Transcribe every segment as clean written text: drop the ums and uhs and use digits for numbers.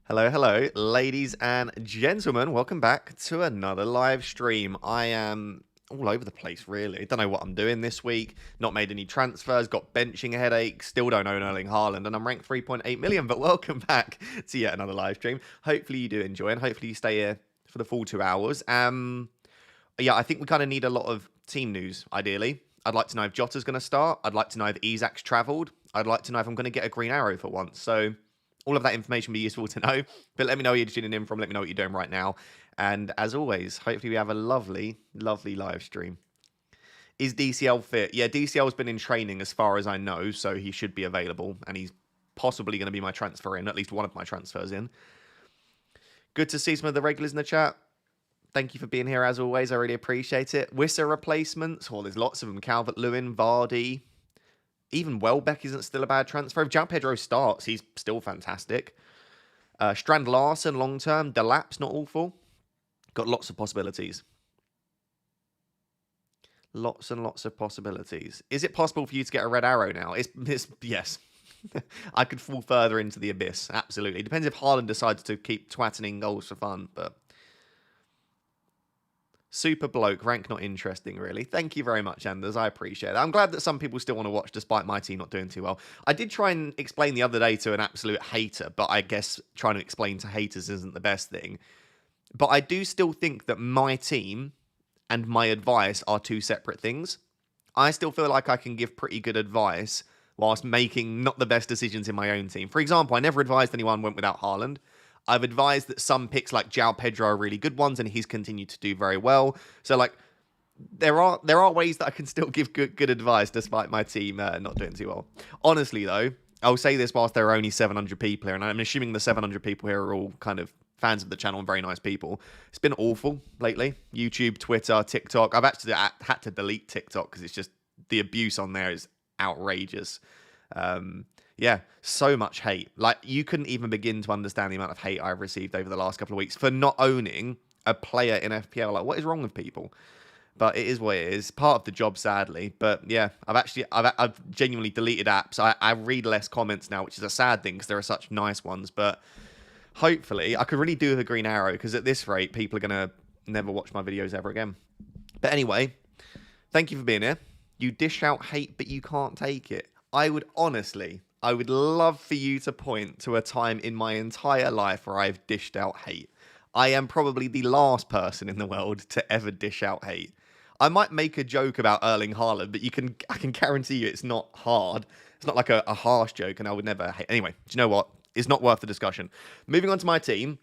Hello, hello, ladies and gentlemen. Welcome back to another live stream. I am all over the place, really. Don't know what I'm doing this week. Not made any transfers, got benching headaches, still don't own Erling Haaland, and I'm ranked 3.8 million. But welcome back to yet another live stream. Hopefully you do enjoy, and hopefully you stay here for the full 2 hours. Yeah, I think we kind of need a lot of team news, ideally. I'd like to know if Jota's going to start. I'd like to know if Isak's travelled. I'd like to know if I'm going to get a green arrow for once. So all of that information would be useful to know. But let me know where you're tuning in from. Let me know what you're doing right now. And as always, hopefully we have a lovely, lovely live stream. Is DCL fit? Yeah, DCL's been in training as far as I know, so he should be available. And he's possibly going to be my transfer in, at least one of my transfers in. Good to see some of the regulars in the chat. Thank you for being here as always. I really appreciate it. Wissa replacements. Well, there's lots of them. Calvert-Lewin, Vardy. Even Welbeck isn't still a bad transfer. If João Pedro starts, he's still fantastic. Strand Larsen, long-term. Delap's not awful. Got lots of possibilities. Lots and lots of possibilities. Is it possible for you to get a red arrow now? It's yes. I could fall further into the abyss. Absolutely. Depends if Haaland decides to keep twatting in goals for fun, but... Super bloke, rank not interesting, really. Thank you very much, Anders. I appreciate that. I'm glad that some people still want to watch, despite my team not doing too well. I did try and explain the other day to an absolute hater, but I guess trying to explain to haters isn't the best thing. But I do still think that my team and my advice are two separate things. I still feel like I can give pretty good advice whilst making not the best decisions in my own team. For example, I never advised anyone went without Haaland. I've advised that some picks like João Pedro are really good ones, and he's continued to do very well. So, like, there are ways that I can still give good advice despite my team not doing too well. Honestly, though, I'll say this whilst there are only 700 people here, and I'm assuming the 700 people here are all kind of fans of the channel and very nice people. It's been awful lately. YouTube, Twitter, TikTok. I've actually had to delete TikTok because it's just the abuse on there is outrageous. Yeah, so much hate. Like, you couldn't even begin to understand the amount of hate I've received over the last couple of weeks for not owning a player in FPL. Like, what is wrong with people? But it is what it is. Part of the job, sadly. But yeah, I've genuinely deleted apps. I read less comments now, which is a sad thing because there are such nice ones. But hopefully, I could really do with a green arrow because at this rate, people are going to never watch my videos ever again. But anyway, thank you for being here. You dish out hate, but you can't take it. I would love for you to point to a time in my entire life where I've dished out hate. I am probably the last person in the world to ever dish out hate. I might make a joke about Erling Haaland, but I can guarantee you it's not hard. It's not like a harsh joke, and I would never hate. Anyway, do you know what? It's not worth the discussion. Moving on to my team,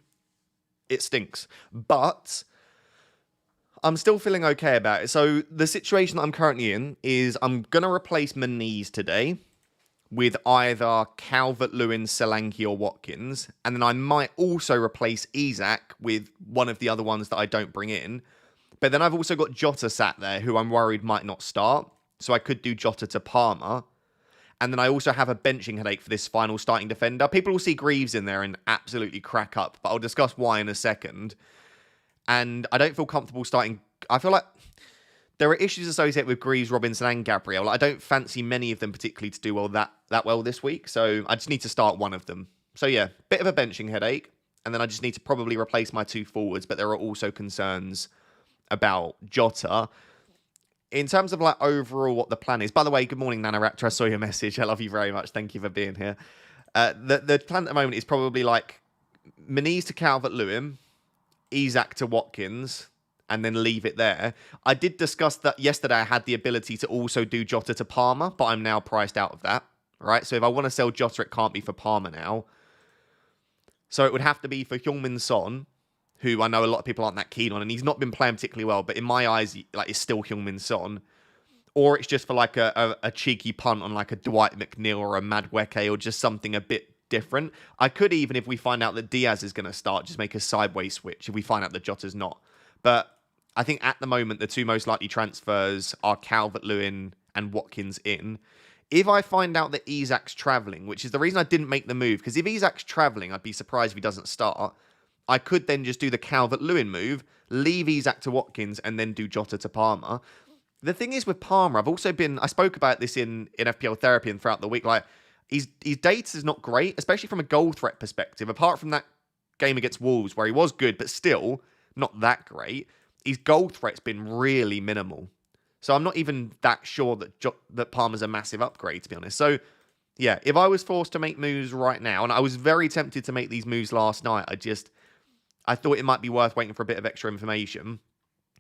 it stinks. But I'm still feeling okay about it. So the situation that I'm currently in is I'm going to replace Menez today with either Calvert-Lewin, Solanke, or Watkins. And then I might also replace Isak with one of the other ones that I don't bring in. But then I've also got Jota sat there, who I'm worried might not start. So I could do Jota to Palmer. And then I also have a benching headache for this final starting defender. People will see Greaves in there and absolutely crack up. But I'll discuss why in a second. And I don't feel comfortable starting... I feel like there are issues associated with Greaves, Robinson, and Gabriel. I don't fancy many of them particularly to do well that well this week, so I just need to start one of them. So yeah, bit of a benching headache, and then I just need to probably replace my two forwards, but there are also concerns about Jota. In terms of like overall what the plan is, by the way, good morning, Nana Raptor. I saw your message. I love you very much. Thank you for being here. The plan at the moment is probably like Menez to Calvert-Lewin, Isak to Watkins, and then leave it there. I did discuss that yesterday. I had the ability to also do Jota to Palmer, but I'm now priced out of that, right? So if I want to sell Jota, it can't be for Palmer now. So it would have to be for Heung-min Son, who I know a lot of people aren't that keen on, and he's not been playing particularly well, but in my eyes, like, it's still Heung-min Son. Or it's just for like a cheeky punt on like a Dwight McNeil or a Madueke or just something a bit different. I could even, if we find out that Diaz is going to start, just make a sideways switch if we find out that Jota's not. But I think at the moment, the two most likely transfers are Calvert-Lewin and Watkins in. If I find out that Isak's travelling, which is the reason I didn't make the move, because if Isak's travelling, I'd be surprised if he doesn't start. I could then just do the Calvert-Lewin move, leave Isak to Watkins, and then do Jota to Palmer. The thing is with Palmer, I spoke about this in FPL therapy and throughout the week, like, his data is not great, especially from a goal threat perspective. Apart from that game against Wolves where he was good, but still not that great, his goal threat's been really minimal. So I'm not even that sure that Palmer's a massive upgrade, to be honest. So, yeah, if I was forced to make moves right now, and I was very tempted to make these moves last night, I thought it might be worth waiting for a bit of extra information.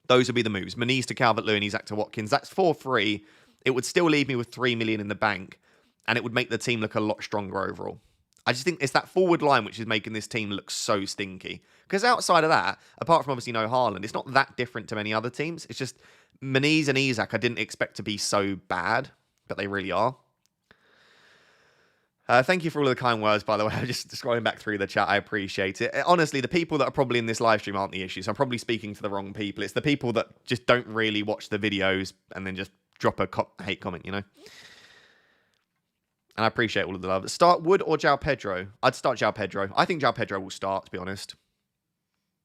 Those would be the moves. Moniz to Calvert-Lewin, Isak to Watkins. That's 4-3. It would still leave me with 3 million in the bank, and it would make the team look a lot stronger overall. I just think it's that forward line which is making this team look so stinky. Because outside of that, apart from obviously no Haaland, it's not that different to many other teams. It's just Moniz and Isak I didn't expect to be so bad, but they really are. Thank you for all of the kind words, by the way. I'm just scrolling back through the chat. I appreciate it. Honestly, the people that are probably in this live stream aren't the issue, so I'm probably speaking to the wrong people. It's the people that just don't really watch the videos and then just drop a hate comment, you know? And I appreciate all of the love. Start Wood or João Pedro? I'd start João Pedro. I think João Pedro will start, to be honest.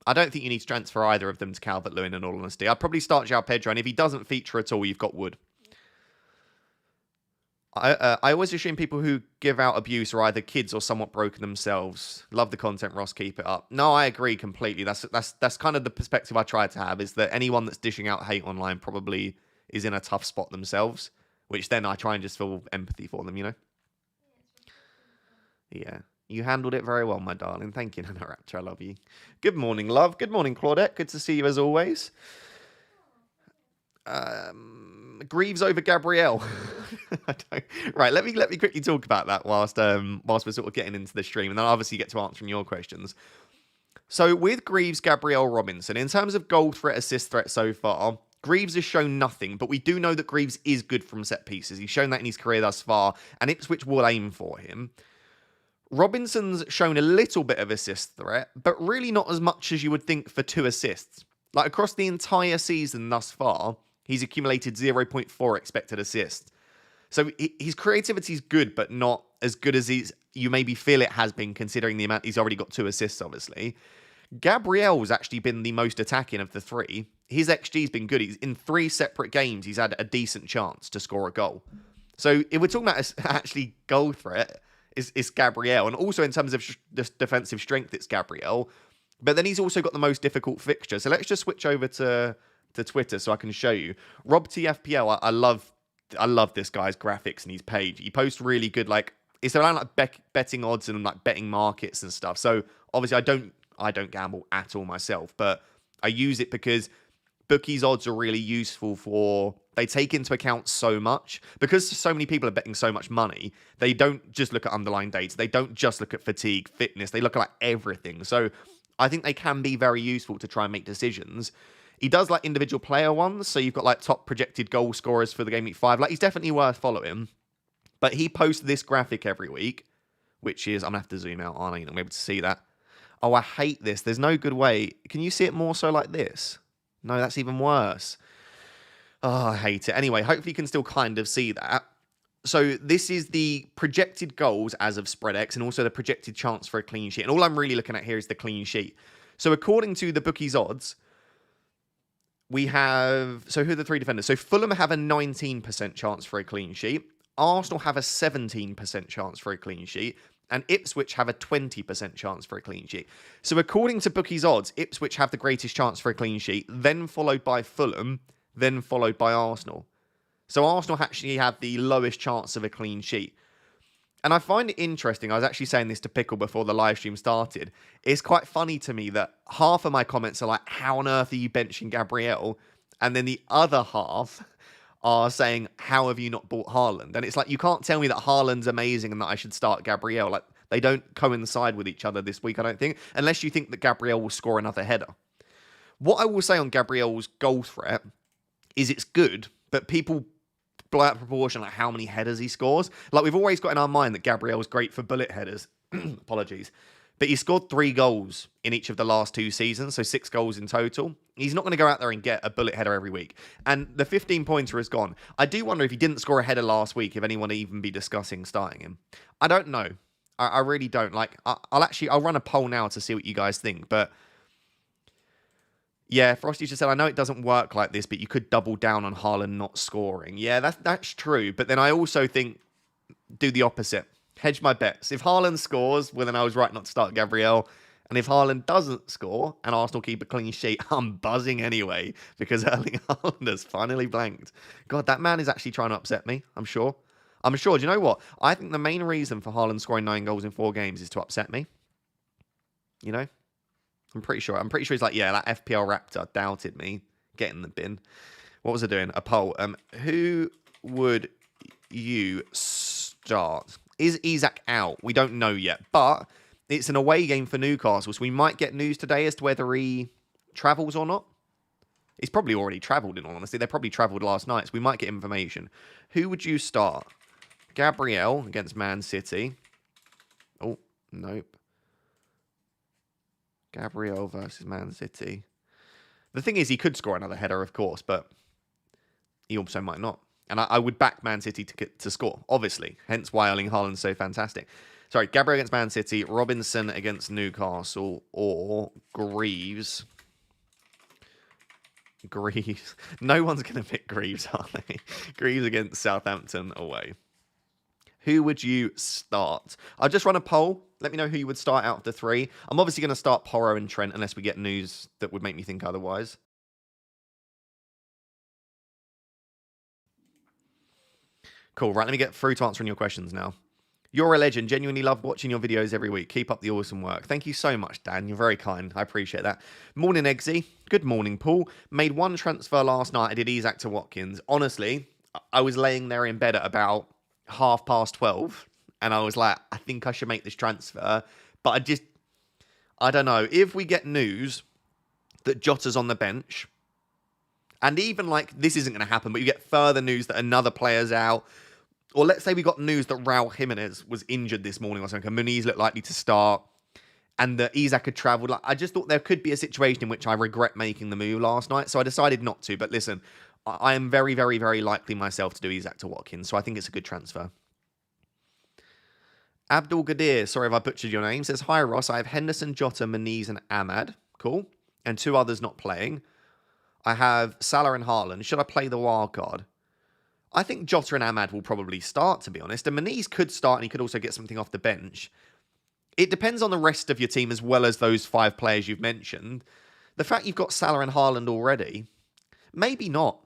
I don't think you need to transfer either of them to Calvert-Lewin, in all honesty. I'd probably start João Pedro, and if he doesn't feature at all, you've got Wood. I always assume people who give out abuse are either kids or somewhat broken themselves. Love the content, Ross. Keep it up. No, I agree completely. That's kind of the perspective I try to have, is that anyone that's dishing out hate online probably is in a tough spot themselves, which then I try and just feel empathy for them, you know? Yeah. You handled it very well, my darling. Thank you, Nana Raptor. I love you. Good morning, love. Good morning, Claudette. Good to see you as always. Greaves over Gabriel. Right, let me quickly talk about that whilst we're sort of getting into the stream, and then I'll obviously get to answering your questions. So with Greaves, Gabriel, Robinson, in terms of goal threat, assist threat so far, Greaves has shown nothing, but we do know that Greaves is good from set pieces. He's shown that in his career thus far, and Ipswich will aim for him. Robinson's shown a little bit of assist threat, but really not as much as you would think for 2 assists. Like across the entire season thus far, he's accumulated 0.4 expected assists. So his creativity is good, but not as good as you maybe feel it has been, considering the amount he's already got 2 assists, obviously. Gabriel's actually been the most attacking of the 3. His XG's been good. He's in 3 separate games, he's had a decent chance to score a goal. So if we're talking about actually goal threat, it's Gabriel. And also in terms of defensive strength, it's Gabriel. But then he's also got the most difficult fixture. So let's just switch over to Twitter so I can show you. Rob TFPL, I love this guy's graphics and his page. He posts really good, like, it's around like betting odds and like betting markets and stuff. So obviously I don't gamble at all myself, but I use it because bookies odds are really useful for, they take into account so much, because so many people are betting so much money. They don't just look at underlying data. They don't just look at fatigue, fitness. They look at like everything. So I think they can be very useful to try and make decisions. He does like individual player ones. So you've got like top projected goal scorers for the GameWeek 5. Like he's definitely worth following, but he posts this graphic every week, which is, I'm gonna have to zoom out, aren't I? You're not gonna be able to see that. Oh, I hate this. There's no good way. Can you see it more so like this? No, that's even worse. Oh, I hate it. Anyway, hopefully you can still kind of see that. So this is the projected goals as of SpreadX and also the projected chance for a clean sheet. And all I'm really looking at here is the clean sheet. So according to the bookies odds, we have... So who are the 3 defenders? So Fulham have a 19% chance for a clean sheet. Arsenal have a 17% chance for a clean sheet. And Ipswich have a 20% chance for a clean sheet. So according to bookies odds, Ipswich have the greatest chance for a clean sheet, then followed by Fulham, then followed by Arsenal. So Arsenal actually have the lowest chance of a clean sheet. And I find it interesting. I was actually saying this to Pickle before the live stream started. It's quite funny to me that half of my comments are like, how on earth are you benching Gabriel? And then the other half are saying, how have you not bought Haaland? And it's like, you can't tell me that Haaland's amazing and that I should start Gabriel. Like, they don't coincide with each other this week, I don't think, unless you think that Gabriel will score another header. What I will say on Gabriel's goal threat is it's good, but people blow out proportion like how many headers he scores. Like, we've always got in our mind that Gabriel's great for bullet headers. Apologies. But he scored 3 goals in each of the last 2 seasons, so 6 goals in total. He's not going to go out there and get a bullet header every week. And the 15-pointer is gone. I do wonder if he didn't score a header last week, if anyone would even be discussing starting him. I don't know. I really don't. Like, I'll run a poll now to see what you guys think. But yeah, Frosty just said, I know it doesn't work like this, but you could double down on Haaland not scoring. Yeah, that's true. But then I also think, do the opposite. Hedge my bets. If Haaland scores, well, then I was right not to start Gabriel. And if Haaland doesn't score and Arsenal keep a clean sheet, I'm buzzing anyway because Erling Haaland has finally blanked. God, that man is actually trying to upset me, I'm sure. I'm sure. Do you know what? I think the main reason for Haaland scoring 9 goals in 4 games is to upset me. You know? I'm pretty sure. I'm pretty sure he's like, yeah, that FPL Raptor doubted me. Get in the bin. What was I doing? A poll. Who would you start? Is Isak out? We don't know yet, but it's an away game for Newcastle, so we might get news today as to whether he travels or not. He's probably already travelled, in all honesty. They probably travelled last night, so we might get information. Who would you start? Gabriel against Man City. Oh, nope. Gabriel versus Man City. The thing is, he could score another header, of course, but he also might not. And I would back Man City to score, obviously. Hence why Erling Haaland's so fantastic. Sorry, Gabriel against Man City, Robinson against Newcastle, or Greaves. Greaves. No one's going to pick Greaves, are they? Greaves against Southampton away. Who would you start? I'll just run a poll. Let me know who you would start out of the 3. I'm obviously going to start Porro and Trent unless we get news that would make me think otherwise. Cool. Right, let me get through to answering your questions now. You're a legend. Genuinely love watching your videos every week. Keep up the awesome work. Thank you so much, Dan. You're very kind. I appreciate that. Morning, Eggsy. Good morning, Paul. Made 1 transfer last night. I did Isak to Watkins. Honestly, I was laying there in bed at about 12:30, and I was like, I think I should make this transfer. But I don't know. If we get news that Jota's on the bench, and even like this isn't going to happen, but you get further news that another player's out, or let's say we got news that Raul Jimenez was injured this morning or something, and Muniz looked likely to start, and that Isak had travelled. Like, I just thought there could be a situation in which I regret making the move last night, so I decided not to. But listen, I am very, very, very likely myself to do Isak to Watkins, so I think it's a good transfer. Abdul Gadir, sorry if I butchered your name, says, hi Ross, I have Henderson, Jota, Muniz and Ahmad. Cool. And 2 others not playing. I have Salah and Haaland. Should I play the wild card? I think Jota and Ahmad will probably start, to be honest. And Muniz could start and he could also get something off the bench. It depends on the rest of your team as well as those 5 players you've mentioned. The fact you've got Salah and Haaland already, maybe not.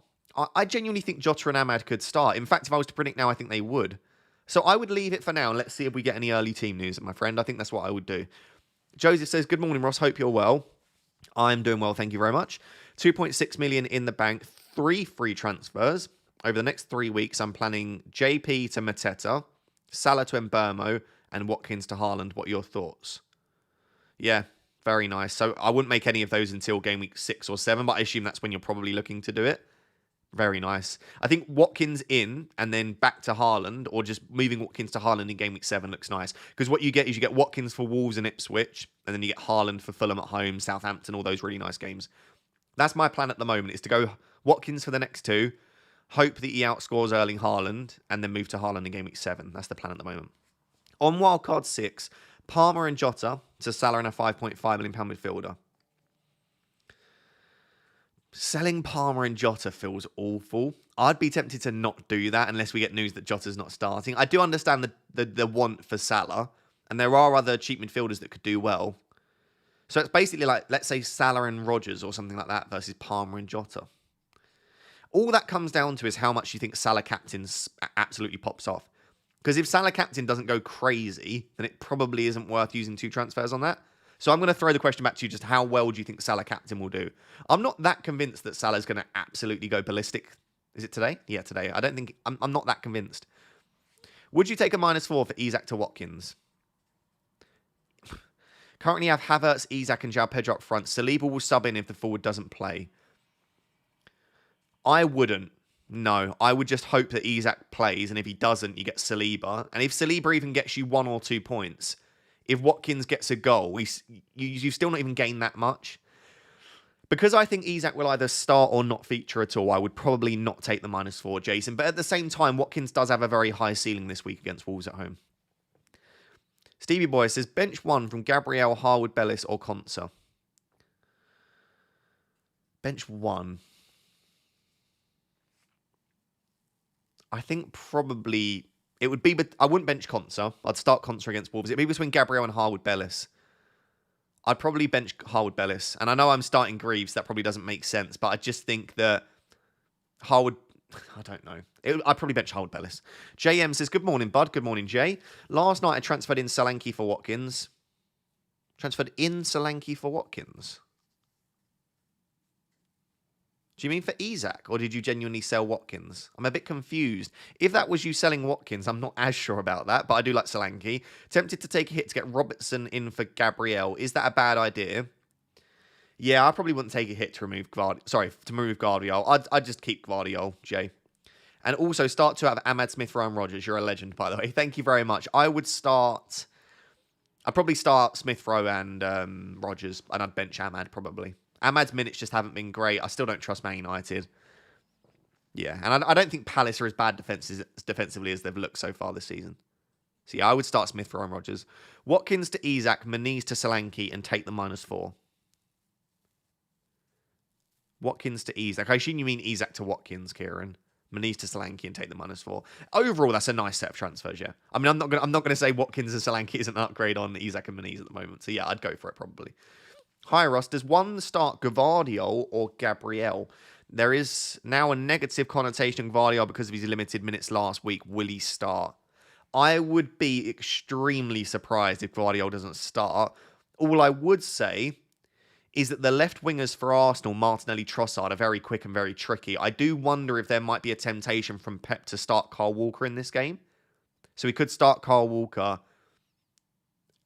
I genuinely think Jota and Ahmad could start. In fact, if I was to predict now, I think they would. So I would leave it for now and let's see if we get any early team news, my friend. I think that's what I would do. Joseph says, good morning, Ross. Hope you're well. I'm doing well, thank you very much. 2.6 million in the bank, 3 free transfers. Over the next 3 weeks, I'm planning JP to Mateta, Salah to Mbeumo, and Watkins to Haaland. What are your thoughts? Yeah, very nice. So I wouldn't make any of those until game week 6 or 7, but I assume that's when you're probably looking to do it. Very nice. I think Watkins in and then back to Haaland, or just moving Watkins to Haaland in game week 7 looks nice. Because what you get is you get Watkins for Wolves and Ipswich, and then you get Haaland for Fulham at home, Southampton, all those really nice games. That's my plan at the moment, is to go Watkins for the next 2, hope that he outscores Erling Haaland, and then move to Haaland in game week 7. That's the plan at the moment. On wildcard 6, Palmer and Jota to Salah and a £5.5 million midfielder. Selling Palmer and Jota feels awful. I'd be tempted to not do that unless we get news that Jota's not starting. I do understand the want for Salah, and there are other cheap midfielders that could do well. So it's basically like, let's say Salah and Rodgers or something like that versus Palmer and Jota. All that comes down to is how much you think Salah captain absolutely pops off. Because if Salah captain doesn't go crazy, then it probably isn't worth using 2 transfers on that. So I'm going to throw the question back to you, just how well do you think Salah captain will do? I'm not that convinced that Salah's going to absolutely go ballistic. Is it today? Yeah, today. I'm not that convinced. Would you take a -4 for Isak to Watkins? Currently have Havertz, Isak and João Pedro up front. Saliba will sub in if the forward doesn't play. I wouldn't. No, I would just hope that Isak plays, and if he doesn't, you get Saliba. And if Saliba even gets you 1 or 2 points, if Watkins gets a goal, you've still not even gained that much. Because I think Isak will either start or not feature at all, I would probably not take the -4, Jason. But at the same time, Watkins does have a very high ceiling this week against Wolves at home. Stevie Boy says, bench 1 from Gabriel, Harwood, Bellis or Konsa. Bench 1. I think probably it would be, but I wouldn't bench Konsa. I'd start Konsa against Wolves. It'd be between Gabriel and Harwood Bellis. I'd probably bench Harwood Bellis. And I know I'm starting Greaves. That probably doesn't make sense. But I just think that Harwood... I don't know. I'd probably bench Harwood Bellis. JM says, good morning, bud. Good morning, Jay. Last night I transferred in Solanke for Watkins. Transferred in Solanke for Watkins? Do you mean for Isak, or did you genuinely sell Watkins? I'm a bit confused. If that was you selling Watkins, I'm not as sure about that, but I do like Solanke. Tempted to take a hit to get Robertson in for Gabriel. Is that a bad idea? Yeah, I probably wouldn't take a hit to remove Guardiola. I'd just keep Guardiola, Jay. And also start to have Ahmad Smith, Ryan Rogers. You're a legend, by the way. Thank you very much. I'd probably start Smith Rowe and Rogers, and I'd bench Ahmad probably. Ahmad's minutes just haven't been great. I still don't trust Man United. Yeah, and I don't think Palace are as bad defensively as they've looked so far this season. So yeah, I would start Smith Rowe and Rogers. Watkins to Isak, Moniz to Solanke, and take the -4. Watkins to Isak. I assume you mean Isak to Watkins, Kieran. Moniz to Solanke and take the -4. Overall, that's a nice set of transfers, yeah. I mean, I'm not gonna say Watkins and Solanke isn't an upgrade on Isak and Moniz at the moment. So yeah, I'd go for it probably. Hi, Ross. Does one start Gvardiol or Gabriel? There is now a negative connotation on Gvardiol because of his limited minutes last week. Will he start? I would be extremely surprised if Gvardiol doesn't start. All I would say is that the left wingers for Arsenal, Martinelli, Trossard, are very quick and very tricky. I do wonder if there might be a temptation from Pep to start Kyle Walker in this game. So he could start Kyle Walker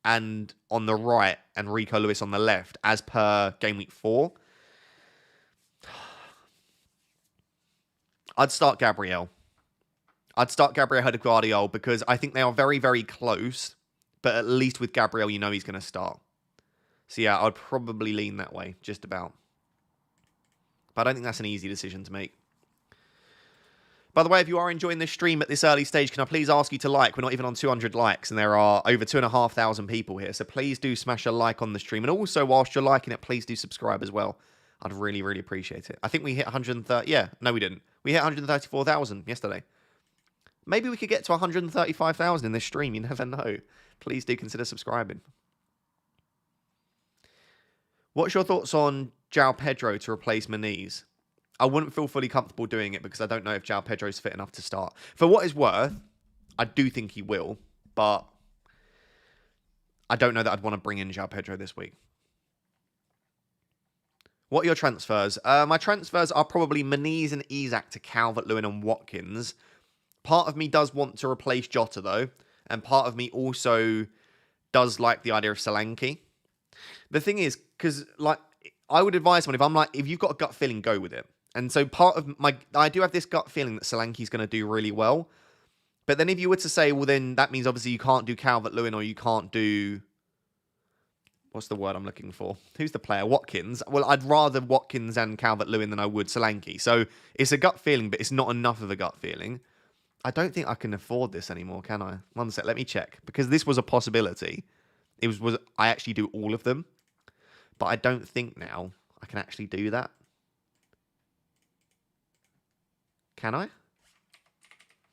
and on the right and Rico Lewis on the left as per game week 4. I'd start Gabriel. I'd start Gabriel ahead of Guardiola because I think they are very, very close. But at least with Gabriel, you know he's going to start. So yeah, I'd probably lean that way, just about. But I don't think that's an easy decision to make. By the way, if you are enjoying this stream at this early stage, can I please ask you to like? We're not even on 200 likes, and there are over 2,500 people here. So please do smash a like on the stream. And also, whilst you're liking it, please do subscribe as well. I'd really, really appreciate it. I think we hit 130... Yeah, no, we didn't. We hit 134,000 yesterday. Maybe we could get to 135,000 in this stream. You never know. Please do consider subscribing. What's your thoughts on João Pedro to replace Moniz? I wouldn't feel fully comfortable doing it because I don't know if João Pedro's fit enough to start. For what it's worth, I do think he will, but I don't know that I'd want to bring in João Pedro this week. What are your transfers? My transfers are probably Moniz and Isak to Calvert-Lewin and Watkins. Part of me does want to replace Jota, though, and part of me also does like the idea of Solanke. The thing is, because like I would advise someone, if you've got a gut feeling, go with it. And so I do have this gut feeling that Solanke's going to do really well. But then if you were to say, well, then that means obviously you can't do Calvert-Lewin or you can't do... What's the word I'm looking for? Who's the player? Watkins. Well, I'd rather Watkins and Calvert-Lewin than I would Solanke. So it's a gut feeling, but it's not enough of a gut feeling. I don't think I can afford this anymore, can I? One sec, let me check. Because this was a possibility. It was I actually do all of them. But I don't think now I can actually do that. Can I?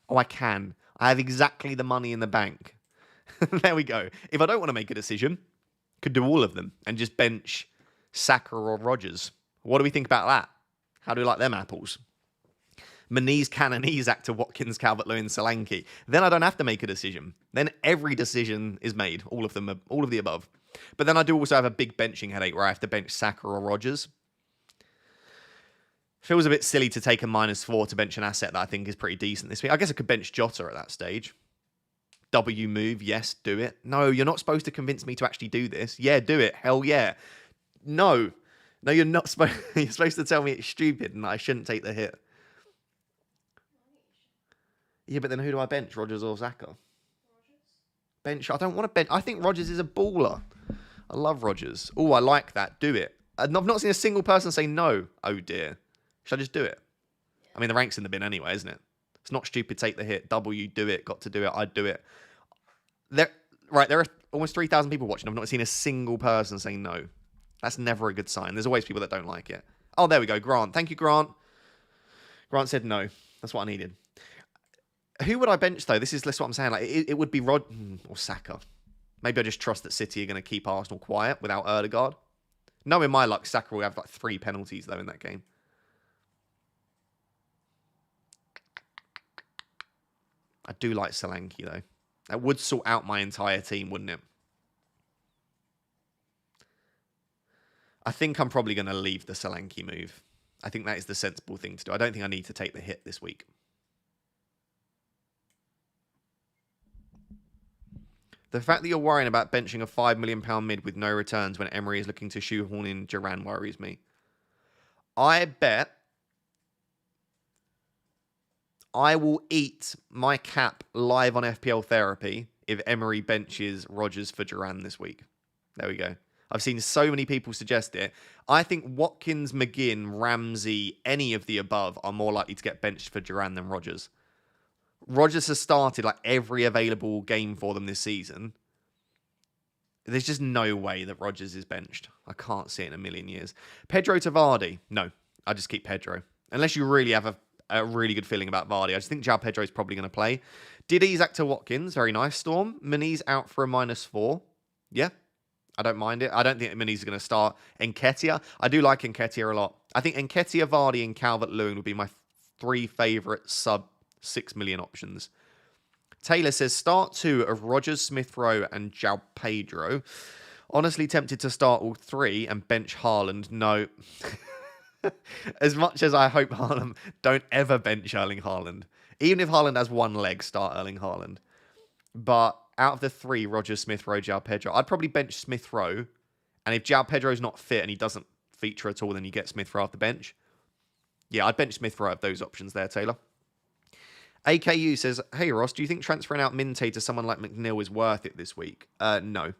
Oh, I can. I have exactly the money in the bank. There we go. If I don't want to make a decision, could do all of them and just bench Saka or Rodgers. What do we think about that? How do we like them apples? Moniz, Cannon, Isak to Watkins, Calvert-Lewin, Solanke. Then I don't have to make a decision. Then every decision is made. All of them, all of the above. But then I do also have a big benching headache where I have to bench Saka or Rodgers. Feels a bit silly to take a -4 to bench an asset that I think is pretty decent this week. I guess I could bench Jota at that stage. W move, yes, do it. No, you're not supposed to convince me to actually do this. Yeah, do it. Hell yeah. No, you're not supposed. You're supposed to tell me it's stupid and I shouldn't take the hit. Yeah, but then who do I bench? Rodgers or Saka? Bench. I don't want to bench. I think Rodgers is a baller. I love Rodgers. Oh, I like that. Do it. I've not seen a single person say no. Oh dear. Should I just do it? I mean, the rank's in the bin anyway, isn't it? It's not stupid. Take the hit. W, do it. Got to do it. I'd do it. There are almost 3,000 people watching. I've not seen a single person say no. That's never a good sign. There's always people that don't like it. Oh, there we go. Grant. Thank you, Grant. Grant said no. That's what I needed. Who would I bench, though? This is what I'm saying. Like, it would be Rod or Saka. Maybe I just trust that City are going to keep Arsenal quiet without Ødegaard. Knowing my luck, Saka will have like 3 penalties, though, in that game. I do like Solanke, though. That would sort out my entire team, wouldn't it? I think I'm probably going to leave the Solanke move. I think that is the sensible thing to do. I don't think I need to take the hit this week. The fact that you're worrying about benching a £5 million mid with no returns when Emery is looking to shoehorn in Duran worries me. I bet I will eat my cap live on FPL Therapy if Emery benches Rodgers for Duran this week. There we go. I've seen so many people suggest it. I think Watkins, McGinn, Ramsey, any of the above are more likely to get benched for Duran than Rodgers. Rodgers has started like every available game for them this season. There's just no way that Rodgers is benched. I can't see it in a million years. Pedro to Vardy. No, I just keep Pedro. Unless you really have a really good feeling about Vardy. I just think João Pedro is probably going to play. Did Isak to Watkins. Very nice, Storm. Muniz out for a -4. Yeah, I don't mind it. I don't think Muniz is going to start. Nketiah. I do like Nketiah a lot. I think Nketiah, Vardy, and Calvert-Lewin would be my 3 favourite sub 6 million options. Taylor says, start 2 of Rodgers, Smith Rowe, and João Pedro. Honestly tempted to start all 3 and bench Haaland. No. As much as I hope Haaland, don't ever bench Erling Haaland. Even if Haaland has 1 leg, start Erling Haaland. But out of the 3, Rodgers, Smith Rowe, João Pedro, I'd probably bench Smith Rowe. And if João Pedro's not fit and he doesn't feature at all, then you get Smith Rowe off the bench. Yeah, I'd bench Smith Rowe of those options there, Taylor. AKU says, hey Ross, do you think transferring out Minte to someone like McNeil is worth it this week? No.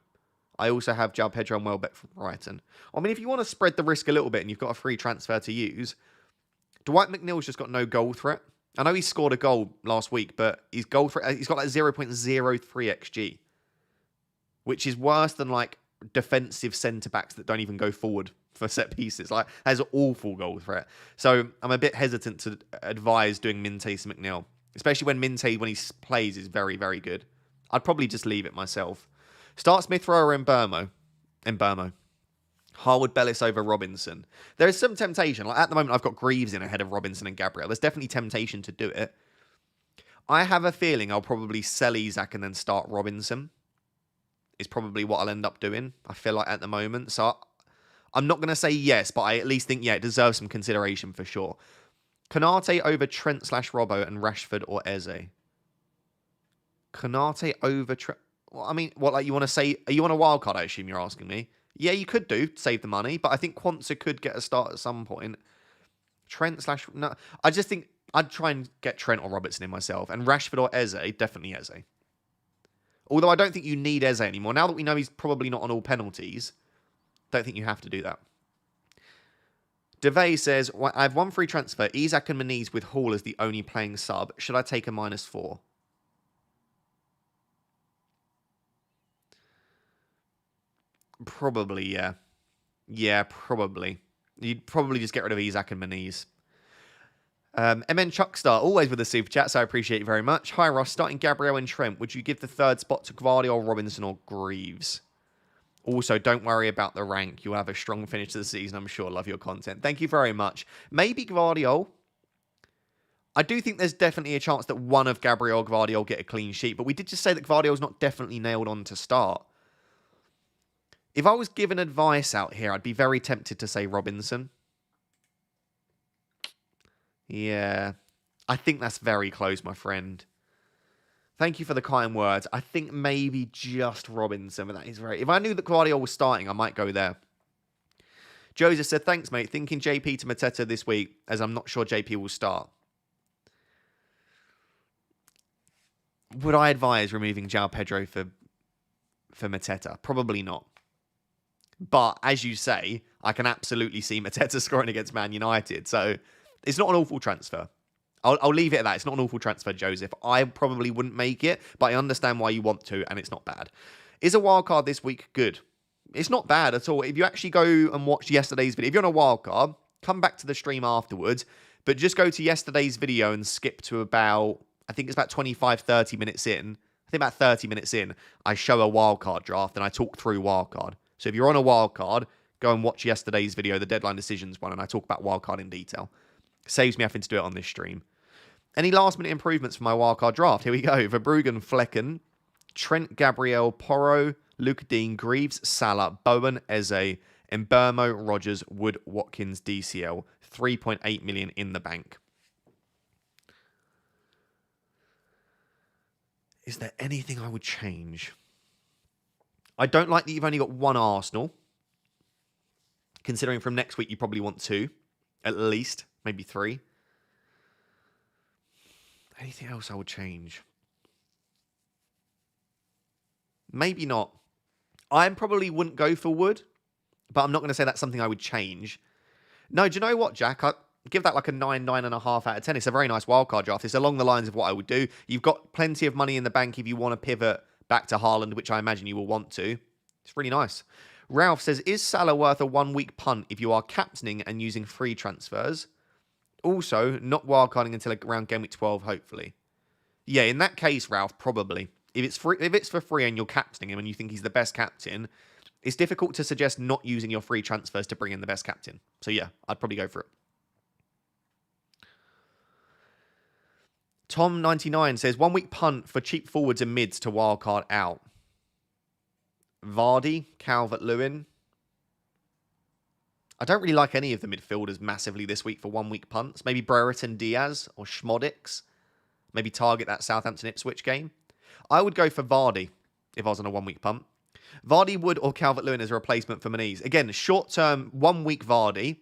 I also have João Pedro and Welbeck from Brighton. I mean, if you want to spread the risk a little bit and you've got a free transfer to use, Dwight McNeil's just got no goal threat. I know he scored a goal last week, but his goal threat, he's got like 0.03 XG, which is worse than like defensive centre-backs that don't even go forward for set pieces. Like, has an awful goal threat. So I'm a bit hesitant to advise doing Minte to McNeil. Especially when Minte, when he plays, is very, very good. I'd probably just leave it myself. Start Smith Rowe or Mbeumo. Harwood Bellis over Robinson. There is some temptation. Like at the moment, I've got Greaves in ahead of Robinson and Gabriel. There's definitely temptation to do it. I have a feeling I'll probably sell Isak and then start Robinson. Is probably what I'll end up doing. I feel like at the moment. So I'm not going to say yes, but I at least think, yeah, it deserves some consideration for sure. Konate over Trent / Robbo and Rashford or Eze. Konate over Trent. Well, I mean, what, like you want to say? Are you on a wild card? I assume you're asking me. Yeah, you could do save the money, but I think Quansah could get a start at some point. Trent / no, I just think I'd try and get Trent or Robertson in myself, and Rashford or Eze, definitely Eze. Although I don't think you need Eze anymore. Now that we know he's probably not on all penalties, don't think you have to do that. DeVay says, I have 1 free transfer. Isak and Muniz with Hall as the only playing sub. Should I take a -4? Probably, yeah. Yeah, probably. You'd probably just get rid of Isak and Muniz. MN Chuckstar, always with the super chat, so I appreciate it very much. Hi Ross, starting Gabriel and Trent. Would you give the 3rd spot to Gvardiol, Robinson or Greaves? Also, don't worry about the rank. You'll have a strong finish to the season, I'm sure. Love your content. Thank you very much. Maybe Gvardiol. I do think there's definitely a chance that one of Gabriel or Gvardiol get a clean sheet, but we did just say that Gvardiol's not definitely nailed on to start. If I was given advice out here, I'd be very tempted to say Robinson. Yeah. I think that's very close, my friend. Thank you for the kind words. I think maybe just Robinson, but that is very... If I knew that Gvardiol was starting, I might go there. Joseph said, thanks, mate. Thinking JP to Mateta this week, as I'm not sure JP will start. Would I advise removing João Pedro for Mateta? Probably not. But, as you say, I can absolutely see Mateta scoring against Man United. So, it's not an awful transfer. I'll leave it at that. It's not an awful transfer, Joseph. I probably wouldn't make it, but I understand why you want to, and it's not bad. Is a wildcard this week good? It's not bad at all. If you actually go and watch yesterday's video, if you're on a wildcard, come back to the stream afterwards, but just go to yesterday's video and skip to about, I think it's about 25, 30 minutes in. I think about 30 minutes in, I show a wildcard draft and I talk through wildcard. So if you're on a wildcard, go and watch yesterday's video, the deadline decisions one, and I talk about wildcard in detail. Saves me having to do it on this stream. Any last minute improvements for my wildcard draft? Here we go. Verbruggen, Flecken, Trent, Gabriel, Porro, Luke Dean, Greaves, Salah, Bowen, Eze, Mbermo, Rogers, Wood, Watkins, DCL. 3.8 million in the bank. Is there anything I would change? I don't like that you've only got one Arsenal. Considering from next week you probably want two. At least. Maybe three. Anything else I would change? Maybe not. I probably wouldn't go for Wood. But I'm not going to say that's something I would change. No, do you know what, Jack? I give that like a 9, 9.5 out of 10. It's a very nice wildcard draft. It's along the lines of what I would do. You've got plenty of money in the bank if you want to pivot back to Haaland, which I imagine you will want to. It's really nice. Ralph says, is Salah worth a 1 week punt if you are captaining and using free transfers? Also, not wildcarding until around game week 12, hopefully. Yeah, in that case, Ralph, probably. If it's for free and you're captaining him and you think he's the best captain, it's difficult to suggest not using your free transfers to bring in the best captain. So yeah, I'd probably go for it. Tom99 says, 1 week punt for cheap forwards and mids to wildcard out. Vardy, Calvert-Lewin. I don't really like any of the midfielders massively this week for 1 week punts. Maybe Brereton, Diaz or Schmodix. Maybe target that Southampton-Ipswich game. I would go for Vardy if I was on a 1 week punt. Vardy, Wood or Calvert-Lewin as a replacement for Menez. Again, short-term, 1 week Vardy.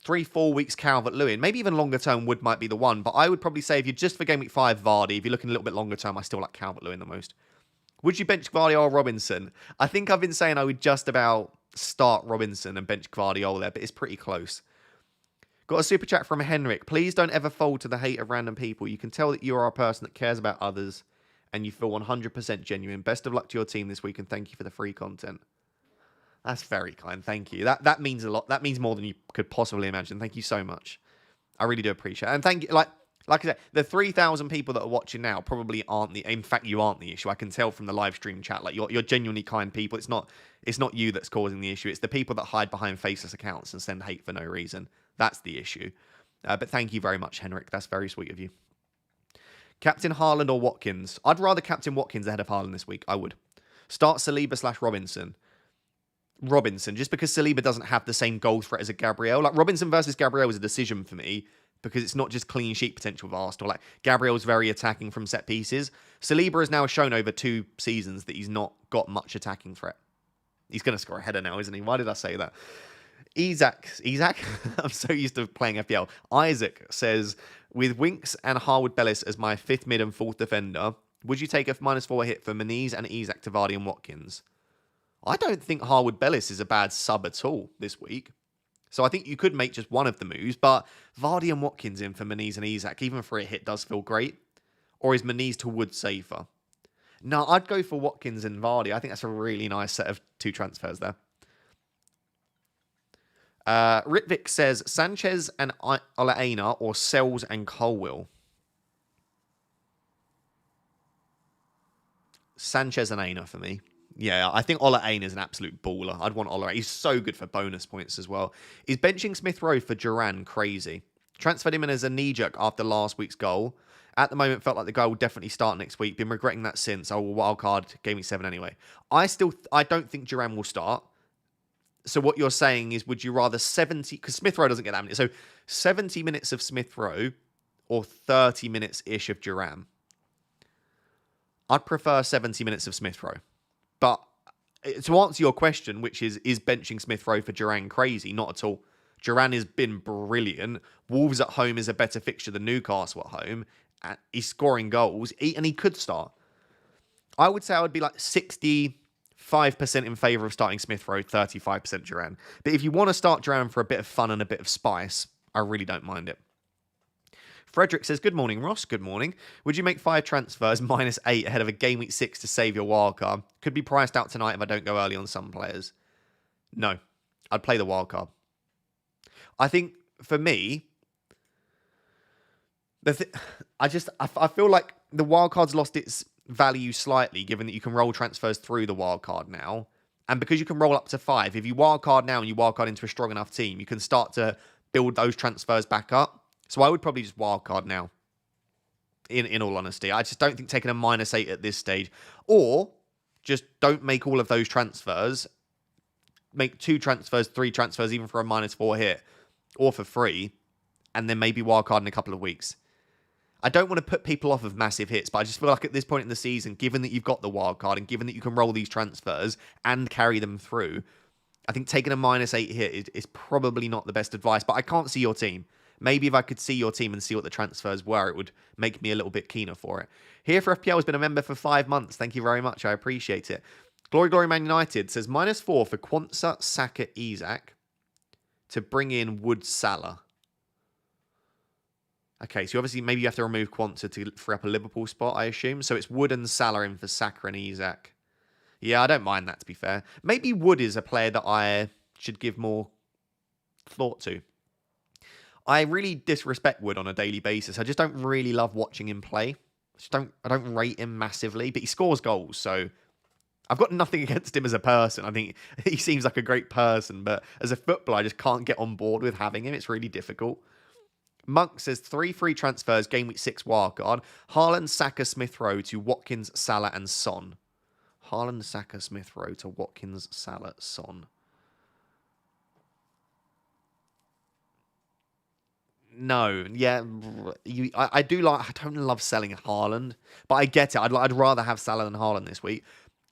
3-4 weeks Calvert-Lewin. Maybe even longer term, Wood might be the one. But I would probably say if you're just for game week 5, Vardy. If you're looking a little bit longer term, I still like Calvert-Lewin the most. Would you bench Gvardiol or Robinson? I think I've been saying I would just about start Robinson and bench Gvardiol there, but it's pretty close. Got a super chat from Henrik. Please don't ever fold to the hate of random people. You can tell that you are a person that cares about others and you feel 100% genuine. Best of luck to your team this week and thank you for the free content. That's very kind. Thank you. That means a lot. That means more than you could possibly imagine. Thank you so much. I really do appreciate it. And thank you. Like I said, the 3,000 people that are watching now probably aren't the... In fact, you aren't the issue. I can tell from the live stream chat. Like, you're genuinely kind people. It's not you that's causing the issue. It's the people that hide behind faceless accounts and send hate for no reason. That's the issue. But thank you very much, Henrik. That's very sweet of you. Captain Haaland or Watkins? I'd rather Captain Watkins ahead of Haaland this week. I would. Start Saliba/Robinson. Robinson, just because Saliba doesn't have the same goal threat as a Gabriel. Like, Robinson versus Gabriel was a decision for me because it's not just clean sheet potential of Arsenal. Like, Gabriel's very attacking from set pieces. Saliba has now shown over 2 seasons that he's not got much attacking threat. He's going to score a header now, isn't he? Why did I say that? Isaac? I'm so used to playing FPL. Isaac says, with Winks and Harwood Bellis as my 5th mid and 4th defender, would you take a -4 hit for Menez and Isaac to Vardy and Watkins? I don't think Harwood Bellis is a bad sub at all this week. So I think you could make just one of the moves, but Vardy and Watkins in for Menez and Isaac, even for a hit, does feel great. Or is Menez to Wood safer? No, I'd go for Watkins and Vardy. I think that's a really nice set of 2 transfers there. Ritvik says, Sanchez and Ola Aina or Sells and Colwill? Sanchez and Aina for me. Yeah, I think Ola Aina is an absolute baller. I'd want Ola. He's so good for bonus points as well. Is benching Smith Rowe for Duran crazy? Transferred him in as a knee-jerk after last week's goal. At the moment, felt like the guy will definitely start next week. Been regretting that since. I will wildcard Game Week 7 anyway. I don't think Duran will start. So what you're saying is, would you rather 70... Because Smith Rowe doesn't get that many. So 70 minutes of Smith Rowe or 30 minutes-ish of Duran? I'd prefer 70 minutes of Smith Rowe. But to answer your question, which is benching Smith Rowe for Duran crazy? Not at all. Duran has been brilliant. Wolves at home is a better fixture than Newcastle at home. And he's scoring goals, and he could start. I would say I would be like 65% in favour of starting Smith Rowe, 35% Duran. But if you want to start Duran for a bit of fun and a bit of spice, I really don't mind it. Frederick says, good morning, Ross. Good morning. Would you make 5 transfers -8 ahead of a Game Week 6 to save your wildcard? Could be priced out tonight if I don't go early on some players. No. I'd play the wildcard. I think, for me, I feel like the wildcard's lost its value slightly, given that you can roll transfers through the wildcard now. And because you can roll up to 5, if you wildcard now and you wildcard into a strong enough team, you can start to build those transfers back up. So I would probably just wildcard now, in all honesty. I just don't think taking a -8 at this stage. Or just don't make all of those transfers. Make 2 transfers, 3 transfers, even for a -4 hit. Or for free. And then maybe wildcard in a couple of weeks. I don't want to put people off of massive hits, but I just feel like at this point in the season, given that you've got the wildcard and given that you can roll these transfers and carry them through, I think taking a -8 hit is probably not the best advice. But I can't see your team. Maybe if I could see your team and see what the transfers were, it would make me a little bit keener for it. Here for FPL has been a member for 5 months. Thank you very much. I appreciate it. Glory Glory Man United says -4 for Quansah, Saka, Isak to bring in Wood, Salah. Okay, so obviously maybe you have to remove Quansah to free up a Liverpool spot, I assume. So it's Wood and Salah in for Saka and Isak. Yeah, I don't mind that, to be fair. Maybe Wood is a player that I should give more thought to. I really disrespect Wood on a daily basis. I just don't really love watching him play. I don't rate him massively, but he scores goals, so I've got nothing against him as a person. I think he seems like a great person, but as a footballer, I just can't get on board with having him. It's really difficult. Monk says 3 free transfers, game week 6 wildcard. Haaland, Saka, Smith Rowe to Watkins, Salah, and Son. Haaland, Saka, Smith Rowe to Watkins, Salah, Son. No, yeah, I do like. I don't love selling Haaland, but I get it. I'd rather have Salah than Haaland this week.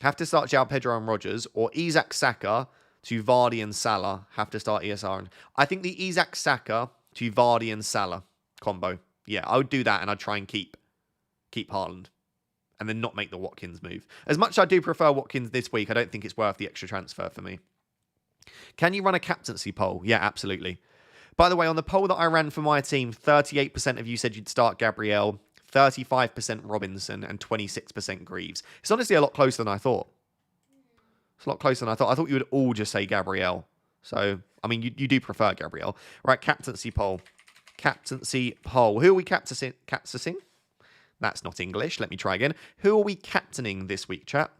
Have to start João Pedro and Rodgers, or Isak Saka to Vardy and Salah. Have to start ESR. And I think the Isak Saka to Vardy and Salah combo. Yeah, I would do that, and I'd try and keep Haaland, and then not make the Watkins move. As much as I do prefer Watkins this week, I don't think it's worth the extra transfer for me. Can you run a captaincy poll? Yeah, absolutely. By the way, on the poll that I ran for my team, 38% of you said you'd start Gabriel, 35% Robinson, and 26% Greaves. It's honestly a lot closer than I thought. It's a lot closer than I thought. I thought you would all just say Gabriel. So, I mean, you do prefer Gabriel. Right, captaincy poll. Captaincy poll. Who are we captaining? That's not English. Let me try again. Who are we captaining this week, chat?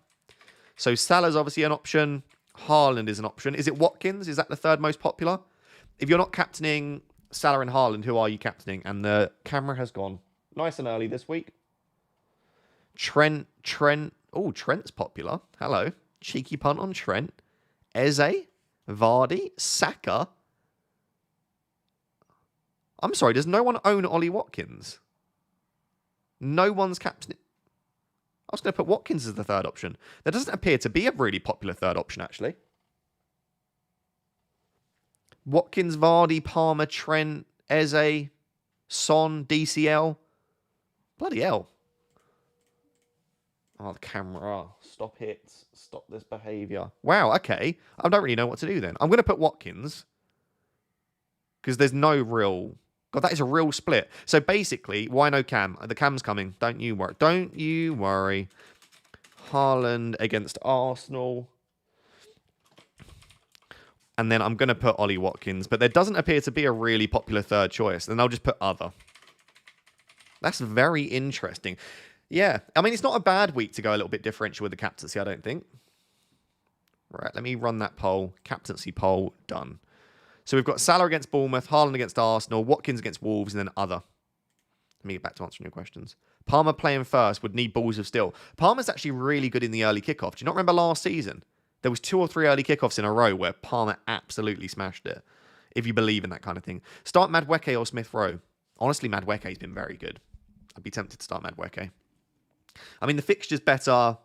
So, Salah's obviously an option. Haaland is an option. Is it Watkins? Is that the third most popular? If you're not captaining Salah and Haaland, who are you captaining? And the camera has gone nice and early this week. Trent. Oh, Trent's popular. Hello. Cheeky punt on Trent. Eze. Vardy. Saka. I'm sorry, does no one own Ollie Watkins? No one's captaining. I was going to put Watkins as the third option. There doesn't appear to be a really popular third option, actually. Watkins, Vardy, Palmer, Trent, Eze, Son, DCL. Bloody hell. Oh, the camera. Stop it. Stop this behaviour. Wow, okay. I don't really know what to do then. I'm going to put Watkins. Because there's no real... God, that is a real split. So basically, why no Cam? The Cam's coming. Don't you worry. Don't you worry. Haaland against Arsenal. And then I'm going to put Ollie Watkins. But there doesn't appear to be a really popular third choice. Then I'll just put other. That's very interesting. Yeah. I mean, it's not a bad week to go a little bit differential with the captaincy, I don't think. Right. Let me run that poll. Captaincy poll. Done. So we've got Salah against Bournemouth, Haaland against Arsenal, Watkins against Wolves, and then other. Let me get back to answering your questions. Palmer playing first would need balls of steel. Palmer's actually really good in the early kickoff. Do you not remember last season? There was 2 or 3 early kickoffs in a row where Palmer absolutely smashed it. If you believe in that kind of thing. Start Madueke or Smith Rowe. Honestly, Madueke's been very good. I'd be tempted to start Madueke. I mean, the fixture's better.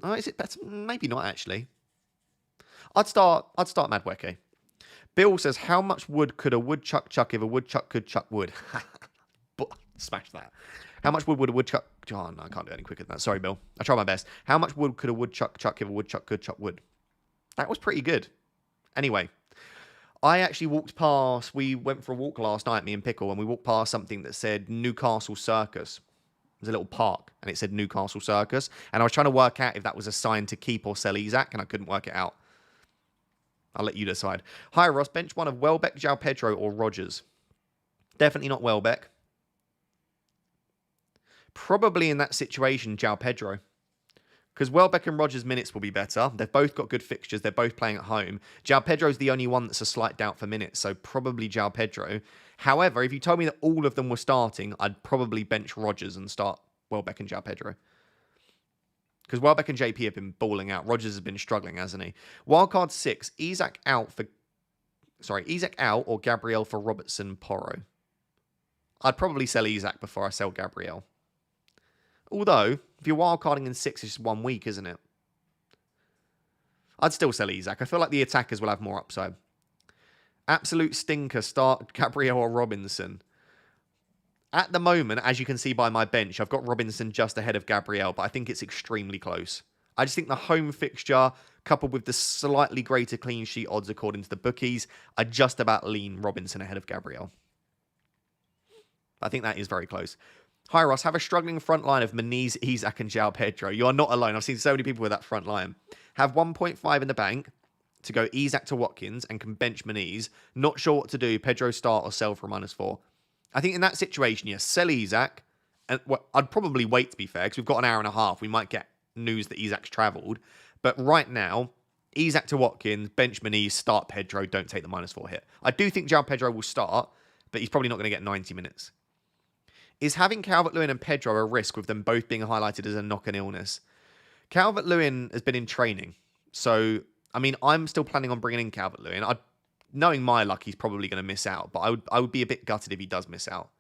Oh, is it better? Maybe not, actually. I'd start Madueke. Bill says, how much wood could a woodchuck chuck if a woodchuck could chuck wood? Smash that. How much wood would a woodchuck... Oh, no, I can't do it any quicker than that. Sorry, Bill. I try my best. How much wood could a woodchuck chuck if a woodchuck could chuck wood? That was pretty good. Anyway, I actually walked past... We went for a walk last night, me and Pickle, and we walked past something that said Newcastle Circus. It was a little park, and it said Newcastle Circus. And I was trying to work out if that was a sign to keep or sell Isak, and I couldn't work it out. I'll let you decide. Hi, Ross. Bench one of Welbeck, João Pedro, or Rodgers? Definitely not Welbeck. Probably in that situation, João Pedro. Because Welbeck and Rodgers' minutes will be better. They've both got good fixtures. They're both playing at home. João Pedro's the only one that's a slight doubt for minutes, so probably João Pedro. However, if you told me that all of them were starting, I'd probably bench Rodgers and start Welbeck and João Pedro. Because Welbeck and JP have been balling out. Rodgers has been struggling, hasn't he? Wildcard 6, Isak out or Gabriel for Robertson Porro. I'd probably sell Isak before I sell Gabriel. Although, if you're wildcarding in 6, it's just 1 week, isn't it? I'd still sell Isak. I feel like the attackers will have more upside. Absolute stinker, start Gabriel or Robinson. At the moment, as you can see by my bench, I've got Robinson just ahead of Gabriel, but I think it's extremely close. I just think the home fixture, coupled with the slightly greater clean sheet odds according to the bookies, I just about lean Robinson ahead of Gabriel. I think that is very close. Hi, Ross. Have a struggling front line of Meniz, Isak, and João Pedro. You are not alone. I've seen so many people with that front line. Have 1.5 in the bank to go Isak to Watkins and can bench Meniz. Not sure what to do. Pedro start or sell for -4. I think in that situation, yes, sell Isak. And I'd probably wait, to be fair, because we've got an hour and a half. We might get news that Isak's travelled. But right now, Isak to Watkins, bench Meniz, start Pedro, don't take the -4 hit. I do think João Pedro will start, but he's probably not going to get 90 minutes. Is having Calvert-Lewin and Pedro a risk with them both being highlighted as a knock and illness? Calvert-Lewin has been in training. So, I mean, I'm still planning on bringing in Calvert-Lewin. Knowing my luck, he's probably going to miss out. But I would be a bit gutted if he does miss out.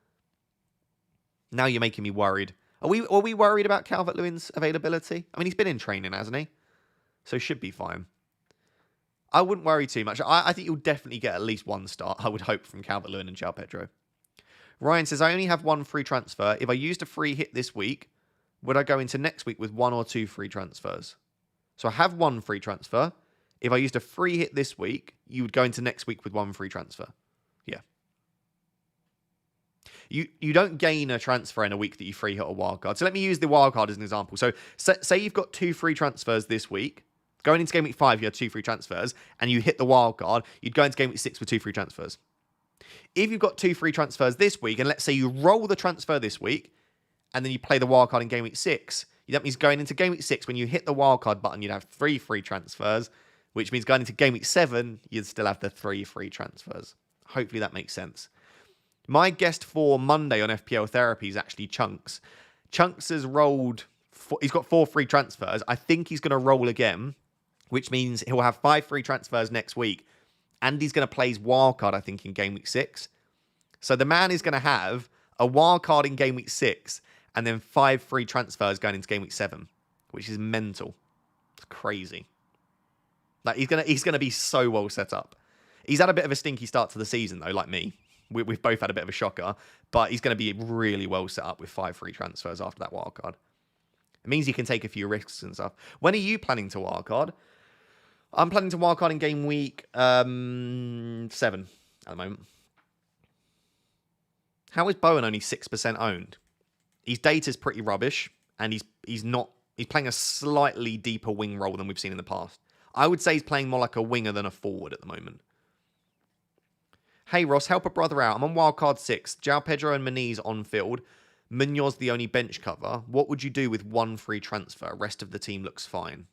Now you're making me worried. Are we worried about Calvert-Lewin's availability? I mean, he's been in training, hasn't he? So should be fine. I wouldn't worry too much. I think you'll definitely get at least one start, I would hope, from Calvert-Lewin and João Pedro. Ryan says, I only have 1 free transfer. If I used a free hit this week, would I go into next week with 1 or 2 free transfers? So I have 1 free transfer. If I used a free hit this week, you would go into next week with 1 free transfer. Yeah. You don't gain a transfer in a week that you free hit a wildcard. So let me use the wildcard as an example. So say you've got 2 free transfers this week. Going into game week 5, you had 2 free transfers, and you hit the wildcard, you'd go into game week 6 with 2 free transfers. If you've got 2 free transfers this week, and let's say you roll the transfer this week, and then you play the wildcard in game week 6, that means going into game week 6, when you hit the wildcard button, you'd have 3 free transfers, which means going into game week 7, you'd still have the 3 free transfers. Hopefully that makes sense. My guest for Monday on FPL Therapy is actually Chunks. Chunks has rolled, he's got 4 free transfers. I think he's going to roll again, which means he'll have 5 free transfers next week. And he's going to play his wildcard, I think, in game week 6. So the man is going to have a wildcard in game week 6 and then 5 free transfers going into game week 7, which is mental. It's crazy. Like he's gonna be so well set up. He's had a bit of a stinky start to the season, though, like me. We've both had a bit of a shocker, but he's going to be really well set up with 5 free transfers after that wildcard. It means he can take a few risks and stuff. When are you planning to wildcard? I'm planning to wildcard in game week 7 at the moment. How is Bowen only 6% owned? His data's pretty rubbish, and he's playing a slightly deeper wing role than we've seen in the past. I would say he's playing more like a winger than a forward at the moment. Hey Ross, help a brother out. I'm on wildcard 6. João Pedro and Meniz on field. Munoz the only bench cover. What would you do with 1 free transfer? Rest of the team looks fine.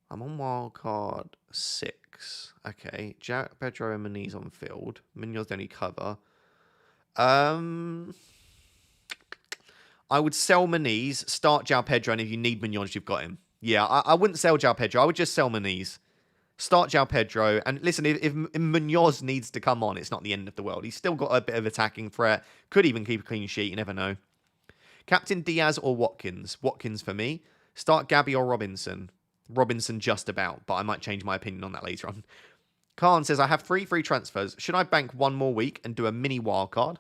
I'm on wildcard 6. Okay. João Pedro and Meniz on field. Munoz the only cover. I would sell Meniz, start João Pedro, and if you need Munoz, you've got him. Yeah, I wouldn't sell João Pedro. I would just sell Meniz. Start João Pedro. And listen, if Munoz needs to come on, it's not the end of the world. He's still got a bit of attacking threat. Could even keep a clean sheet. You never know. Captain Diaz or Watkins? Watkins for me. Start Gabby or Robinson. Robinson just about, but I might change my opinion on that later on. Khan says, I have 3 free transfers. Should I bank 1 more week and do a mini wildcard?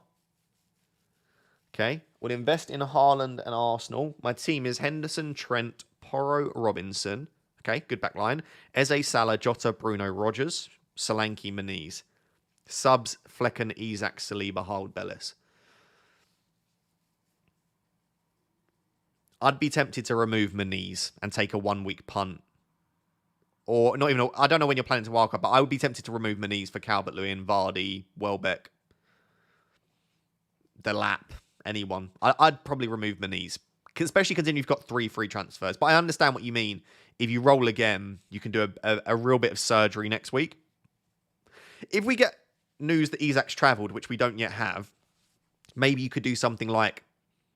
Okay. Would invest in Haaland and Arsenal. My team is Henderson, Trent, Porro, Robinson. Okay, good back line. Eze, Salah, Jota, Bruno, Rodgers, Solanke, Meniz. Subs, Flecken, Isak, Saliba, Haaland, Bellis. I'd be tempted to remove Meniz and take a 1-week punt. Or not even, I don't know when you're planning to wildcard, but I would be tempted to remove Meniz for Calvert-Lewin, Vardy, Welbeck, Delap, Anyone. I'd probably remove Maniz, especially considering you've got 3 free transfers. But I understand what you mean. If you roll again, you can do a real bit of surgery next week. If we get news that Isak's travelled, which we don't yet have, maybe you could do something like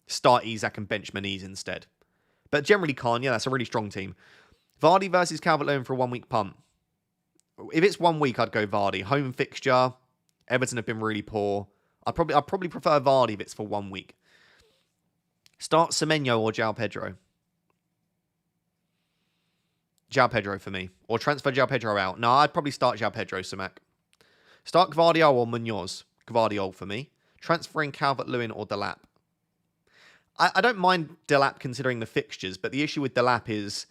start Isak and bench Maniz instead. But generally can't. Yeah, that's a really strong team. Vardy versus Calvert-Lewin for a 1-week punt. If it's 1 week, I'd go Vardy. Home fixture. Everton have been really poor. I'd probably prefer Vardy if it's for 1 week. Start Semenyo or João Pedro. João Pedro for me. Or transfer João Pedro out. No, I'd probably start João Pedro, Samak. Start Gvardiol or Munoz. Gvardiol for me. Transferring Calvert-Lewin or Delap. I don't mind Delap considering the fixtures, but the issue with Delap is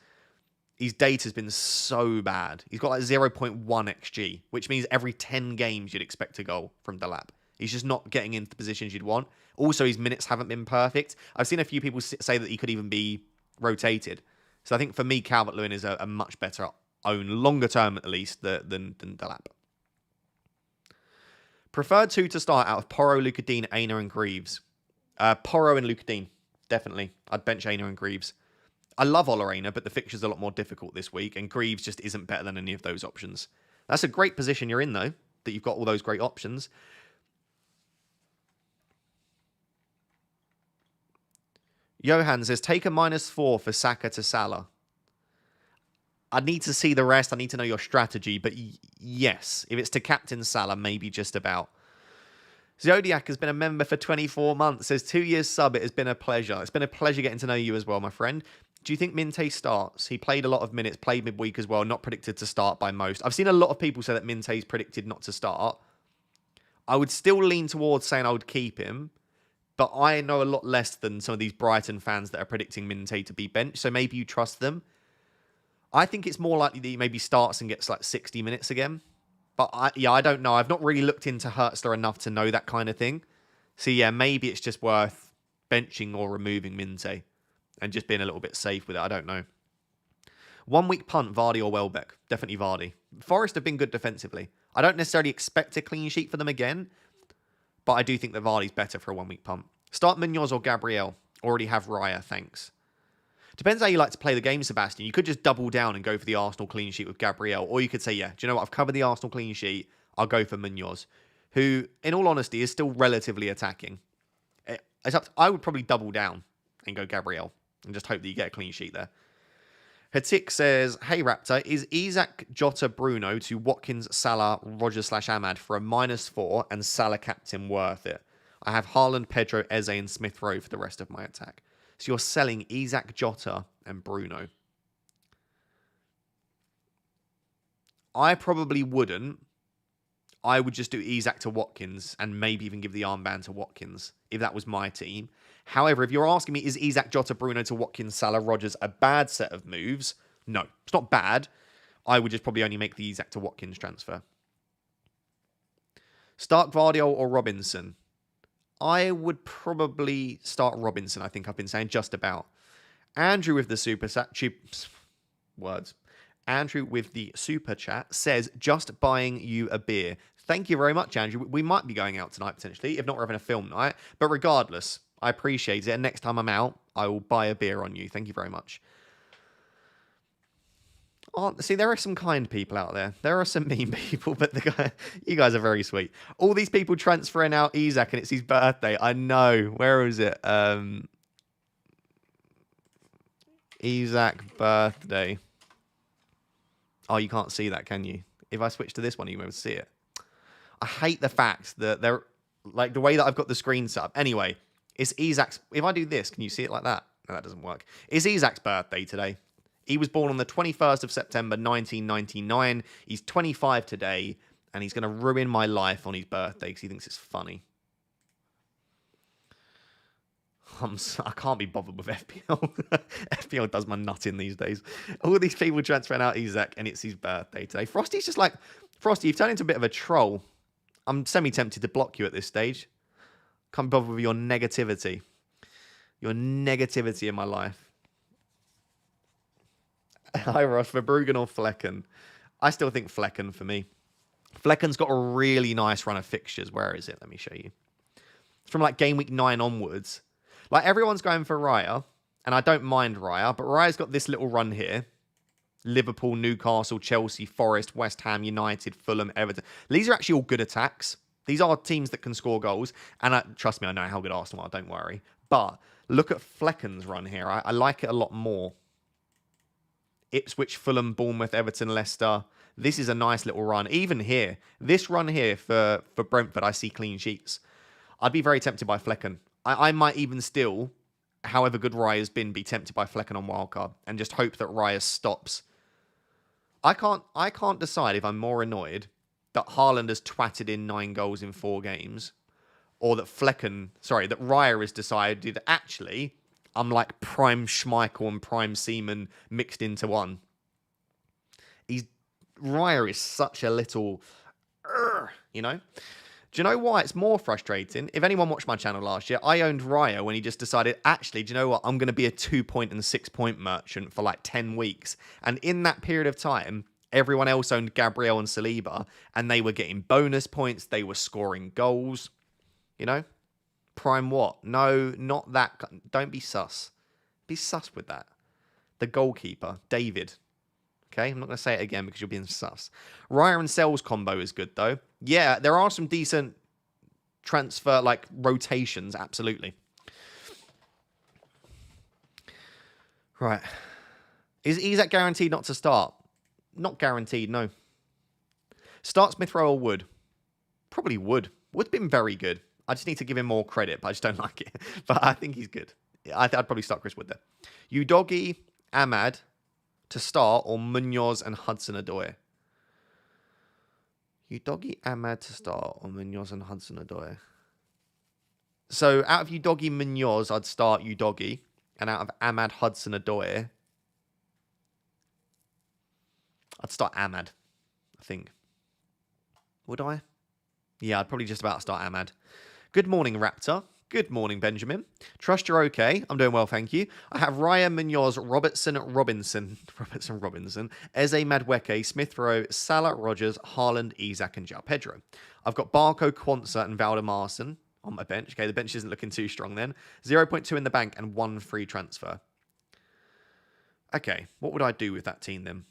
his data's been so bad. He's got like 0.1 XG, which means every 10 games you'd expect a goal from Delap. He's just not getting into the positions you'd want. Also, his minutes haven't been perfect. I've seen a few people say that he could even be rotated. So I think for me, Calvert-Lewin is a much better own, longer term at least, than Delap. Preferred 2 to start out of Porro, Luca Dean, Aina and Greaves. Porro and Luca Dean, definitely. I'd bench Aina and Greaves. I love Olarena, but the fixture's a lot more difficult this week, and Greaves just isn't better than any of those options. That's a great position you're in, though, that you've got all those great options. Johan says, take a -4 for Saka to Salah. I need to see the rest. I need to know your strategy. But yes, if it's to captain Salah, maybe just about. Zodiac has been a member for 24 months. Says 2 years sub. It has been a pleasure. It's been a pleasure getting to know you as well, my friend. Do you think Minte starts? He played a lot of minutes, played midweek as well, not predicted to start by most. I've seen a lot of people say that Minte's predicted not to start. I would still lean towards saying I would keep him. But I know a lot less than some of these Brighton fans that are predicting Minte to be benched. So maybe you trust them. I think it's more likely that he maybe starts and gets like 60 minutes again. But I don't know. I've not really looked into Hertzler enough to know that kind of thing. So yeah, maybe it's just worth benching or removing Minte and just being a little bit safe with it. I don't know. 1 week punt, Vardy or Welbeck. Definitely Vardy. Forest have been good defensively. I don't necessarily expect a clean sheet for them again, but I do think that Vardy's better for a 1 week punt. Start Munoz or Gabriel. Already have Raya, thanks. Depends how you like to play the game, Sebastian. You could just double down and go for the Arsenal clean sheet with Gabriel. Or you could say, yeah, do you know what? I've covered the Arsenal clean sheet. I'll go for Munoz, who, in all honesty, is still relatively attacking. I would probably double down and go Gabriel and just hope that you get a clean sheet there. Hatik says, hey Raptor, is Isak, Jota, Bruno to Watkins, Salah, Rogers/Ahmad for a -4 and Salah captain worth it? I have Haaland, Pedro, Eze and Smith Rowe for the rest of my attack. So you're selling Isak, Jota and Bruno. I probably wouldn't. I would just do Isak to Watkins and maybe even give the armband to Watkins if that was my team. However, if you're asking me, is Isak, Jota, Bruno to Watkins, Salah, Rogers a bad set of moves? No, it's not bad. I would just probably only make the Isak to Watkins transfer. Start Gvardiol or Robinson? I would probably start Robinson, I think I've been saying just about. Andrew with the super Andrew with the super chat says, just buying you a beer. Thank you very much, Andrew. We might be going out tonight, potentially. If not, we're having a film night. But regardless, I appreciate it. And next time I'm out, I will buy a beer on you. Thank you very much. Oh, see, there are some kind people out there. There are some mean people, but you guys are very sweet. All these people transferring out Isak, and it's his birthday. I know. Where is it? Isak birthday. Oh, you can't see that, can you? If I switch to this one, you won't see it. I hate the fact that they're like the way that I've got the screen set up. Anyway, it's Isak's. If I do this, can you see it like that? No, that doesn't work. It's Isak's birthday today. He was born on the 21st of September, 1999. He's 25 today, and he's going to ruin my life on his birthday because he thinks it's funny. I can't be bothered with FPL. FPL does my nut in these days. All these people transferring out Isak, and it's his birthday today. Frosty's just like, Frosty, you've turned into a bit of a troll. I'm semi-tempted to block you at this stage. Can't be bothered with your negativity. Your negativity in my life. Hi, Ross. Verbruggen or Flecken? I still think Flecken for me. Flecken's got a really nice run of fixtures. Where is it? Let me show you. from like game week 9 onwards. Like everyone's going for Raya, and I don't mind Raya, but Raya's got this little run here. Liverpool, Newcastle, Chelsea, Forest, West Ham, United, Fulham, Everton. These are actually all good attacks. These are teams that can score goals. And trust me, I know how good Arsenal are, don't worry. But look at Flecken's run here. I like it a lot more. Ipswich, Fulham, Bournemouth, Everton, Leicester. This is a nice little run. Even here, this run here for Brentford, I see clean sheets. I'd be very tempted by Flecken. I might even still, however good Raya's been, be tempted by Flecken on wildcard and just hope that Raya stops. I can't decide if I'm more annoyed that Haaland has twatted in 9 goals in 4 games, or that that Raya has decided, actually, I'm like prime Schmeichel and prime Seaman mixed into one. Raya is such a little, you know? Do you know why it's more frustrating? If anyone watched my channel last year, I owned Raya when he just decided, actually, do you know what? I'm going to be a 2-point and 6-point merchant for like 10 weeks. And in that period of time, everyone else owned Gabriel and Saliba, and they were getting bonus points. They were scoring goals. You know? Prime what? No, not that. Don't be sus. Be sus with that. The goalkeeper, David. Okay, I'm not going to say it again because you're being sus. Raya and Sells combo is good, though. Yeah, there are some decent transfer, like, rotations, absolutely. Right. Is Isak guaranteed not to start? Not guaranteed, no. Start Smith Rowe or Wood? Probably Wood. Wood's been very good. I just need to give him more credit, but I just don't like it. But I think he's good. I'd probably start Chris Wood there. Udogi, Ahmad to start, or Munoz and Hudson-Odoi? Udogi, Ahmad to start, or Munoz and Hudson-Odoi? So out of Udogi, Munoz, I'd start Udogi. And out of Ahmad, Hudson-Odoi, I'd start Ahmad, I think. Would I? Yeah, I'd probably just about start Ahmad. Good morning, Raptor. Good morning, Benjamin. Trust you're okay. I'm doing well, thank you. I have Raya, Munoz, Robinson, Eze, Madueke, Smith Rowe, Salah, Rogers, Haaland, Isak, and João Pedro. I've got Barco, Quansah, and Valdemarson on my bench. Okay, the bench isn't looking too strong then. 0.2 in the bank and 1 free transfer. Okay, what would I do with that team then?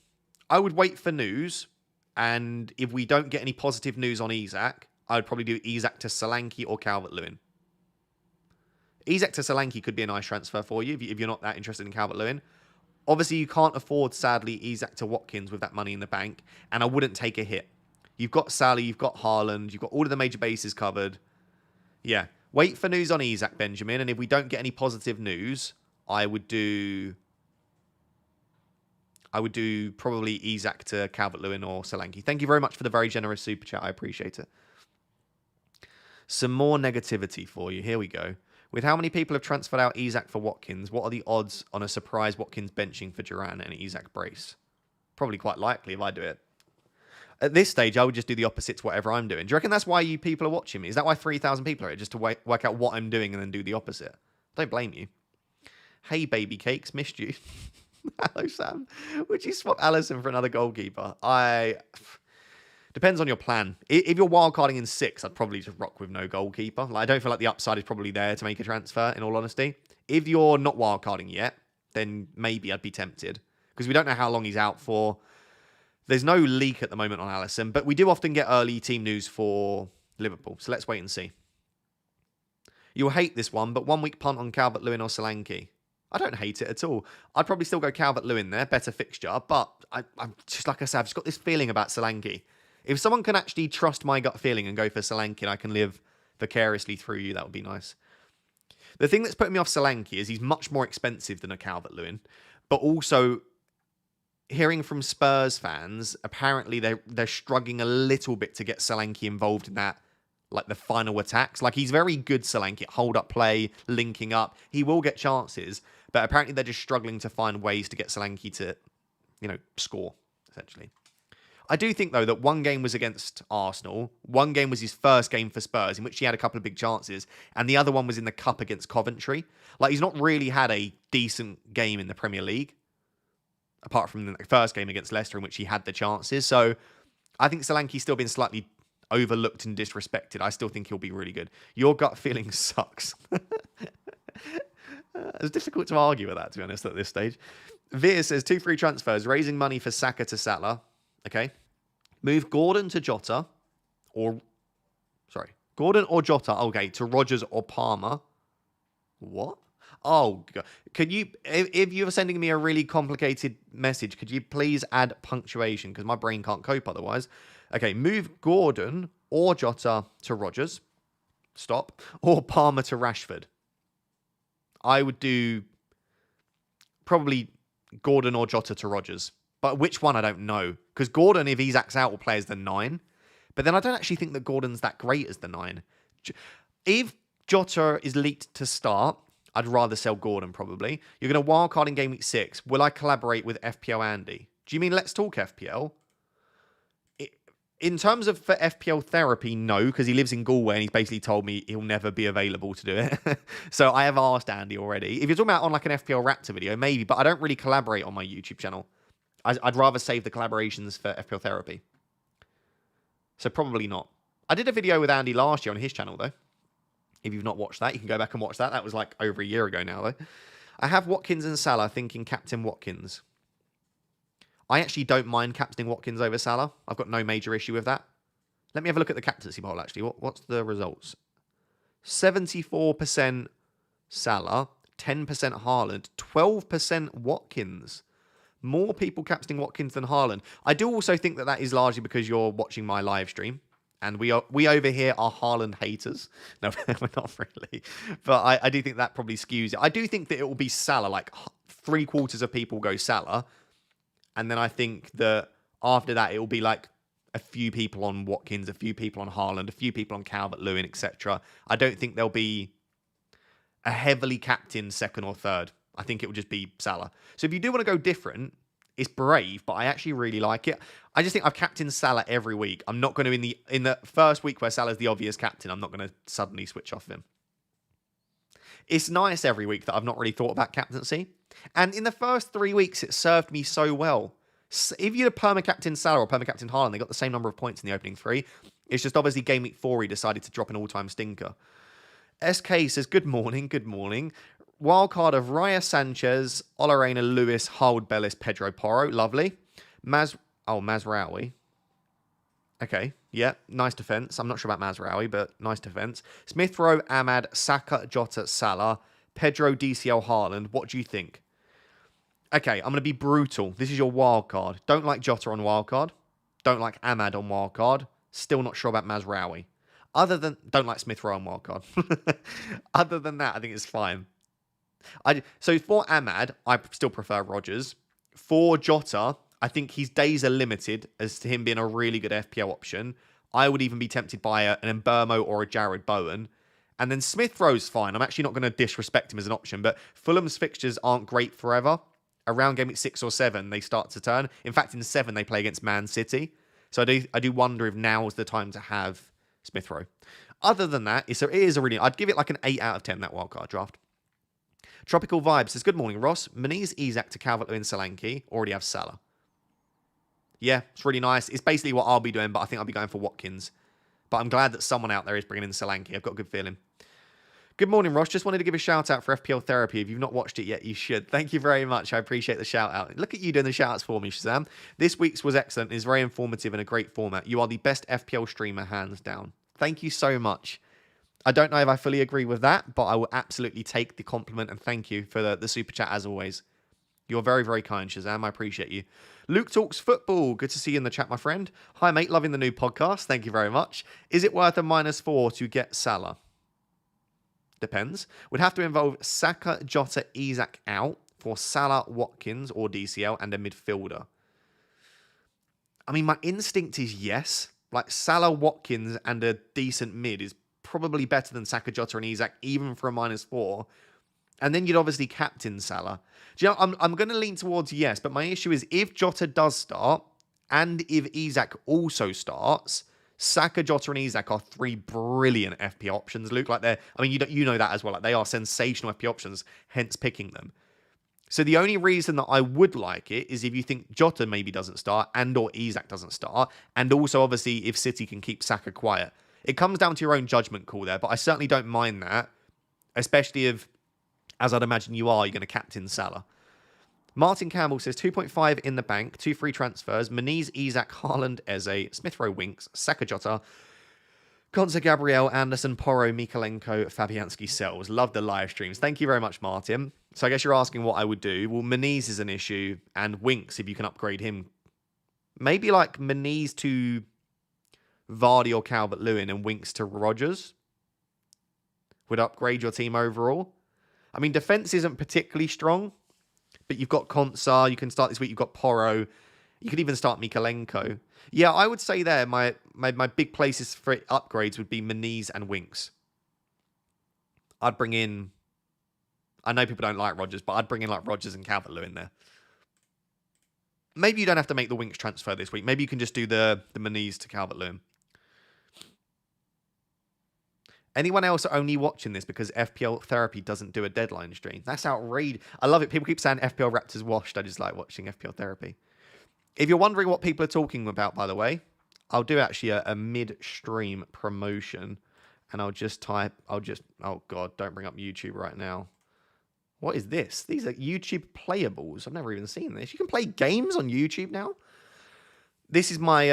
I would wait for news, and if we don't get any positive news on Isak, I would probably do Isak to Solanke or Calvert-Lewin. Isak to Solanke could be a nice transfer for you if you're not that interested in Calvert-Lewin. Obviously, you can't afford, sadly, Isak to Watkins with that money in the bank, and I wouldn't take a hit. You've got Sally, you've got Haaland, you've got all of the major bases covered. Yeah, wait for news on Isak, Benjamin, and if we don't get any positive news, I would do probably Isak to Calvert-Lewin or Solanke. Thank you very much for the very generous super chat. I appreciate it. Some more negativity for you. Here we go. With how many people have transferred out Isak for Watkins, what are the odds on a surprise Watkins benching for Duran and Isak brace? Probably quite likely if I do it. At this stage, I would just do the opposite to whatever I'm doing. Do you reckon that's why you people are watching me? Is that why 3,000 people are here? Just to work out what I'm doing and then do the opposite? Don't blame you. Hey, baby cakes. Missed you. Hello, Sam. Would you swap Alisson for another goalkeeper? Depends on your plan. If you're wildcarding in 6, I'd probably just rock with no goalkeeper. Like, I don't feel like the upside is probably there to make a transfer, in all honesty. If you're not wildcarding yet, then maybe I'd be tempted. Because we don't know how long he's out for. There's no leak at the moment on Alisson, but we do often get early team news for Liverpool. So let's wait and see. You'll hate this one, but 1 week punt on Calvert-Lewin or Solanke. I don't hate it at all. I'd probably still go Calvert-Lewin there, better fixture. But I'm just, like I said, I've just got this feeling about Solanke. If someone can actually trust my gut feeling and go for Solanke and I can live vicariously through you, that would be nice. The thing that's putting me off Solanke is he's much more expensive than a Calvert-Lewin. But also, hearing from Spurs fans, apparently they're struggling a little bit to get Solanke involved in that, like the final attacks. Like, he's very good, Solanke, hold up play, linking up. He will get chances, but apparently they're just struggling to find ways to get Solanke to, score, essentially. I do think, though, that one game was against Arsenal. One game was his first game for Spurs, in which he had a couple of big chances. And the other one was in the Cup against Coventry. Like, he's not really had a decent game in the Premier League, apart from the first game against Leicester, in which he had the chances. So I think Solanke's still been slightly overlooked and disrespected. I still think he'll be really good. Your gut feeling sucks. It's difficult to argue with that, to be honest, at this stage. Veer says 2 free transfers, raising money for Saka to Salah. Okay. Move Gordon to Jota, Gordon or Jota, okay, to Rodgers or Palmer. What? Oh, could you, if you're sending me a really complicated message, could you please add punctuation? Because my brain can't cope otherwise. Okay, move Gordon or Jota to Rodgers. Stop. Or Palmer to Rashford. I would do probably Gordon or Jota to Rodgers. But which one, I don't know. Because Gordon, if Isak's out, will play as the 9. But then I don't actually think that Gordon's that great as the 9. If Jota is leaked to start, I'd rather sell Gordon, probably. You're going to wildcard in Game Week 6. Will I collaborate with FPL Andy? Do you mean let's talk FPL? In terms of for FPL therapy, no, because he lives in Galway and he's basically told me he'll never be available to do it. So I have asked Andy already. If you're talking about on like an FPL Raptor video, maybe, but I don't really collaborate on my YouTube channel. I'd rather save the collaborations for FPL therapy. So probably not. I did a video with Andy last year on his channel, though. If you've not watched that, you can go back and watch that. That was like over a year ago now, though. I have Watkins and Salah thinking Captain Watkins. I actually don't mind captaining Watkins over Salah. I've got no major issue with that. Let me have a look at the captaincy poll, actually. What's the results? 74% Salah, 10% Haaland, 12% Watkins. More people captaining Watkins than Haaland. I do also think that is largely because you're watching my live stream. And we over here are Haaland haters. No, we're not really. But I do think that probably skews it. I do think that it will be Salah. Like 3/4 of people go Salah. And then I think that after that, it will be like a few people on Watkins, a few people on Haaland, a few people on Calvert-Lewin, etc. I don't think there'll be a heavily captained second or third. I think it will just be Salah. So if you do want to go different, it's brave, but I actually really like it. I just think I've captained Salah every week. I'm not going to, in the first week where Salah's the obvious captain, I'm not going to suddenly switch off him. It's nice every week that I've not really thought about captaincy. And in the first 3 weeks, it served me so well. If you'd have perma-captain Salah or perma-captain Haaland, they got the same number of points in the opening 3. It's just obviously Game Week 4, he decided to drop an all-time stinker. SK says, good morning, good morning. Wildcard of Raya Sanchez, Olarena Lewis, Hold Bellis, Pedro Porro. Lovely. Mazraoui. Okay, yeah, nice defence. I'm not sure about Mazraoui, but nice defence. Smith Rowe, Ahmad, Saka, Jota, Salah, Pedro, DCL, Haaland. What do you think? Okay, I'm going to be brutal. This is your wildcard. Don't like Jota on wildcard. Don't like Ahmad on wildcard. Still not sure about Mazraoui. Don't like Smith Rowe on wildcard. Other than that, I think it's fine. So for Ahmad, I still prefer Rodgers. For Jota, I think his days are limited as to him being a really good FPL option. I would even be tempted by an Mbermo or a Jared Bowen. And then Smith Rowe's fine. I'm actually not going to disrespect him as an option, but Fulham's fixtures aren't great forever. Around game week 6 or 7, they start to turn. In fact, in 7, they play against Man City. So I do wonder if now is the time to have Smith Rowe. Other than that, it is a really... I'd give it like an 8 out of 10, that wildcard draft. Tropical Vibes says, good morning, Ross. Muniz, Isak to Calvert-Lewin, Solanke. Already have Salah. Yeah, it's really nice. It's basically what I'll be doing, but I think I'll be going for Watkins. But I'm glad that someone out there is bringing in Solanke. I've got a good feeling. Good morning, Ross. Just wanted to give a shout out for FPL Therapy. If you've not watched it yet, you should. Thank you very much. I appreciate the shout out. Look at you doing the shout outs for me, Shazam. This week's was excellent. It's very informative and a great format. You are the best FPL streamer, hands down. Thank you so much. I don't know if I fully agree with that, but I will absolutely take the compliment and thank you for the super chat as always. You're very, very kind, Shazam. I appreciate you. Luke Talks Football. Good to see you in the chat, my friend. Hi, mate. Loving the new podcast. Thank you very much. Is it worth a -4 to get Salah? Depends. Would have to involve Saka, Jota, Isak out for Salah, Watkins, or DCL, and a midfielder. I mean, my instinct is yes. Like, Salah, Watkins, and a decent mid is probably better than Saka, Jota, and Isak, even for a -4. And then you'd obviously captain Salah. Do you know, I'm going to lean towards yes, but my issue is if Jota does start, and if Isak also starts, Saka, Jota, and Isak are 3 brilliant FP options, Luke. Like you know that as well. Like they are sensational FP options, hence picking them. So the only reason that I would like it is if you think Jota maybe doesn't start and or Isak doesn't start. And also, obviously, if City can keep Saka quiet. It comes down to your own judgment call there, but I certainly don't mind that. Especially if, as I'd imagine you are, you're going to captain Salah. Martin Campbell says 2.5 in the bank, 2 free transfers, Meniz, Isak, Haaland, Eze, Smith Rowe, Winks, Saka, Jota, Konsa, Gabriel, Anderson, Porro, Mikalenko, Fabianski, Sells. Love the live streams. Thank you very much, Martin. So I guess you're asking what I would do. Well, Meniz is an issue, and Winks, if you can upgrade him. Maybe like Meniz to Vardy or Calvert-Lewin and Winks to Rodgers would upgrade your team overall. I mean, defense isn't particularly strong, but you've got Konsa. You can start this week. You've got Porro. You could even start Mikalenko. Yeah, I would say there, my big places for upgrades would be Meniz and Winks. I'd bring in... I know people don't like Rodgers, but I'd bring in like Rodgers and Calvert-Lewin there. Maybe you don't have to make the Winks transfer this week. Maybe you can just do the Meniz to Calvert-Lewin. Anyone else only watching this because FPL Therapy doesn't do a deadline stream? That's outrageous. I love it. People keep saying FPL Raptors washed. I just like watching FPL Therapy. If you're wondering what people are talking about, by the way, I'll do actually a mid-stream promotion. And oh God, don't bring up YouTube right now. What is this? These are YouTube playables. I've never even seen this. You can play games on YouTube now? This is my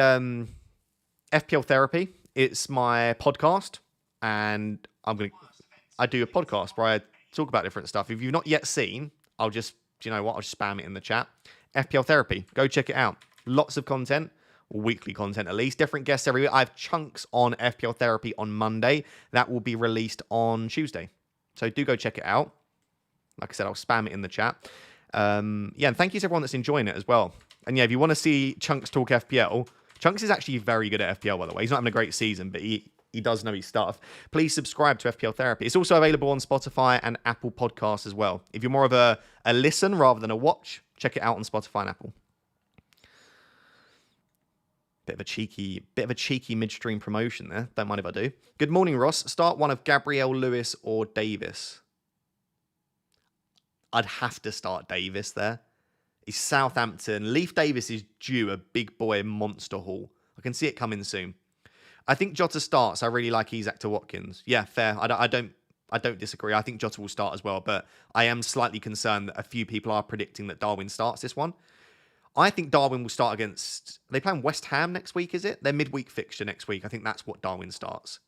FPL Therapy. It's my podcast. And I do a podcast where I talk about different stuff. If you've not yet seen, I'll just spam it in the chat. FPL Therapy. Go check it out. Lots of content, weekly content at least. Different guests every week. I have chunks on FPL Therapy on Monday. That will be released on Tuesday. So do go check it out. Like I said, I'll spam it in the chat. And thank you to everyone that's enjoying it as well. And yeah, if you want to see Chunks talk FPL, Chunks is actually very good at FPL, by the way. He's not having a great season, but he does know his stuff. Please subscribe to FPL Therapy. It's also available on Spotify and Apple Podcasts as well. If you're more of a listen rather than a watch, check it out on Spotify and Apple. Bit of a cheeky midstream promotion there. Don't mind if I do. Good morning, Ross. Start one of Gabriel, Lewis, or Davis. I'd have to start Davis there. He's Southampton. Leif Davis is due a big boy monster haul. I can see it coming soon. I think Jota starts. I really like Isak to Watkins. Yeah, fair. I don't disagree. I think Jota will start as well, but I am slightly concerned that a few people are predicting that Darwin starts this one. I think Darwin will start against... Are they playing West Ham next week, is it? Their midweek fixture next week. I think that's what Darwin starts.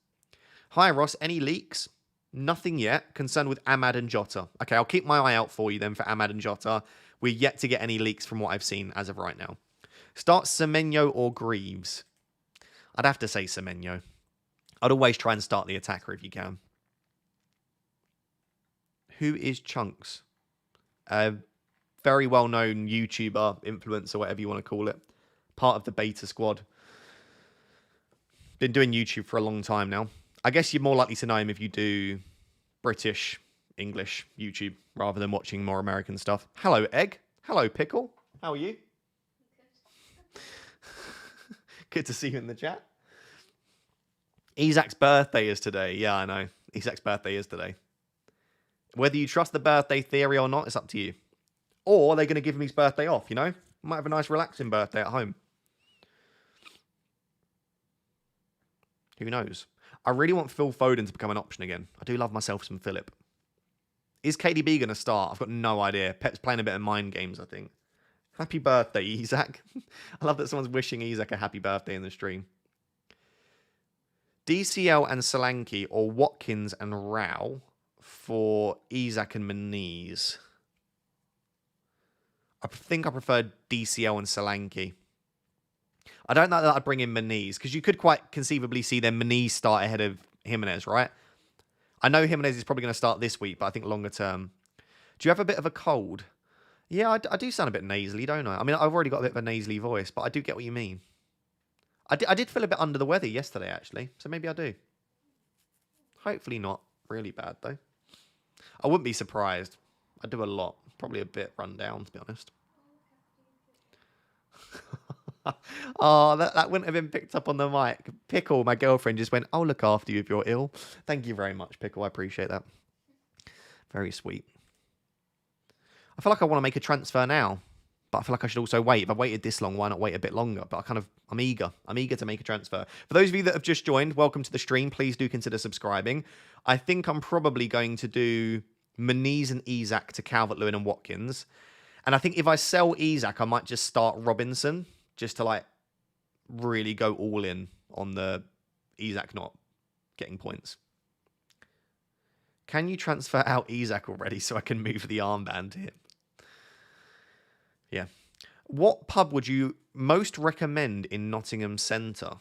Hi, Ross. Any leaks? Nothing yet. Concerned with Ahmad and Jota. Okay, I'll keep my eye out for you then for Ahmad and Jota. We're yet to get any leaks from what I've seen as of right now. Start Semenyo or Greaves? I'd have to say Semenyo. I'd always try and start the attacker if you can. Who is Chunks? Very well-known YouTuber, influencer, whatever you want to call it. Part of the beta squad. Been doing YouTube for a long time now. I guess you're more likely to know him if you do British, English YouTube, rather than watching more American stuff. Hello, Egg. Hello, Pickle. How are you? Good to see you in the chat. Isak's birthday is today. Yeah, I know. Isak's birthday is today. Whether you trust the birthday theory or not, it's up to you. Or they're going to give him his birthday off, you know? Might have a nice relaxing birthday at home. Who knows? I really want Phil Foden to become an option again. I do love myself some Philip. Is KDB going to start? I've got no idea. Pep's playing a bit of mind games, I think. Happy birthday, Isak. I love that someone's wishing Isak a happy birthday in the stream. DCL and Solanke or Watkins and Rao for Isak and Meniz. I think I prefer DCL and Solanke. I don't know that I'd bring in Meniz, because you could quite conceivably see then Meniz start ahead of Jimenez, right? I know Jimenez is probably going to start this week, but I think longer term. Do you have a bit of a cold? Yeah, I do sound a bit nasally, don't I? I mean, I've already got a bit of a nasally voice, but I do get what you mean. I did feel a bit under the weather yesterday, actually, so maybe I do. Hopefully not really bad, though. I wouldn't be surprised. I do a lot. Probably a bit run down, to be honest. Oh, that wouldn't have been picked up on the mic. Pickle, my girlfriend, just went, I'll look after you if you're ill. Thank you very much, Pickle. I appreciate that. Very sweet. I feel like I want to make a transfer now, but I feel like I should also wait. If I waited this long, why not wait a bit longer? But I'm eager. I'm eager to make a transfer. For those of you that have just joined, welcome to the stream. Please do consider subscribing. I think I'm probably going to do Moniz and Isak to Calvert-Lewin and Watkins. And I think if I sell Isak, I might just start Robinson just to like really go all in on the Isak not getting points. Can you transfer out Isak already so I can move the armband to him? Yeah. What pub would you most recommend in Nottingham Centre?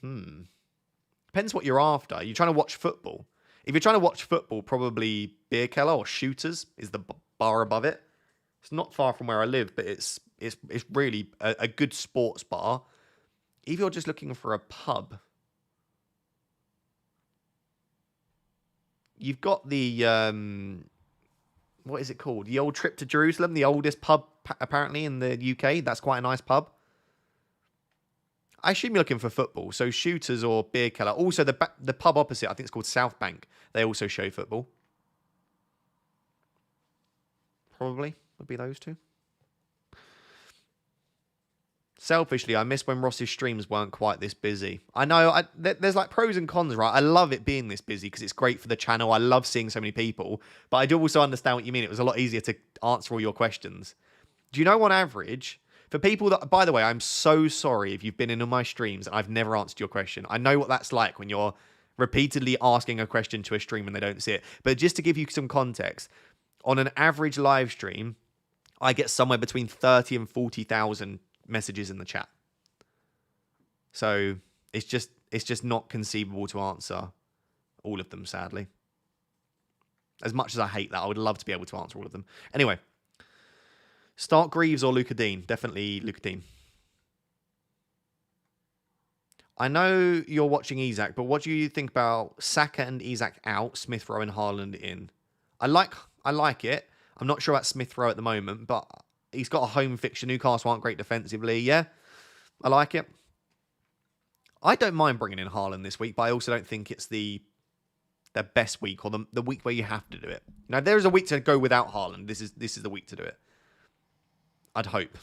Depends what you're after. Are you trying to watch football? If you're trying to watch football, probably Beer Keller or Shooters is the bar above it. It's not far from where I live, but it's really a good sports bar. If you're just looking for a pub, you've got the what is it called? The Old Trip to Jerusalem, the oldest pub apparently in the UK. That's quite a nice pub. I assume you're looking for football, so Shooters or Beer Keller. Also, the pub opposite, I think it's called South Bank. They also show football. Probably would be those two. Selfishly, I miss when Ross's streams weren't quite this busy. I know, there's like pros and cons, right? I love it being this busy because it's great for the channel. I love seeing so many people. But I do also understand what you mean. It was a lot easier to answer all your questions. Do you know on average, for people that, by the way, I'm so sorry if you've been in on my streams and I've never answered your question. I know what that's like when you're repeatedly asking a question to a stream and they don't see it. But just to give you some context, on an average live stream, I get somewhere between 30 and 40,000 messages in the chat. So it's just not conceivable to answer all of them, sadly. As much as I hate that, I would love to be able to answer all of them. Anyway, start Greaves or Luca Dean? Definitely Luca Dean. I know you're watching Isak, but what do you think about Saka and Isak out, Smith Rowe and Haaland in? I like it. I'm not sure about Smith Rowe at the moment, but he's got a home fixture. Newcastle aren't great defensively. Yeah, I like it. I don't mind bringing in Haaland this week, but I also don't think it's the best week or the week where you have to do it. Now, there is a week to go without Haaland. This is the week to do it. I'd hope.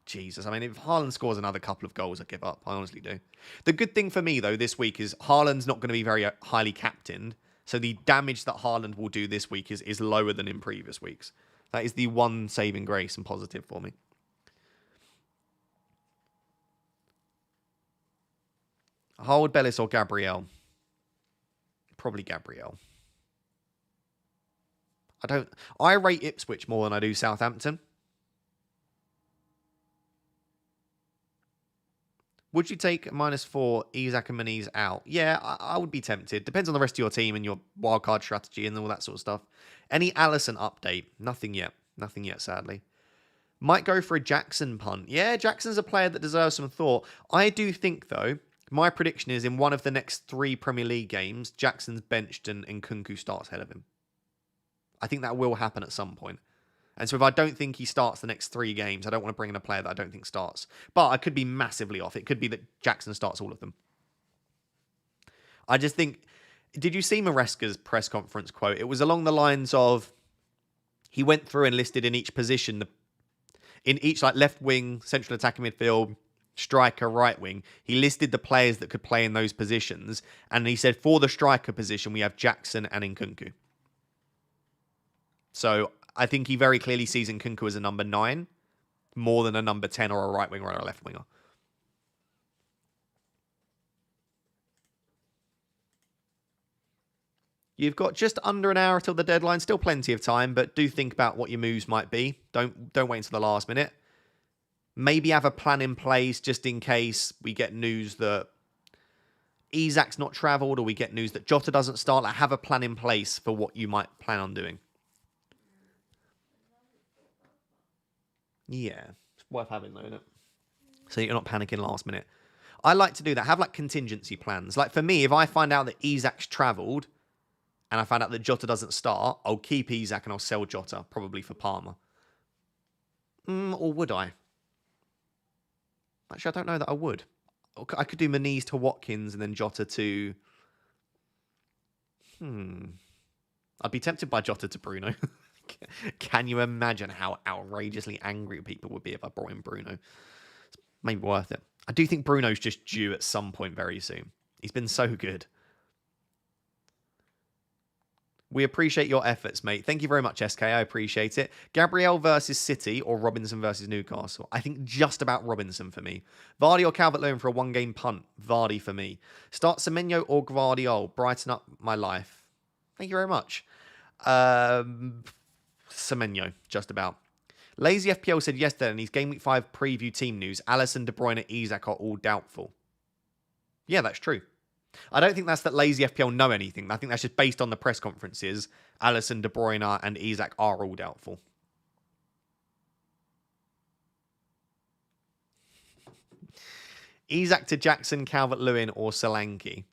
Jesus, I mean, if Haaland scores another couple of goals, I give up. I honestly do. The good thing for me, though, this week is Haaland's not going to be very highly captained. So the damage that Haaland will do this week is lower than in previous weeks. That is the one saving grace and positive for me. Harwood Bellis or Gabriel? Probably Gabriel. I rate Ipswich more than I do Southampton. Would you take -4 Isak and Moniz out? Yeah, I would be tempted. Depends on the rest of your team and your wildcard strategy and all that sort of stuff. Any Allison update? Nothing yet. Nothing yet, sadly. Might go for a Jackson punt. Yeah, Jackson's a player that deserves some thought. I do think, though, my prediction is in one of the next 3 Premier League games, Jackson's benched and Nkunku starts ahead of him. I think that will happen at some point. And so if I don't think he starts the next 3 games, I don't want to bring in a player that I don't think starts. But I could be massively off. It could be that Jackson starts all of them. I just think... Did you see Maresca's press conference quote? It was along the lines of... He went through and listed in each position, in each like left wing, central attacking midfield, striker, right wing. He listed the players that could play in those positions. And he said, for the striker position, we have Jackson and Nkunku. So... I think he very clearly sees Nkunku as a number 9 more than a number 10 or a right winger or a left winger. You've got just under an hour till the deadline. Still plenty of time, but do think about what your moves might be. Don't wait until the last minute. Maybe have a plan in place just in case we get news that Isak's not travelled or we get news that Jota doesn't start. Like, have a plan in place for what you might plan on doing. Yeah, it's worth having though, isn't it? So you're not panicking last minute. I like to do that. Have like contingency plans. Like for me, if I find out that Isak's travelled and I find out that Jota doesn't start, I'll keep Isak and I'll sell Jota, probably for Palmer. Or would I? Actually, I don't know that I would. I could do Moniz to Watkins and then Jota to... I'd be tempted by Jota to Bruno. Can you imagine how outrageously angry people would be if I brought in Bruno? It's maybe worth it. I do think Bruno's just due at some point very soon. He's been so good. We appreciate your efforts, mate. Thank you very much, SK. I appreciate it. Gabriel versus City or Robinson versus Newcastle? I think just about Robinson for me. Vardy or Calvert-Lewin for a one-game punt? Vardy for me. Start Semenyo or Gvardiol? Brighten up my life. Thank you very much. Semenyo, just about. Lazy FPL said yesterday in his Game Week 5 preview team news, Alisson, De Bruyne, Isak are all doubtful. Yeah, that's true. I don't think that's that lazy FPL know anything. I think that's just based on the press conferences. Alisson, De Bruyne, and Isak are all doubtful. Isak to Jackson, Calvert-Lewin, or Solanke?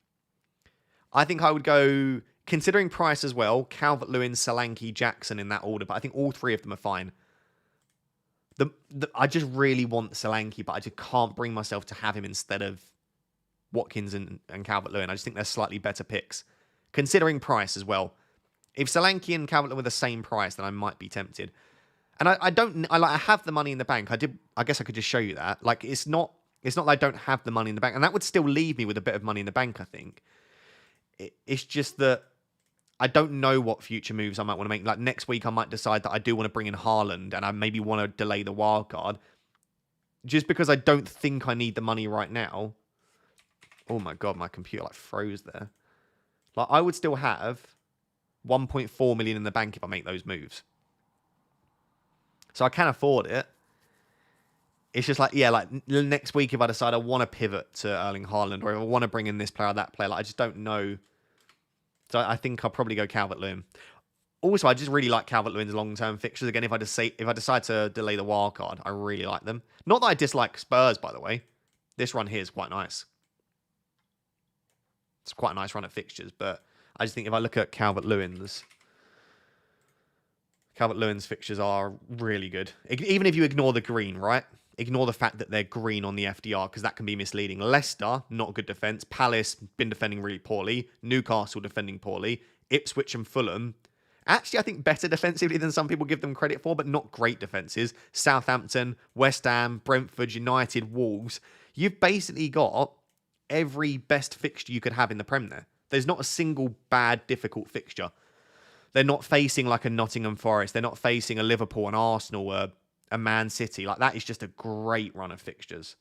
I think I would go, considering price as well, Calvert-Lewin, Solanke, Jackson in that order. But I think all three of them are fine. I just really want Solanke, but I just can't bring myself to have him instead of Watkins and Calvert-Lewin. I just think they're slightly better picks, considering price as well. If Solanke and Calvert-Lewin were the same price, then I might be tempted. And I have the money in the bank. I guess I could just show you that. Like it's not like I don't have the money in the bank, and that would still leave me with a bit of money in the bank. I think it's just that I don't know what future moves I might want to make. Like next week, I might decide that I do want to bring in Haaland, and I maybe want to delay the wild card, just because I don't think I need the money right now. Oh my god, my computer like froze there. Like I would still have 1.4 million in the bank if I make those moves. So I can afford it. It's just like, yeah, like next week if I decide I want to pivot to Erling Haaland or if I want to bring in this player or that player, like I just don't know. So I think I'll probably go Calvert-Lewin. Also, I just really like Calvert-Lewin's long-term fixtures. Again, if I decide to delay the wild card, I really like them. Not that I dislike Spurs, by the way. This run here is quite nice. It's quite a nice run of fixtures, but I just think if I look at Calvert-Lewin's fixtures are really good. Even if you ignore the green, right? Ignore the fact that they're green on the FDR, because that can be misleading. Leicester, not good defence. Palace, been defending really poorly. Newcastle, defending poorly. Ipswich and Fulham, actually, I think better defensively than some people give them credit for, but not great defences. Southampton, West Ham, Brentford, United, Wolves. You've basically got every best fixture you could have in the Prem there. There's not a single bad, difficult fixture. They're not facing like a Nottingham Forest. They're not facing a Liverpool, an Arsenal, a Man City. Like that is just a great run of fixtures.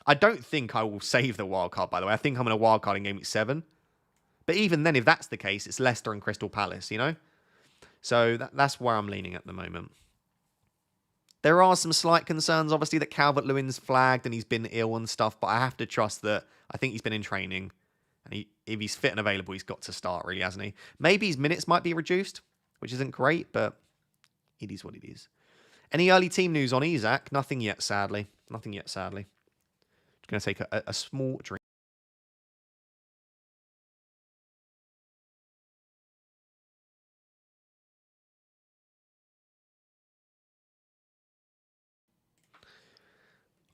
I don't think I will save the wildcard, by the way. I think I'm going to wildcard in Game Week 7. But even then, if that's the case, it's Leicester and Crystal Palace, you know? So that's where I'm leaning at the moment. There are some slight concerns, obviously, that Calvert-Lewin's flagged and he's been ill and stuff, but I have to trust that I think he's been in training. And if he's fit and available, he's got to start, really, hasn't he? Maybe his minutes might be reduced, which isn't great, but it is what it is. Any early team news on Isak? Nothing yet, sadly. Nothing yet, sadly. Just going to take a small drink.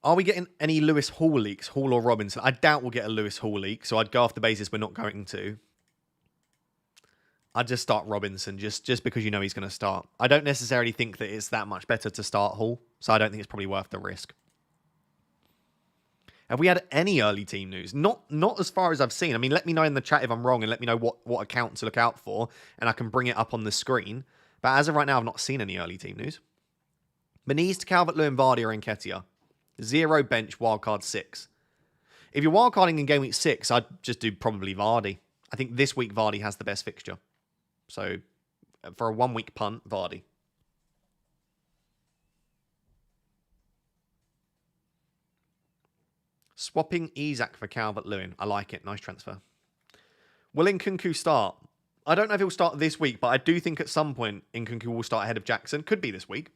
Are we getting any Lewis Hall leaks? Hall or Robinson? I doubt we'll get a Lewis Hall leak, so I'd go off the basis we're not going to. I'd just start Robinson, just because you know he's going to start. I don't necessarily think that it's that much better to start Hall, so I don't think it's probably worth the risk. Have we had any early team news? Not as far as I've seen. I mean, let me know in the chat if I'm wrong and let me know what account to look out for, and I can bring it up on the screen. But as of right now, I've not seen any early team news. Menez to Calvert-Lewin, Vardy or Nketiah. 0 bench, wildcard 6. If you're wildcarding in Game Week 6, I'd just do probably Vardy. I think this week Vardy has the best fixture. So, for a 1-week punt, Vardy. Swapping Isak for Calvert-Lewin. I like it. Nice transfer. Will Nkunku start? I don't know if he'll start this week, but I do think at some point Nkunku will start ahead of Jackson. Could be this week.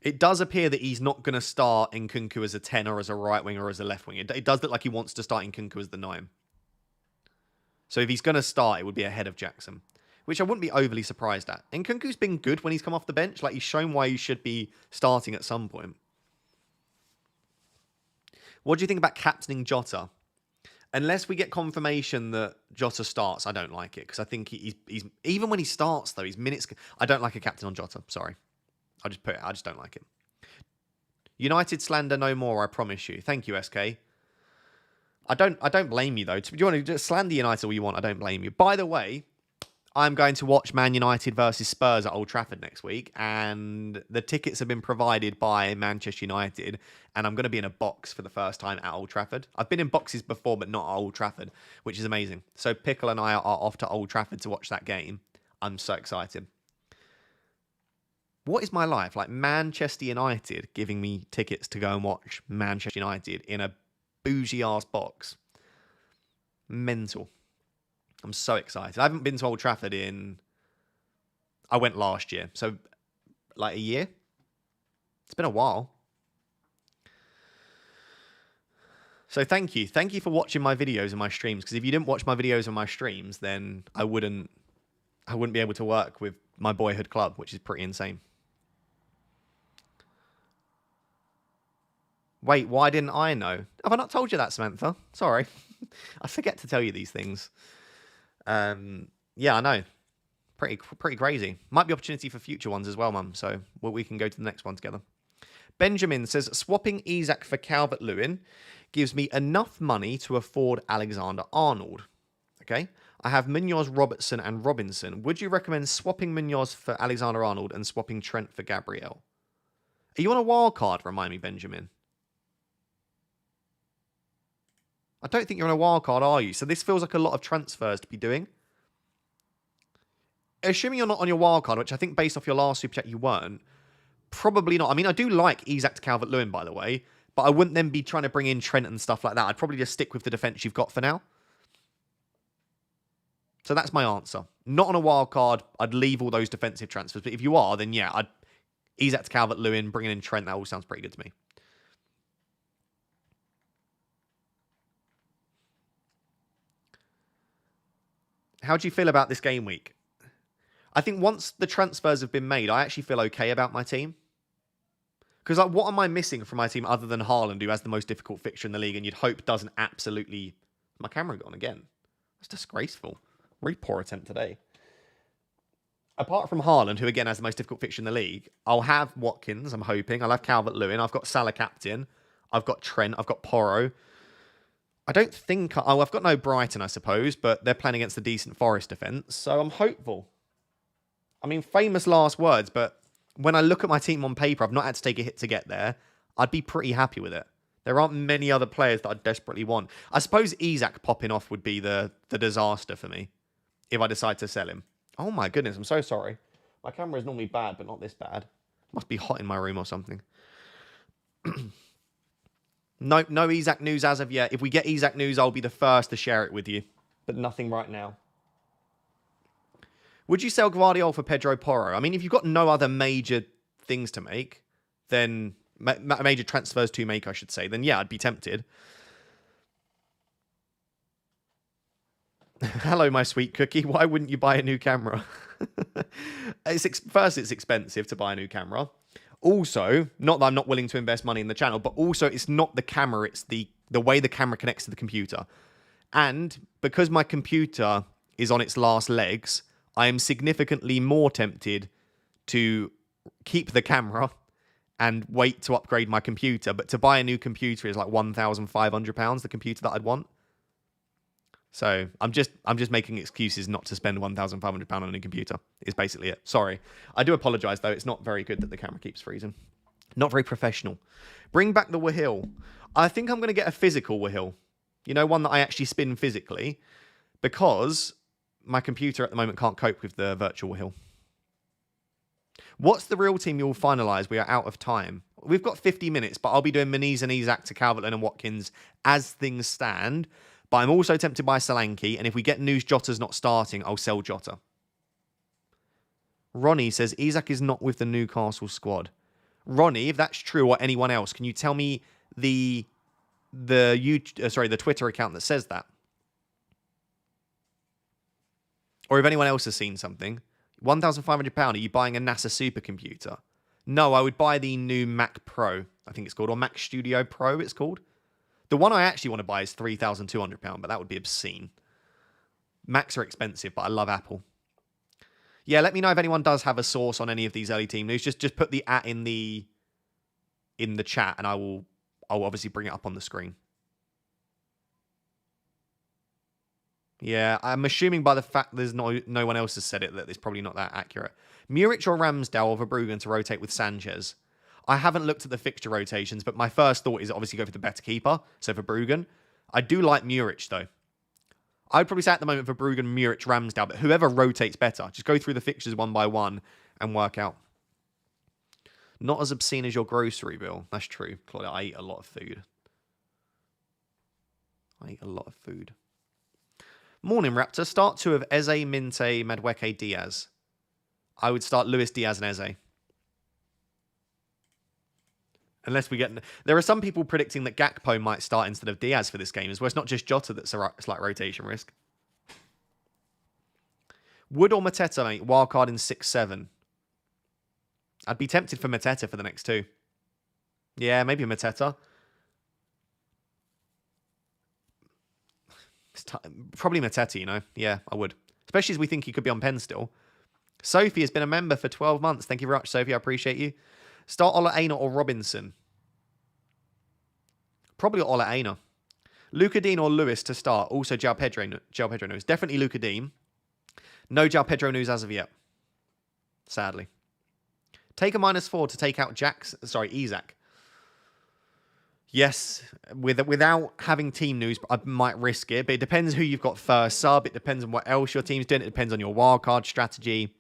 It does appear that he's not going to start Nkunku as a 10 or as a right wing or as a left wing. It does look like he wants to start Nkunku as the 9. So if he's going to start, it would be ahead of Jackson, which I wouldn't be overly surprised at. Nkunku's been good when he's come off the bench. Like, he's shown why he should be starting at some point. What do you think about captaining Jota? Unless we get confirmation that Jota starts, I don't like it because I think he's even when he starts though, his minutes. I don't like a captain on Jota. Sorry, I just don't like it. United slander no more. I promise you. Thank you, SK. I don't blame you though. Do you want to just slander United all you want? I don't blame you. By the way, I'm going to watch Man United versus Spurs at Old Trafford next week, and the tickets have been provided by Manchester United, and I'm going to be in a box for the first time at Old Trafford. I've been in boxes before, but not at Old Trafford, which is amazing. So Pickle and I are off to Old Trafford to watch that game. I'm so excited. What is my life? Like Manchester United giving me tickets to go and watch Manchester United in a bougie-ass box. Mental. I'm so excited. I haven't been to Old Trafford I went last year, so like a year. It's been a while. So thank you. Thank you for watching my videos and my streams, because if you didn't watch my videos and my streams, then I wouldn't be able to work with my boyhood club, which is pretty insane. Wait, why didn't I know? Have I not told you that, Samantha? Sorry. I forget to tell you these things. Yeah, I know. Pretty crazy. Might be opportunity for future ones as well, Mum. So we can go to the next one together. Benjamin says, swapping Isak for Calvert-Lewin gives me enough money to afford Alexander-Arnold. Okay. I have Munoz, Robertson, and Robinson. Would you recommend swapping Munoz for Alexander-Arnold and swapping Trent for Gabriel? Are you on a wild card? Remind me, Benjamin. I don't think you're on a wild card, are you? So this feels like a lot of transfers to be doing. Assuming you're not on your wild card, which I think based off your last super chat you weren't, probably not. I mean, I do like Isak to Calvert-Lewin, by the way, but I wouldn't then be trying to bring in Trent and stuff like that. I'd probably just stick with the defence you've got for now. So that's my answer. Not on a wild card. I'd leave all those defensive transfers. But if you are, then yeah, I'd Isak to Calvert-Lewin, bringing in Trent. That all sounds pretty good to me. How do you feel about this game week? I think once the transfers have been made, I actually feel okay about my team. Because like, what am I missing from my team other than Haaland, who has the most difficult fixture in the league and you'd hope doesn't absolutely... My camera gone again. That's disgraceful. Really poor attempt today. Apart from Haaland, who again has the most difficult fixture in the league, I'll have Watkins, I'm hoping. I'll have Calvert-Lewin. I've got Salah captain. I've got Trent. I've got Porro. I don't think... I've got no Brighton, I suppose, but they're playing against a decent Forest defence, so I'm hopeful. I mean, famous last words, but when I look at my team on paper, I've not had to take a hit to get there. I'd be pretty happy with it. There aren't many other players that I desperately want. I suppose Isak popping off would be the disaster for me if I decide to sell him. Oh my goodness, I'm so sorry. My camera is normally bad, but not this bad. Must be hot in my room or something. No Isak news as of yet. If we get Isak news, I'll be the first to share it with you. But nothing right now. Would you sell Gvardiol for Pedro Porro? I mean, if you've got no other major things to make, then... major transfers to make, I should say, then yeah, I'd be tempted. Hello, my sweet cookie. Why wouldn't you buy a new camera? First, it's expensive to buy a new camera. Also, not that I'm not willing to invest money in the channel, but also it's not the camera, it's the way the camera connects to the computer. And because my computer is on its last legs, I am significantly more tempted to keep the camera and wait to upgrade my computer. But to buy a new computer is like £1,500, the computer that I'd want. So I'm just making excuses not to spend £1,500 on a new computer, is basically it. Sorry. I do apologise, though. It's not very good that the camera keeps freezing. Not very professional. Bring back the Wahil. I think I'm going to get a physical Wahil. You know, one that I actually spin physically, because my computer at the moment can't cope with the virtual Wahil. What's the real team you'll finalise? We are out of time. We've got 50 minutes, but I'll be doing Muniz and Isak to Calvert-Lewin and Watkins as things stand. But I'm also tempted by Solanke, and if we get news Jota's not starting, I'll sell Jota. Ronnie says Isak is not with the Newcastle squad. Ronnie, if that's true, or anyone else, can you tell me the Twitter account that says that? Or if anyone else has seen something. £1,500, are you buying a NASA supercomputer? No, I would buy the new Mac Pro, I think it's called, or Mac Studio Pro, it's called. The one I actually want to buy is £3,200, but that would be obscene. Macs are expensive, but I love Apple. Yeah, let me know if anyone does have a source on any of these early team news. Just put the @ in the chat, and I'll obviously bring it up on the screen. Yeah, I'm assuming by the fact there's no one else has said it that it's probably not that accurate. Muric or Ramsdale or Verbruggen to rotate with Sanchez. I haven't looked at the fixture rotations, but my first thought is obviously go for the better keeper, so Verbruggen. I do like Muric, though. I'd probably say at the moment Verbruggen, Muric, Ramsdale, but whoever rotates better. Just go through the fixtures one by one and work out. Not as obscene as your grocery bill. That's true, Claudia. I eat a lot of food. Morning, Raptor. Start 2 of Eze, Minte, Madueke, Diaz. I would start Luis Diaz and Eze. Unless we get... There are some people predicting that Gakpo might start instead of Diaz for this game as well. It's not just Jota that's a slight rotation risk. Wood or Mateta, mate? Wildcard in 6-7. I'd be tempted for Mateta for the next 2. Yeah, maybe Mateta. Probably Mateta, you know. Yeah, I would. Especially as we think he could be on pen still. Sophie has been a member for 12 months. Thank you very much, Sophie. I appreciate you. Start Ola Aina or Robinson? Probably Ola Aina. Luca Dean or Lewis to start. Also, João Pedro news. Definitely Luca Dean. No João Pedro news as of yet. Sadly. Take a -4 to take out Isaac. Yes, without having team news, I might risk it. But it depends who you've got first sub. It depends on what else your team's doing. It depends on your wildcard strategy.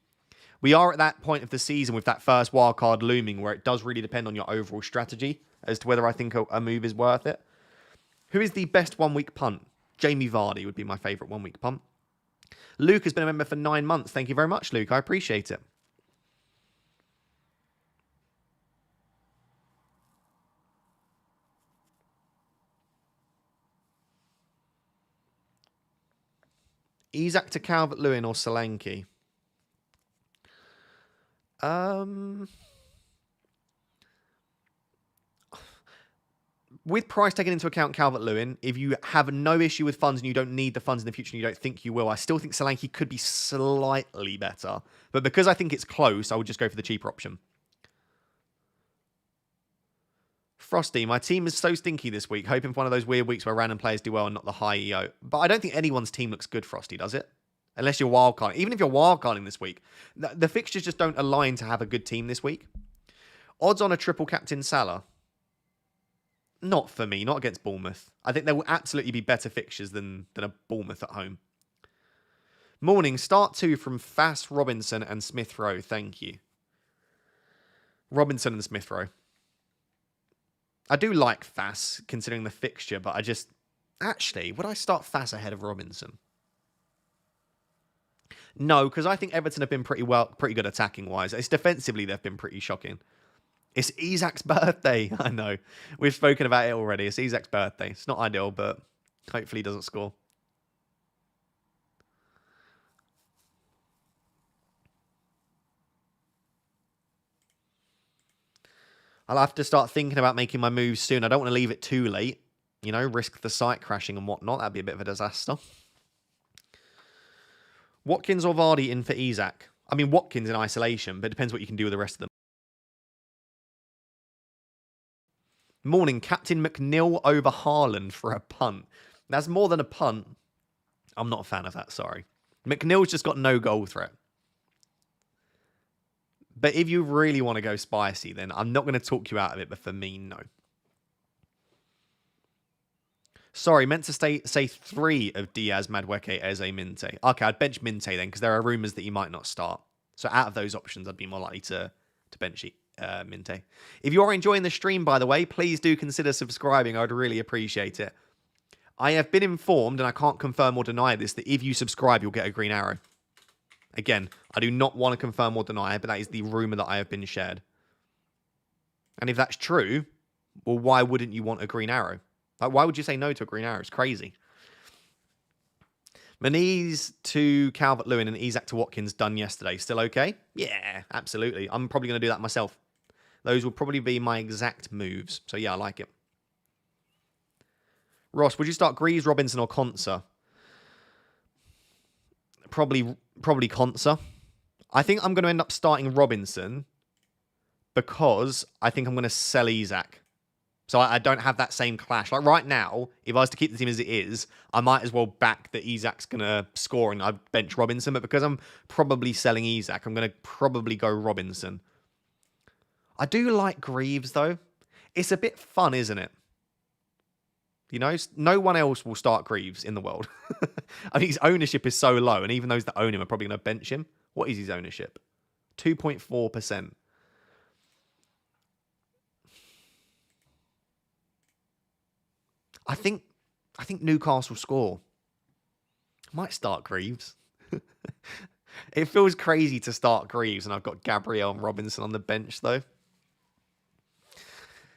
We are at that point of the season with that first wildcard looming where it does really depend on your overall strategy as to whether I think a move is worth it. Who is the best 1 week punt? Jamie Vardy would be my favourite 1 week punt. Luke has been a member for 9 months. Thank you very much, Luke. I appreciate it. Isak to Calvert-Lewin or Solanke? With price taken into account Calvert-Lewin, if you have no issue with funds and you don't need the funds in the future and you don't think you will, I still think Solanke could be slightly better. But because I think it's close, I would just go for the cheaper option. Frosty, my team is so stinky this week, hoping for one of those weird weeks where random players do well and not the high EO. But I don't think anyone's team looks good, Frosty, does it? Unless you're wildcarding. Even if you're wildcarding this week, the fixtures just don't align to have a good team this week. Odds on a triple captain Salah? Not for me, not against Bournemouth. I think there will absolutely be better fixtures than a Bournemouth at home. Morning, start 2 from Fass, Robinson and Smith Rowe. Thank you. Robinson and Smith Rowe. I do like Fass, considering the fixture, but I just... Actually, would I start Fass ahead of Robinson? No, because I think Everton have been pretty good attacking-wise. It's defensively, they've been pretty shocking. It's Isak's birthday. I know. We've spoken about it already. It's Isak's birthday. It's not ideal, but hopefully he doesn't score. I'll have to start thinking about making my moves soon. I don't want to leave it too late. You know, risk the site crashing and whatnot. That'd be a bit of a disaster. Watkins or Vardy in for Isak? I mean, Watkins in isolation, but it depends what you can do with the rest of them. Morning, Captain McNeil over Haaland for a punt. That's more than a punt. I'm not a fan of that, sorry. McNeil's just got no goal threat. But if you really want to go spicy, then I'm not going to talk you out of it, but for me, no. Sorry, meant to say 3 of Diaz, Madueke, Eze, Minte. Okay, I'd bench Minte then, because there are rumours that he might not start. So out of those options, I'd be more likely to bench Minte. If you are enjoying the stream, by the way, please do consider subscribing. I'd really appreciate it. I have been informed, and I can't confirm or deny this, that if you subscribe, you'll get a green arrow. Again, I do not want to confirm or deny it, but that is the rumour that I have been shared. And if that's true, well, why wouldn't you want a green arrow? Like, why would you say no to a green arrow? It's crazy. Maniz to Calvert-Lewin and Isak to Watkins done yesterday. Still okay? Yeah, absolutely. I'm probably going to do that myself. Those will probably be my exact moves. So yeah, I like it. Ross, would you start Greaves, Robinson, or Conser? Probably Conser. I think I'm going to end up starting Robinson because I think I'm going to sell Isak. So I don't have that same clash. Like right now, if I was to keep the team as it is, I might as well back that Isak's going to score and I bench Robinson. But because I'm probably selling Isak, I'm going to probably go Robinson. I do like Greaves, though. It's a bit fun, isn't it? You know, no one else will start Greaves in the world. I mean, his ownership is so low, and even those that own him are probably going to bench him. What is his ownership? 2.4%. I think Newcastle score. I might start Greaves. It feels crazy to start Greaves, and I've got Gabriel and Robinson on the bench, though.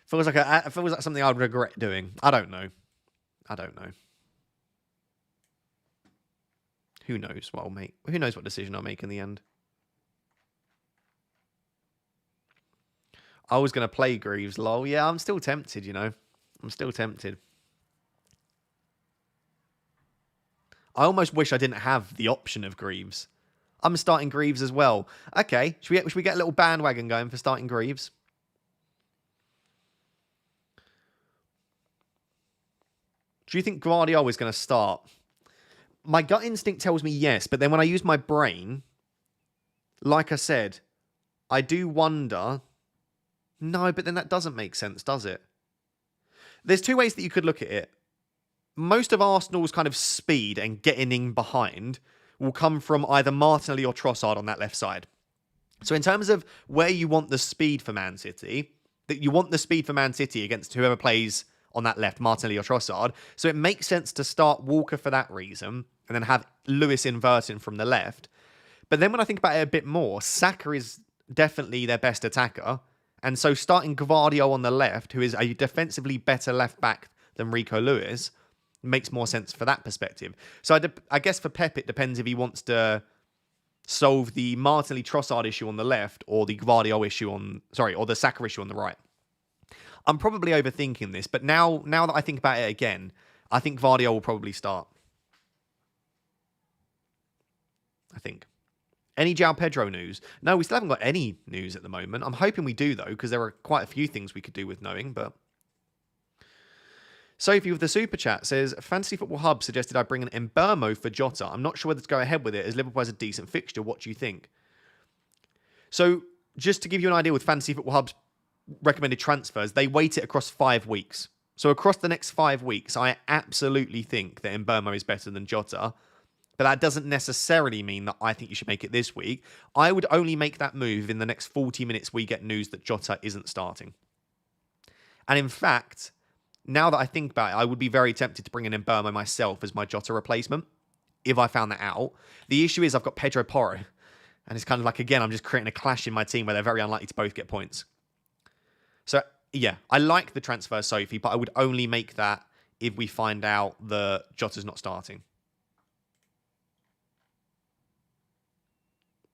Feels like something I'd regret doing. I don't know. Who knows what I'll make? Who knows what decision I'll make in the end? I was going to play Greaves, lol. Yeah, I'm still tempted, you know. I'm still tempted. I almost wish I didn't have the option of Greaves. I'm starting Greaves as well. Okay, should we get a little bandwagon going for starting Greaves? Do you think Guardiola is going to start? My gut instinct tells me yes, but then when I use my brain, like I said, I do wonder. No, but then that doesn't make sense, does it? There's two ways that you could look at it. Most of Arsenal's kind of speed and getting in behind will come from either Martinelli or Trossard on that left side. So in terms of where you want the speed for Man City, that you want the speed for Man City against whoever plays on that left, Martinelli or Trossard. So it makes sense to start Walker for that reason and then have Lewis inverting from the left. But then when I think about it a bit more, Saka is definitely their best attacker. And so starting Gvardio on the left, who is a defensively better left back than Rico Lewis, makes more sense for that perspective. So I guess for Pep, it depends if he wants to solve the Martinelli Trossard issue on the left or the Gvardio issue or the Saka issue on the right. I'm probably overthinking this, but now that I think about it again, I think Gvardio will probably start. I think. Any João Pedro news? No, we still haven't got any news at the moment. I'm hoping we do, though, because there are quite a few things we could do with knowing, but... Sophie with the super chat says, Fantasy Football Hub suggested I bring an Mbeumo for Jota. I'm not sure whether to go ahead with it, as Liverpool has a decent fixture. What do you think? So, just to give you an idea with Fantasy Football Hub's recommended transfers, they weight it across 5 weeks. So, across the next 5 weeks, I absolutely think that Mbeumo is better than Jota. But that doesn't necessarily mean that I think you should make it this week. I would only make that move in the next 40 minutes we get news that Jota isn't starting. And in fact, now that I think about it, I would be very tempted to bring in Mbeumo myself as my Jota replacement, if I found that out. The issue is I've got Pedro Porro, and it's kind of like, again, I'm just creating a clash in my team where they're very unlikely to both get points. So, yeah, I like the transfer, Sophie, but I would only make that if we find out that Jota's not starting.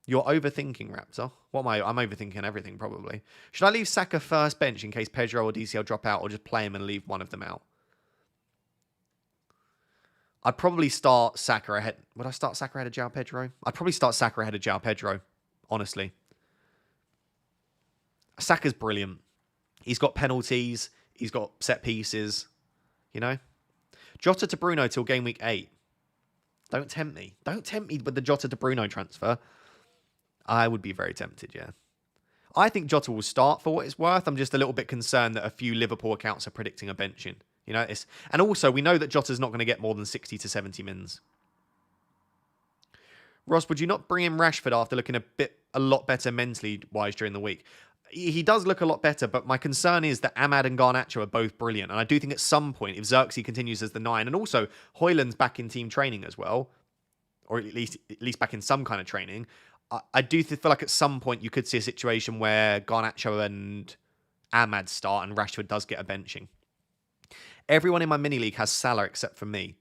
You're overthinking, Raptor. What am I? I'm overthinking everything, probably. Should I leave Saka first bench in case Pedro or DCL drop out, or just play him and leave one of them out? I'd probably start Saka ahead. Would I start Saka ahead of João Pedro? I'd probably start Saka ahead of João Pedro, honestly. Saka's brilliant. He's got penalties. He's got set pieces. You know? Jota to Bruno till game week 8. Don't tempt me. Don't tempt me with the Jota to Bruno transfer. I would be very tempted, yeah. I think Jota will start for what it's worth. I'm just a little bit concerned that a few Liverpool accounts are predicting a benching. You know, and also we know that Jota's not going to get more than 60 to 70 mins. Ross, would you not bring in Rashford after looking a lot better mentally wise during the week? He does look a lot better, but my concern is that Ahmad and Garnacho are both brilliant. And I do think at some point, if Xerxes continues as the 9, and also Højlund's back in team training as well, or at least back in some kind of training, I do feel like at some point you could see a situation where Garnacho and Ahmad start and Rashford does get a benching. Everyone in my mini league has Salah except for me.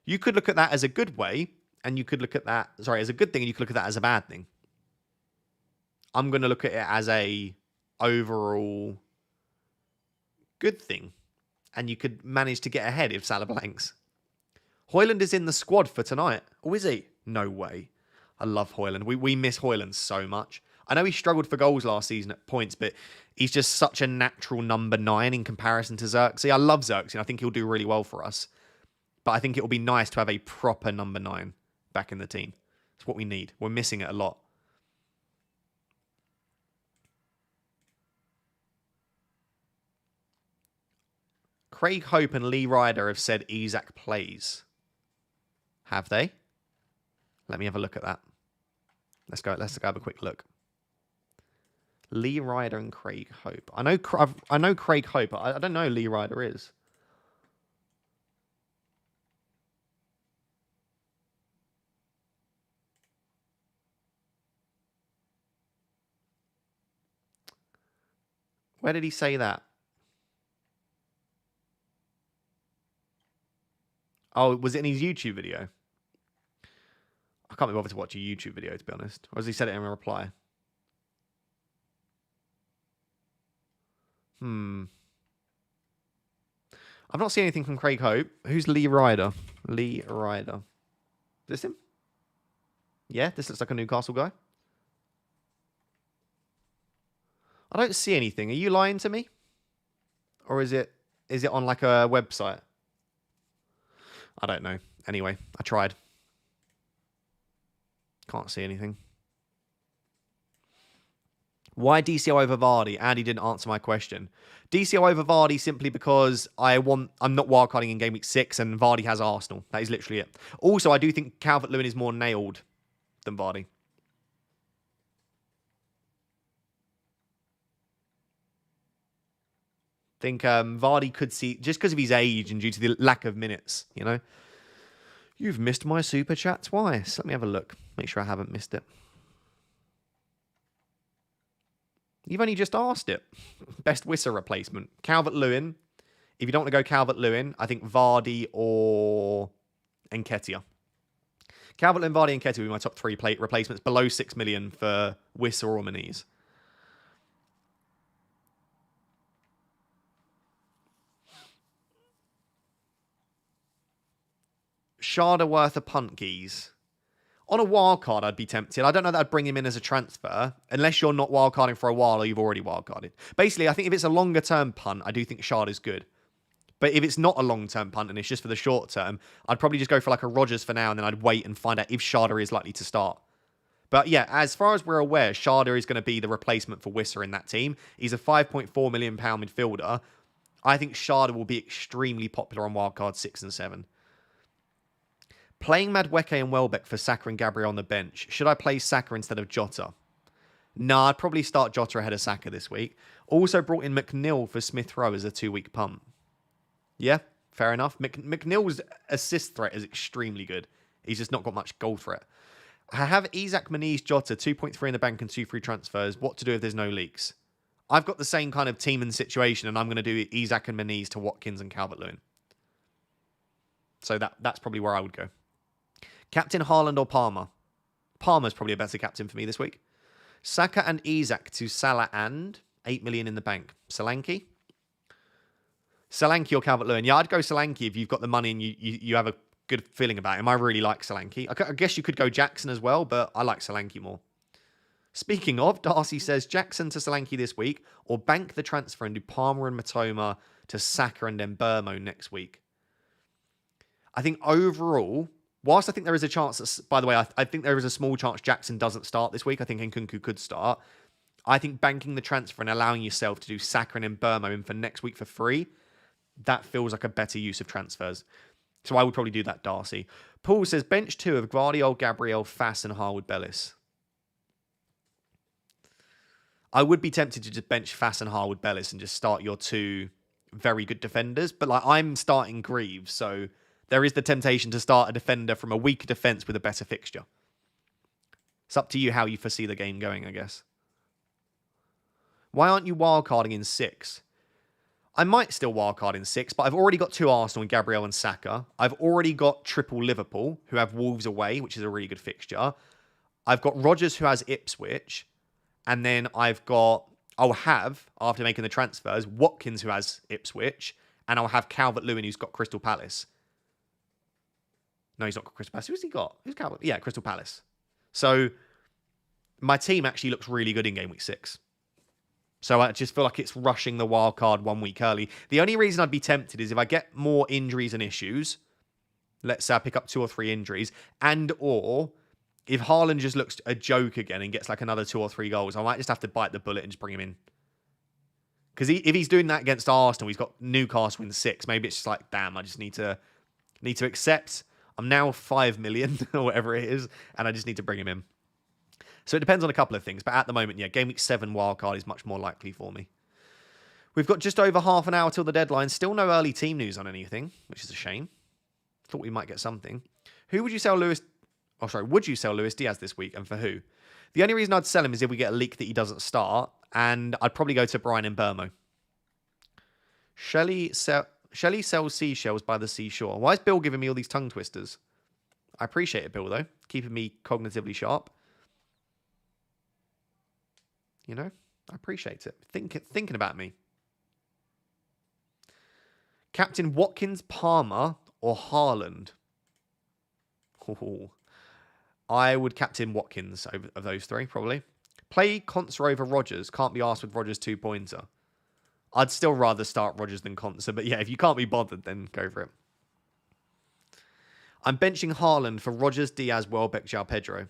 You could look at that as a good way, and you could look at that, as a good thing, and you could look at that as a bad thing. I'm going to look at it as a overall good thing. and you could manage to get ahead if Salah blanks. Højlund is in the squad for tonight. Oh, is he? No way. I love Højlund. We miss Højlund so much. I know he struggled for goals last season at points, but he's just such a natural number 9 in comparison to Xerxes. I love Xerxes. I think he'll do really well for us. But I think it will be nice to have a proper number 9 back in the team. It's what we need. We're missing it a lot. Craig Hope and Lee Ryder have said Isak plays. Have they? Let me have a look at that. Let's go have a quick look. Lee Ryder and Craig Hope. I know Craig Hope. I don't know who Lee Ryder is. Where did he say that? Oh, was it in his YouTube video? I can't be bothered to watch a YouTube video, to be honest. Or has he said it in a reply? I've not seen anything from Craig Hope. Who's Lee Ryder? Lee Ryder. Is this him? Yeah, this looks like a Newcastle guy. I don't see anything. Are you lying to me? Or is it on like a website? I don't know. Anyway, I tried. Can't see anything. Why DCO over Vardy? Andy didn't answer my question. DCO over Vardy simply because I'm not wildcarding in game week 6 and Vardy has Arsenal. That is literally it. Also, I do think Calvert-Lewin is more nailed than Vardy. I think Vardy could see, just because of his age and due to the lack of minutes, you know. You've missed my super chat twice. Let me have a look. Make sure I haven't missed it. You've only just asked it. Best Wissa replacement. Calvert-Lewin. If you don't want to go Calvert-Lewin, I think Vardy or Nketiah. Calvert-Lewin, Vardy, and Nketiah will be my top 3 replacements below 6 million for Wissa or Maniz. Sharda worth a punt, geez. On a wildcard, I'd be tempted. I don't know that I'd bring him in as a transfer, unless you're not wildcarding for a while or you've already wildcarded. Basically, I think if it's a longer-term punt, I do think Shard is good. But if it's not a long-term punt and it's just for the short term, I'd probably just go for like a Rodgers for now, and then I'd wait and find out if Sharda is likely to start. But yeah, as far as we're aware, Sharda is going to be the replacement for Wissa in that team. He's a £5.4 million midfielder. I think Sharda will be extremely popular on wildcard 6 and 7. Playing Madueke and Welbeck for Saka and Gabriel on the bench. Should I play Saka instead of Jota? Nah, I'd probably start Jota ahead of Saka this week. Also brought in McNeil for Smith Rowe as a 2-week punt. Yeah, fair enough. McNeil's assist threat is extremely good. He's just not got much goal threat. I have Isak, Maniz, Jota, 2.3 in the bank and 2 free transfers. What to do if there's no leaks? I've got the same kind of team and situation, and I'm going to do Isak and Maniz to Watkins and Calvert-Lewin. So that's probably where I would go. Captain Haaland or Palmer? Palmer's probably a better captain for me this week. Saka and Isak to Salah and 8 million in the bank. Solanke? Solanke or Calvert-Lewin? Yeah, I'd go Solanke if you've got the money and you have a good feeling about him. I really like Solanke. I guess you could go Jackson as well, but I like Solanke more. Speaking of, Darcy says Jackson to Solanke this week, or bank the transfer and do Palmer and Matoma to Saka and then Burmo next week. I think overall, whilst I think there is a chance, that, by the way, I think there is a small chance Jackson doesn't start this week. I think Nkunku could start. I think banking the transfer and allowing yourself to do Saka and Burmo in for next week for free, that feels like a better use of transfers. So I would probably do that, Darcy. Paul says, bench 2 of Gvardiol, Gabriel, Fass and Harwood Bellis. I would be tempted to just bench Fass and Harwood Bellis and just start your 2 very good defenders. But like I'm starting Greaves, so there is the temptation to start a defender from a weaker defence with a better fixture. It's up to you how you foresee the game going, I guess. Why aren't you wildcarding in 6? I might still wildcard in 6, but I've already got 2 Arsenal and Gabriel and Saka. I've already got triple Liverpool, who have Wolves away, which is a really good fixture. I've got Rodgers, who has Ipswich. And then I'll have, after making the transfers, Watkins, who has Ipswich. and I'll have Calvert-Lewin, who's got Crystal Palace. No, he's not got Crystal Palace. Who's he got? Who's Calvert? Yeah, Crystal Palace. So my team actually looks really good in game week 6. So I just feel like it's rushing the wild card 1 week early. The only reason I'd be tempted is if I get more injuries and issues. Let's say I pick up 2 or 3 injuries, and or if Haaland just looks a joke again and gets like another 2 or 3 goals, I might just have to bite the bullet and just bring him in. Because if he's doing that against Arsenal, he's got Newcastle in 6. Maybe it's just like, damn, I just need to accept. I'm now 5 million or whatever it is, and I just need to bring him in. So it depends on a couple of things. But at the moment, yeah, game week 7 wildcard is much more likely for me. We've got just over half an hour till the deadline. Still no early team news on anything, which is a shame. Thought we might get something. Who would you sell Lewis? Oh, sorry. Would you sell Luis Diaz this week, and for who? The only reason I'd sell him is if we get a leak that he doesn't start, and I'd probably go to Brian in Burmo. Shelley sells seashells by the seashore. Why is Bill giving me all these tongue twisters? I appreciate it, Bill, though. Keeping me cognitively sharp. You know, I appreciate it. Thinking about me. Captain Watkins, Palmer, or Haaland? Oh, I would captain Watkins of those 3, probably. Play Conser over Rodgers. Can't be asked with Rodgers 2-pointer. I'd still rather start Rodgers than Conser, but yeah, if you can't be bothered, then go for it. I'm benching Haaland for Rodgers, Diaz, Welbeck, João Pedro.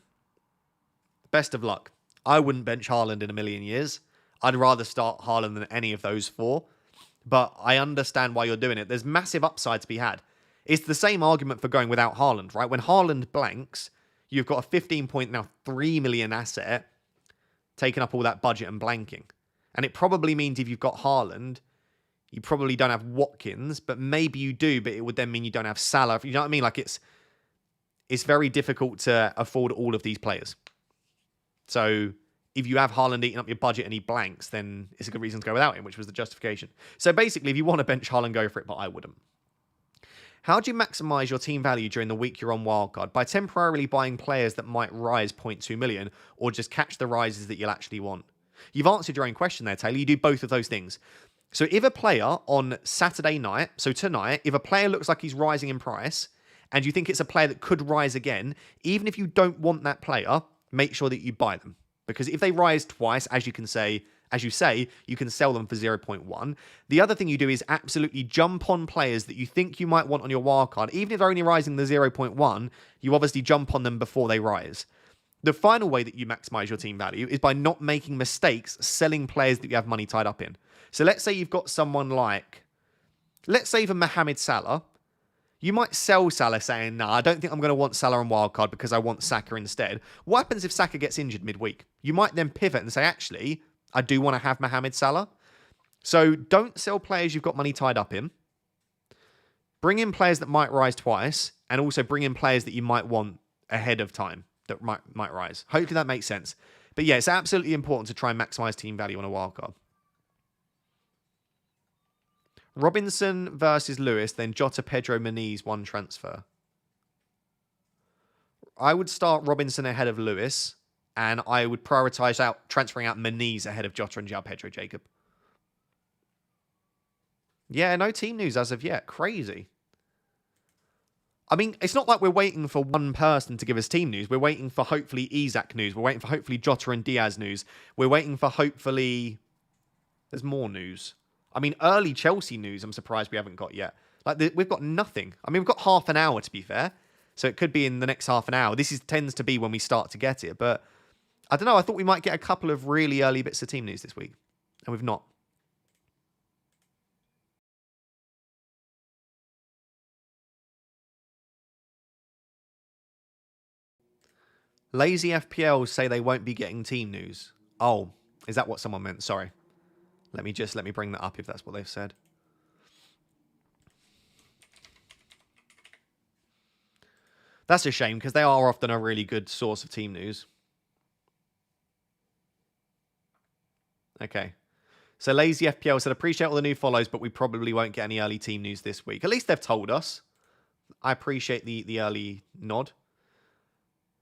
Best of luck. I wouldn't bench Haaland in a million years. I'd rather start Haaland than any of those 4. But I understand why you're doing it. There's massive upside to be had. It's the same argument for going without Haaland, right? When Haaland blanks, you've got a 15-point, now 3 million asset, taking up all that budget and blanking. And it probably means if you've got Haaland, you probably don't have Watkins, but maybe you do, but it would then mean you don't have Salah. You know what I mean? Like it's very difficult to afford all of these players. So if you have Haaland eating up your budget and he blanks, then it's a good reason to go without him, which was the justification. So basically, if you want to bench Haaland, go for it, but I wouldn't. How do you maximize your team value during the week you're on wildcard? By temporarily buying players that might rise 0.2 million, or just catch the rises that you'll actually want? You've answered your own question there, Taylor. You do both of those things. So if a player on Saturday night, so tonight, if a player looks like he's rising in price, and you think it's a player that could rise again, even if you don't want that player, make sure that you buy them. Because if they rise twice, as you say, you can sell them for 0.1. The other thing you do is absolutely jump on players that you think you might want on your wildcard. Even if they're only rising the 0.1, you obviously jump on them before they rise. The final way that you maximize your team value is by not making mistakes selling players that you have money tied up in. So let's say you've got someone like, let's say even Mohamed Salah. You might sell Salah saying, nah, I don't think I'm going to want Salah on wildcard because I want Saka instead. What happens if Saka gets injured midweek? You might then pivot and say, actually, I do want to have Mohamed Salah. So don't sell players you've got money tied up in. Bring in players that might rise twice, and also bring in players that you might want ahead of time that might rise. Hopefully that makes sense. But yeah, it's absolutely important to try and maximize team value on a wildcard. Robinson versus Lewis, then Jota, Pedro, Muniz, 1 transfer. I would start Robinson ahead of Lewis, and I would prioritize transferring out Muniz ahead of Jota and João Pedro, Jacob. Yeah, no team news as of yet. Crazy. I mean, it's not like we're waiting for one person to give us team news. We're waiting for hopefully Isak news. We're waiting for hopefully Jota and Diaz news. We're waiting for hopefully... There's more news. I mean, early Chelsea news, I'm surprised we haven't got yet. Like, we've got nothing. I mean, we've got half an hour, to be fair. So it could be in the next half an hour. This tends to be when we start to get it. But I don't know. I thought we might get a couple of really early bits of team news this week. And we've not. Lazy FPL say they won't be getting team news. Oh, is that what someone meant? Sorry. Let me bring that up if that's what they've said. That's a shame because they are often a really good source of team news. Okay. So Lazy FPL said, appreciate all the new follows, but we probably won't get any early team news this week. At least they've told us. I appreciate the early nod.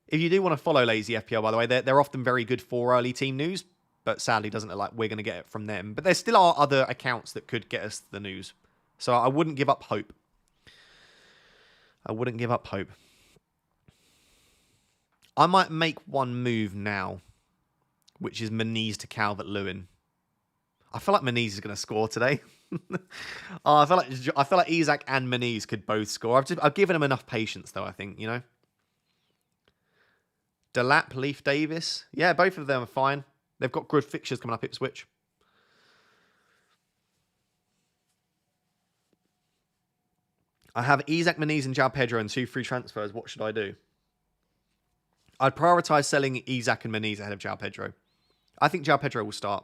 If you do want to follow Lazy FPL, by the way, they're often very good for early team news, but sadly doesn't look like we're going to get it from them. But there still are other accounts that could get us the news So I wouldn't give up hope. I wouldn't give up hope. I might make one move now, which is Meniz to Calvert-Lewin. I feel like Meniz is going to score today. Oh, I feel like Isak and Meniz could both score. I've given him enough patience, though. I think, you know. Delap, Leaf Davis. Yeah, both of them are fine. They've got good fixtures coming up, Ipswich. I have Isak, Meniz, and João Pedro and 2 free transfers. What should I do? I'd prioritise selling Isak and Meniz ahead of João Pedro. I think João Pedro will start.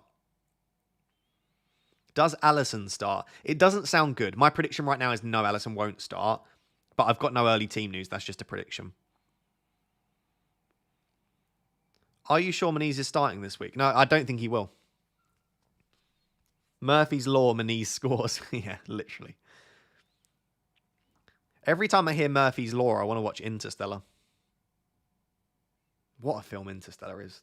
Does Alisson start? It doesn't sound good. My prediction right now is no, Alisson won't start. But I've got no early team news. That's just a prediction. Are you sure Meniz is starting this week? No, I don't think he will. Murphy's Law, Meniz scores. Yeah, literally. Every time I hear Murphy's Law, I want to watch Interstellar. What a film Interstellar is.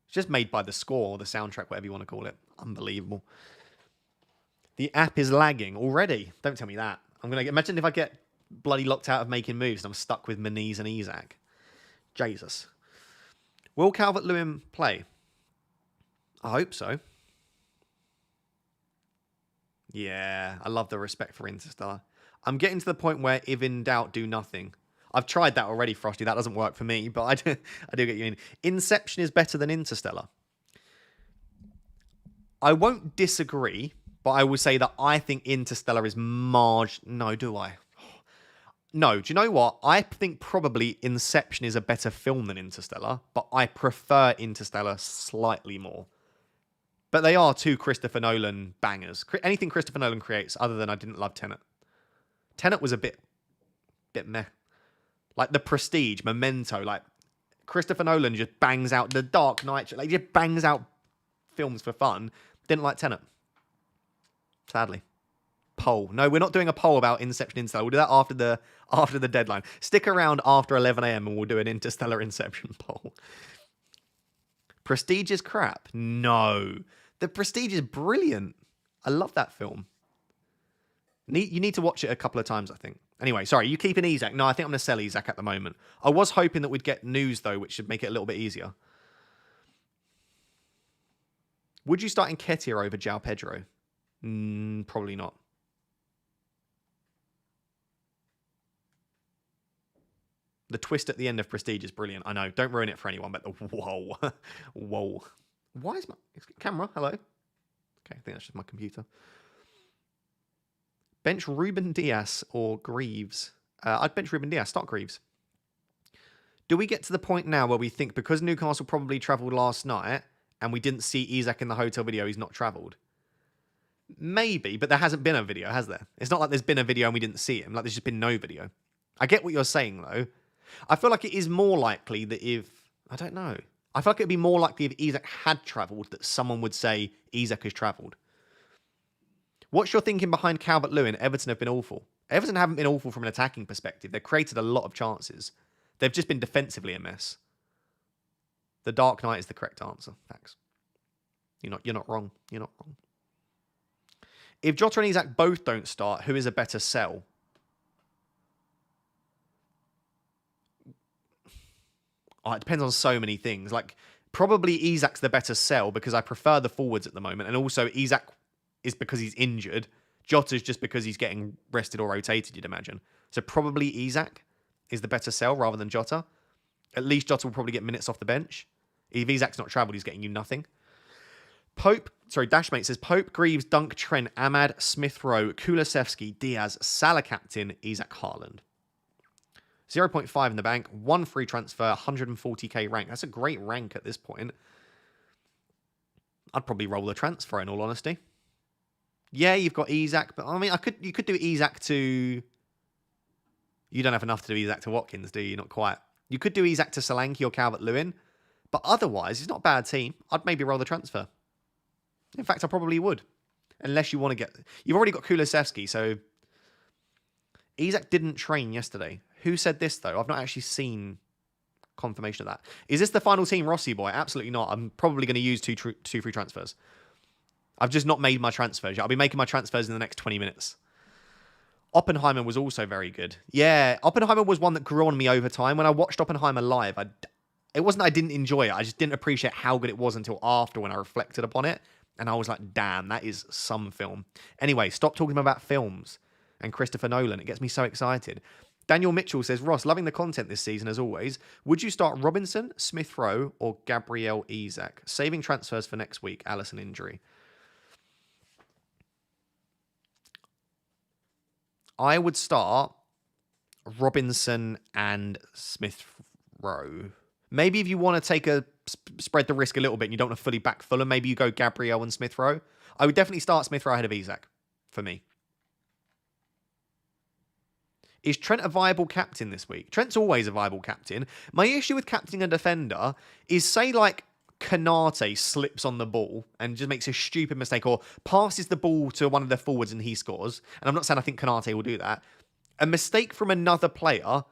It's just made by the score or the soundtrack, whatever you want to call it. Unbelievable. The app is lagging already. Don't tell me that. Imagine if I get bloody locked out of making moves and I'm stuck with Meniz and Isak. Jesus. Will Calvert-Lewin play? I hope so. Yeah, I love the respect for Interstellar. I'm getting to the point where if in doubt, do nothing. I've tried that already, Frosty. That doesn't work for me, but I do get you in. Inception is better than Interstellar. I won't disagree, but I will say that I think Interstellar is No, do I? No, do you know what? I think probably Inception is a better film than Interstellar, but I prefer Interstellar slightly more. But they are 2 Christopher Nolan bangers. Anything Christopher Nolan creates, other than I didn't love Tenet. Tenet was a bit meh. Like The Prestige, Memento, like Christopher Nolan just bangs out The Dark Knight, like he just bangs out films for fun. Didn't like Tenet. Sadly. Poll. No, we're not doing a poll about Inception Interstellar. We'll do that after the deadline. Stick around after 11 a.m. and we'll do an Interstellar Inception poll. Prestige is crap. No. The Prestige is brilliant. I love that film. You need to watch it a couple of times, I think. Anyway, sorry, you keeping Isak? No, I think I'm going to sell Isak at the moment. I was hoping that we'd get news, though, which should make it a little bit easier. Would you start Nketiah over João Pedro? Probably not. The twist at the end of Prestige is brilliant. I know. Don't ruin it for anyone, but whoa. Whoa. Why is my camera? Hello? Okay, I think that's just my computer. Bench Ruben Dias or Greaves? I'd bench Ruben Dias. Start Greaves. Do we get to the point now where we think because Newcastle probably travelled last night and we didn't see Isak in the hotel video, he's not travelled? Maybe, but there hasn't been a video, has there? It's not like there's been a video and we didn't see him. Like there's just been no video. I get what you're saying, though. I feel like it is more likely that if... I don't know. I feel like it would be more likely if Isak had travelled that someone would say Isak has travelled. What's your thinking behind Calvert-Lewin? Everton have been awful. Everton haven't been awful from an attacking perspective. They've created a lot of chances. They've just been defensively a mess. The Dark Knight is the correct answer. Thanks. You're not wrong. You're not wrong. If Jota and Isak both don't start, who is a better sell? Oh, it depends on so many things. Like, probably Isak's the better sell because I prefer the forwards at the moment. And also, Isak is because he's injured. Jota's just because he's getting rested or rotated, you'd imagine. So probably Isak is the better sell rather than Jota. At least Jota will probably get minutes off the bench. If Isak's not travelled, he's getting you nothing. Dashmate says Pope, Greaves, Dunk, Trent, Ahmad, Smith Rowe, Kulusevski, Diaz, Salah captain, Isak Haaland. 0.5 in the bank, 1 free transfer, 140k rank. That's a great rank at this point. I'd probably roll the transfer in all honesty. Yeah, you've got Isak, but I mean, you could do Isak to... You don't have enough to do Isak to Watkins, do you? Not quite. You could do Isak to Solanke or Calvert-Lewin, but otherwise, it's not a bad team. I'd maybe roll the transfer. In fact, I probably would. Unless you want to get... You've already got Kulusevski, so... Isak didn't train yesterday. Who said this, though? I've not actually seen confirmation of that. Is this the final team, Rossi boy? Absolutely not. I'm probably going to use two free transfers. I've just not made my transfers yet. I'll be making my transfers in the next 20 minutes. Oppenheimer was also very good. Yeah, Oppenheimer was one that grew on me over time. When I watched Oppenheimer live, it wasn't that I didn't enjoy it. I just didn't appreciate how good it was until after when I reflected upon it. And I was like, damn, that is some film. Anyway, stop talking about films and Christopher Nolan. It gets me so excited. Daniel Mitchell says, Ross, loving the content this season as always. Would you start Robinson, Smith Rowe, or Gabriel Isak? Saving transfers for next week. Alisson injury. I would start Robinson and Smith Rowe. Maybe if you want to spread the risk a little bit and you don't want to fully back Fulham, maybe you go Gabriel and Smith Rowe. I would definitely start Smith Rowe ahead of Isak for me. Is Trent a viable captain this week? Trent's always a viable captain. My issue with captaining a defender is, say, like, Kanate slips on the ball and just makes a stupid mistake or passes the ball to one of their forwards and he scores. And I'm not saying I think Kanate will do that. A mistake from another player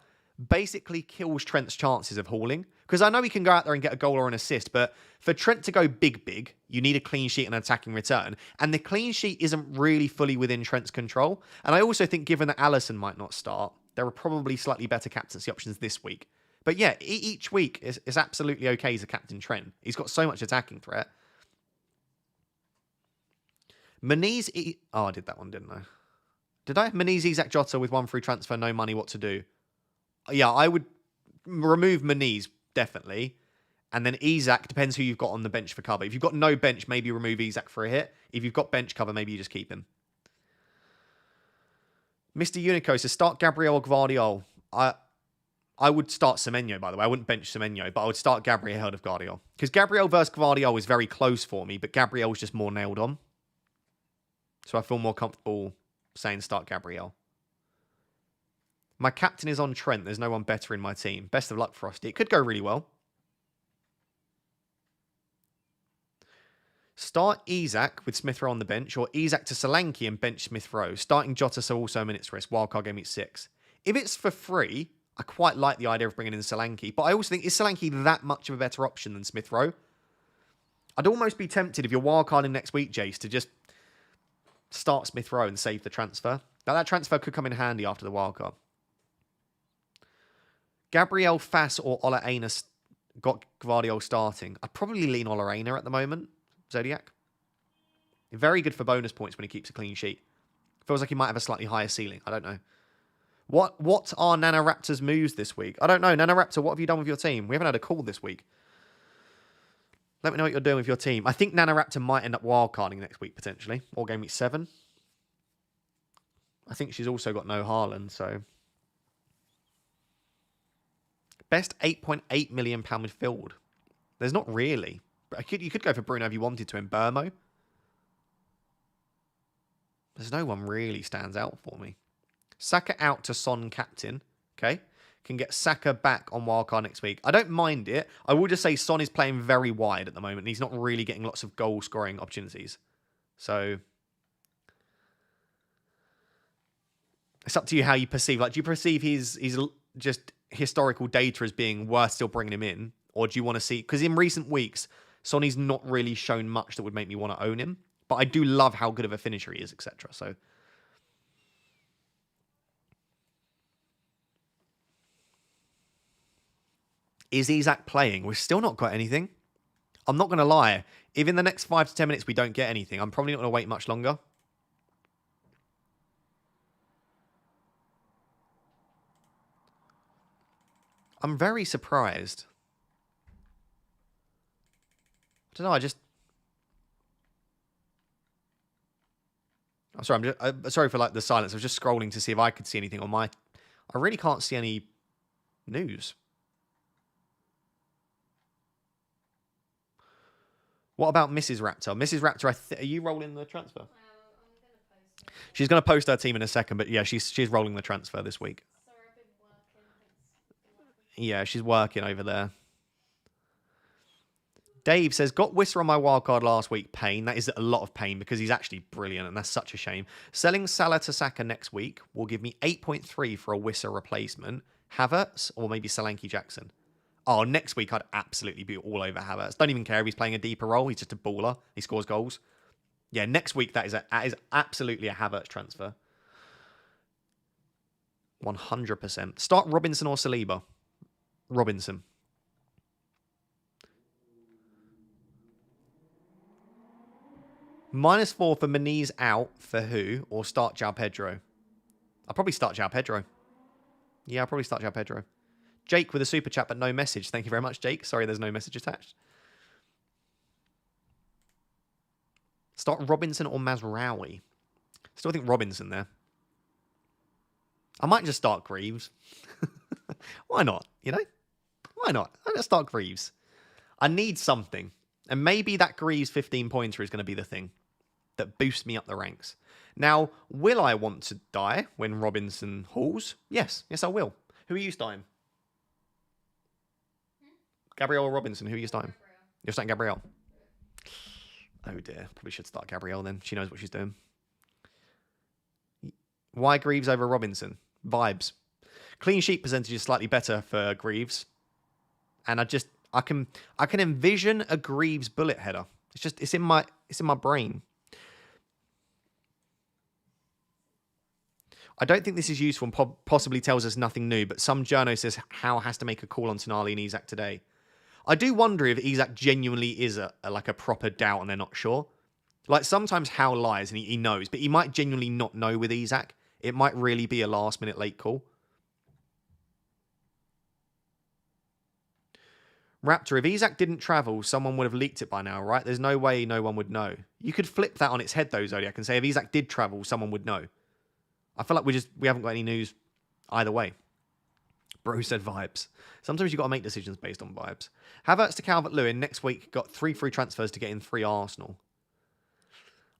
basically kills Trent's chances of hauling. Because I know he can go out there and get a goal or an assist, but for Trent to go big, you need a clean sheet and an attacking return. And the clean sheet isn't really fully within Trent's control. And I also think, given that Alisson might not start, there are probably slightly better captaincy options this week. But yeah, each week is absolutely okay as a captain Trent. He's got so much attacking threat. Meniz... Oh, I did that one, didn't I? Did I? Meniz, Isak, Jota with one free transfer, no money, what to do? Yeah, I would remove Meniz, definitely. And then Isak, depends who you've got on the bench for cover. If you've got no bench, maybe remove Isak for a hit. If you've got bench cover, maybe you just keep him. Mr. Unico says, start Gabriel or Gvardiol. I would start Semenyo, by the way. I wouldn't bench Semenyo, but I would start Gabriel ahead of Gvardiol. Because Gabriel versus Gvardiol is very close for me, but Gabriel is just more nailed on. So I feel more comfortable saying start Gabriel. My captain is on Trent. There's no one better in my team. Best of luck, Frosty. It could go really well. Start Isak with Smith Rowe on the bench, or Isak to Solanke and bench Smith Rowe. Starting Jota, so also minutes risk. Wildcard game week 6. If it's for free, I quite like the idea of bringing in Solanke, but I also think, is Solanke that much of a better option than Smith Rowe? I'd almost be tempted, if you're wildcarding next week, Jace, to just start Smith Rowe and save the transfer. Now, that transfer could come in handy after the wildcard. Gabriel Fass or Ola Aina got Gvardiol starting. I'd probably lean Ola Aina at the moment. Zodiac. Very good for bonus points when he keeps a clean sheet. Feels like he might have a slightly higher ceiling. I don't know. What are Nanoraptor's moves this week? I don't know. Nanoraptor, what have you done with your team? We haven't had a call this week. Let me know what you're doing with your team. I think Nanoraptor might end up wildcarding next week, potentially. Or game week 7. I think she's also got no Haaland, so... Best £8.8 million midfield. There's not really. You could go for Bruno if you wanted to in Burmo. There's no one really stands out for me. Saka out to Son captain. Okay. Can get Saka back on wildcard next week. I don't mind it. I will just say Son is playing very wide at the moment. And he's not really getting lots of goal scoring opportunities. So it's up to you how you perceive. Like, do you perceive his just historical data as being worth still bringing him in? Or do you want to see... Because in recent weeks, Sonny's not really shown much that would make me want to own him. But I do love how good of a finisher he is, etc. So... Is Isak playing? We've still not got anything. I'm not going to lie. If in the next 5 to 10 minutes we don't get anything, I'm probably not going to wait much longer. I'm very surprised. I don't know, I'm sorry, I'm sorry for like the silence. I was just scrolling to see if I could see anything on my... I really can't see any news. What about Mrs. Raptor? Mrs. Raptor, are you rolling the transfer? She's going to post her team in a second, but yeah, she's rolling the transfer this week. Sorry, I've been working. Yeah, she's working over there. Dave says, got Wisser on my wildcard last week. Pain. That is a lot of pain because he's actually brilliant, and that's such a shame. Selling Salah to Saka next week will give me 8.3 for a Wisser replacement. Havertz or maybe Solanke Jackson. Oh, next week I'd absolutely be all over Havertz. Don't even care if he's playing a deeper role. He's just a baller. He scores goals. Yeah, next week that is absolutely a Havertz transfer. 100%. Start Robinson or Saliba. Robinson. -4 for Maniz out for who? Or start João Pedro? I'll probably start João Pedro. Yeah, I'll probably start João Pedro. Jake with a super chat but no message. Thank you very much, Jake. Sorry there's no message attached. Start Robinson or Mazraoui. Still think Robinson there. I might just start Greaves. Why not? You know? Why not? I'm going to start Greaves. I need something. And maybe that Greaves 15-pointer is going to be the thing that boosts me up the ranks. Now, will I want to die when Robinson hauls? Yes. Yes, I will. Who are you starting? Gabriel or Robinson? Who are you starting? You're starting Gabriel. Oh dear. Probably should start Gabriel then. She knows what she's doing. Why Greaves over Robinson? Vibes. Clean sheet percentage is slightly better for Greaves. And I can envision a Greaves bullet header. It's in my brain. I don't think this is useful and possibly tells us nothing new, but some journo says Howe has to make a call on Tonali and Isak today. I do wonder if Isak genuinely is a proper doubt and they're not sure. Like, sometimes Howe lies and he knows, but he might genuinely not know with Isak. It might really be a last-minute late call. Raptor, if Isak didn't travel, someone would have leaked it by now, right? There's no way no one would know. You could flip that on its head, though, Zodiac, and say if Isak did travel, someone would know. I feel like we haven't got any news either way. Bro said vibes. Sometimes you've got to make decisions based on vibes. Havertz to Calvert-Lewin next week got 3 free transfers to get in 3 Arsenal.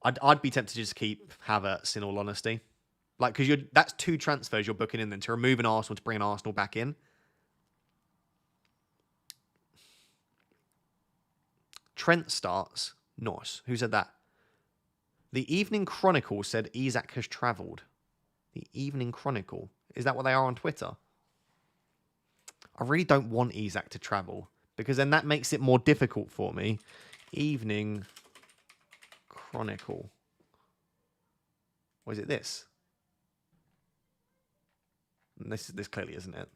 I'd be tempted to just keep Havertz, in all honesty. Like, because that's 2 transfers you're booking in then to remove an Arsenal to bring an Arsenal back in. Trent starts. Nice. Who said that? The Evening Chronicle said Isak has travelled. The Evening Chronicle. Is that what they are on Twitter? I really don't want Isak to travel because then that makes it more difficult for me. Evening Chronicle. Or is it this? This clearly isn't it.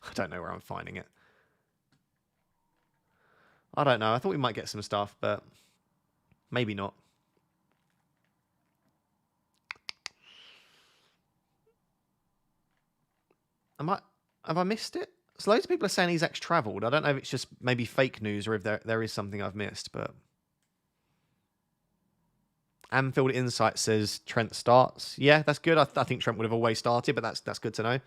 I don't know where I'm finding it. I don't know. I thought we might get some stuff, but maybe not. Have I missed it? So loads of people are saying he's actually travelled. I don't know if it's just maybe fake news or if there is something I've missed, but Anfield Insight says Trent starts. Yeah, that's good. I think Trent would have always started, but that's good to know.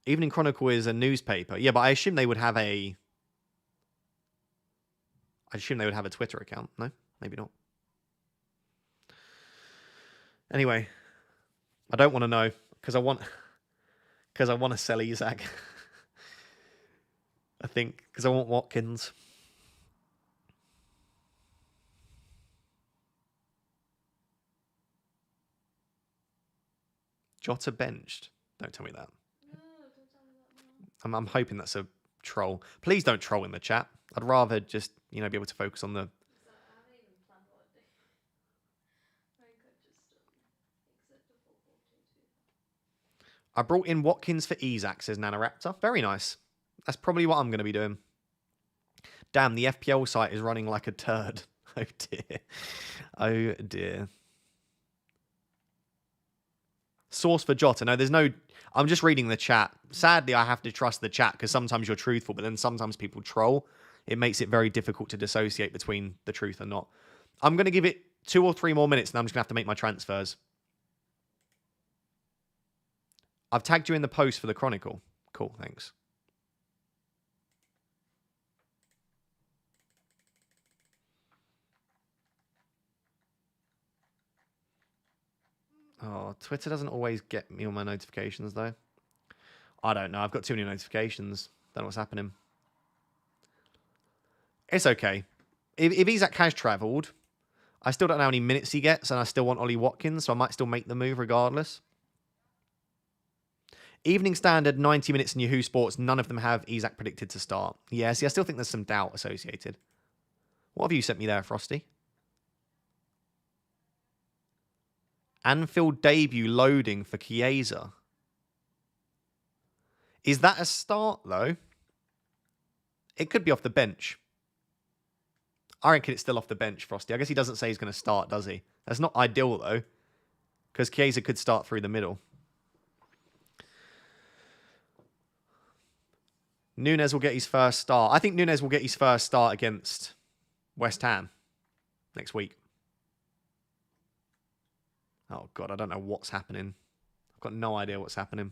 Evening Chronicle is a newspaper. Yeah, but I assume they would have a Twitter account. No, maybe not. Anyway, I don't want to know because I want to sell Isak. I think because I want Watkins. Jota benched. Don't tell me that. No, don't tell me that now. I'm hoping that's a troll. Please don't troll in the chat. I'd rather just be able to focus on the. I haven't even planned what I'd do. I think I'd just exit the full 4-2-2. I brought in Watkins for Isak, says Nanoraptor. Very nice. That's probably what I'm going to be doing. Damn, the FPL site is running like a turd. Oh dear. Oh dear. Source for Jota. No, there's no. I'm just reading the chat. Sadly, I have to trust the chat because sometimes you're truthful, but then sometimes people troll. It makes it very difficult to dissociate between the truth and not. I'm going to give it 2 or 3 more minutes and I'm just going to have to make my transfers. I've tagged you in the post for the Chronicle. Cool, thanks. Oh, Twitter doesn't always get me on my notifications, though. I don't know. I've got too many notifications. Don't know what's happening. It's okay. If Isak has travelled, I still don't know how many minutes he gets, and I still want Ollie Watkins, so I might still make the move regardless. Evening Standard, 90 minutes in Yahoo Sports. None of them have Isak predicted to start. Yeah, see, I still think there's some doubt associated. What have you sent me there, Frosty? Anfield debut loading for Chiesa. Is that a start, though? It could be off the bench. I reckon it's still off the bench, Frosty. I guess he doesn't say he's going to start, does he? That's not ideal, though, because Chiesa could start through the middle. Nunes will get his first start. I think Nunes will get his first start against West Ham next week. Oh, God, I don't know what's happening. I've got no idea what's happening.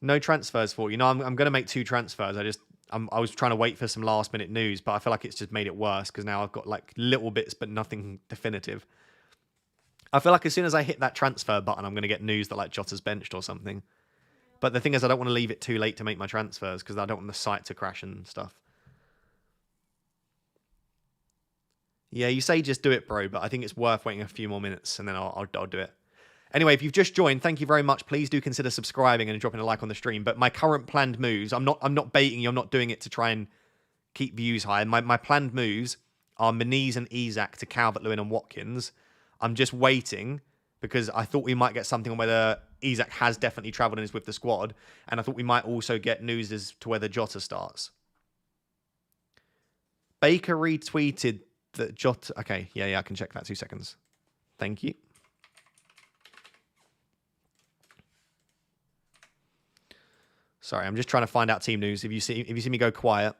No transfers for you. No, I'm going to make 2 transfers. I was trying to wait for some last minute news, but I feel like it's just made it worse because now I've got like little bits, but nothing definitive. I feel like as soon as I hit that transfer button, I'm going to get news that like Jota's benched or something. But the thing is, I don't want to leave it too late to make my transfers because I don't want the site to crash and stuff. Yeah, you say just do it, bro, but I think it's worth waiting a few more minutes and then I'll do it. Anyway, if you've just joined, thank you very much. Please do consider subscribing and dropping a like on the stream. But my current planned moves, I'm not baiting you. I'm not doing it to try and keep views high. My planned moves are Meniz and Isak to Calvert-Lewin and Watkins. I'm just waiting because I thought we might get something on whether Isak has definitely travelled and is with the squad. And I thought we might also get news as to whether Jota starts. Baker retweeted that Jota... Okay, yeah, I can check that. 2 seconds. Thank you. Sorry, I'm just trying to find out team news. If you see me go quiet.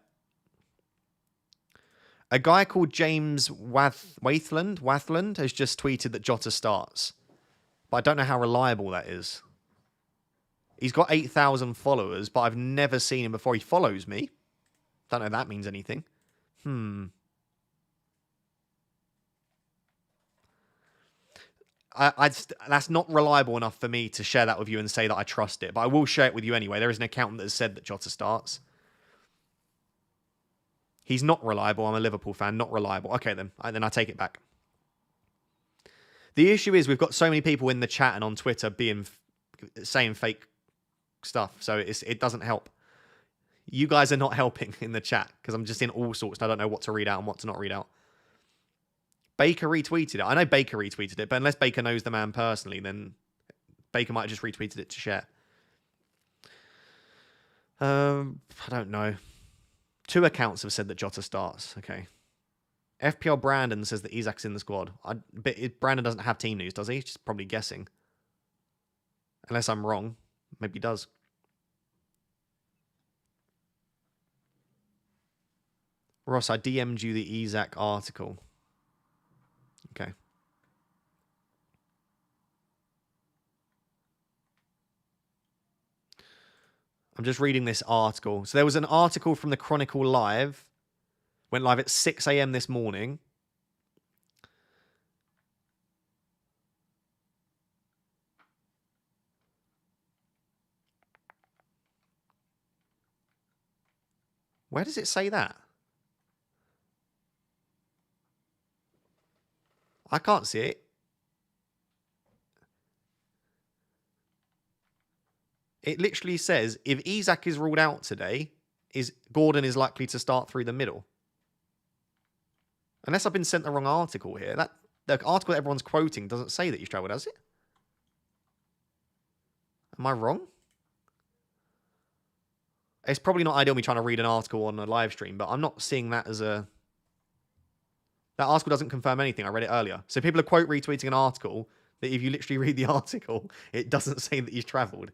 A guy called James Wathland has just tweeted that Jota starts. But I don't know how reliable that is. He's got 8,000 followers, but I've never seen him before. He follows me. Don't know if that means anything. That's not reliable enough for me to share that with you and say that I trust it. But I will share it with you anyway. There is an accountant that has said that Jota starts. He's not reliable. I'm a Liverpool fan. Not reliable. Okay, then I take it back. The issue is we've got so many people in the chat and on Twitter saying fake stuff. So it doesn't help. You guys are not helping in the chat because I'm just in all sorts and I don't know what to read out and what to not read out. Baker retweeted it. I know Baker retweeted it, but unless Baker knows the man personally, then Baker might have just retweeted it to share. I don't know. 2 accounts have said that Jota starts. Okay. FPL Brandon says that Isak's in the squad. But Brandon doesn't have team news, does he? He's just probably guessing. Unless I'm wrong. Maybe he does. Ross, I DM'd you the Isak article. Okay. I'm just reading this article. So there was an article from the Chronicle Live. Went live at 6 a.m. this morning. Where does it say that? I can't see it. It literally says, if Isak is ruled out today, Gordon is likely to start through the middle. Unless I've been sent the wrong article here. The article that everyone's quoting doesn't say that he's travelled, does it? Am I wrong? It's probably not ideal me trying to read an article on a live stream, but I'm not seeing that as a... That article doesn't confirm anything. I read it earlier. So people are quote retweeting an article that if you literally read the article, it doesn't say that he's travelled.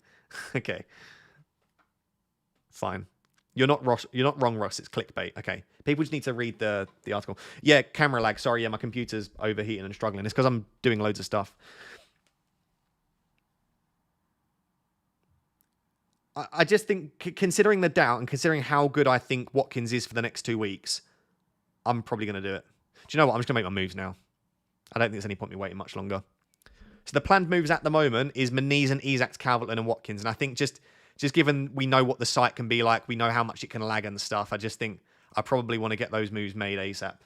Okay. Fine. You're not wrong, Ross. It's clickbait. Okay. People just need to read the article. Yeah, camera lag. Sorry, yeah, my computer's overheating and struggling. It's because I'm doing loads of stuff. I just think, considering the doubt and considering how good I think Watkins is for the next 2 weeks, I'm probably going to do it. Do you know what? I'm just going to make my moves now. I don't think there's any point in me waiting much longer. So the planned moves at the moment is Meniz and Isak, Calvert-Lewin and Watkins. And I think just given we know what the site can be like, we know how much it can lag and stuff, I just think I probably want to get those moves made ASAP.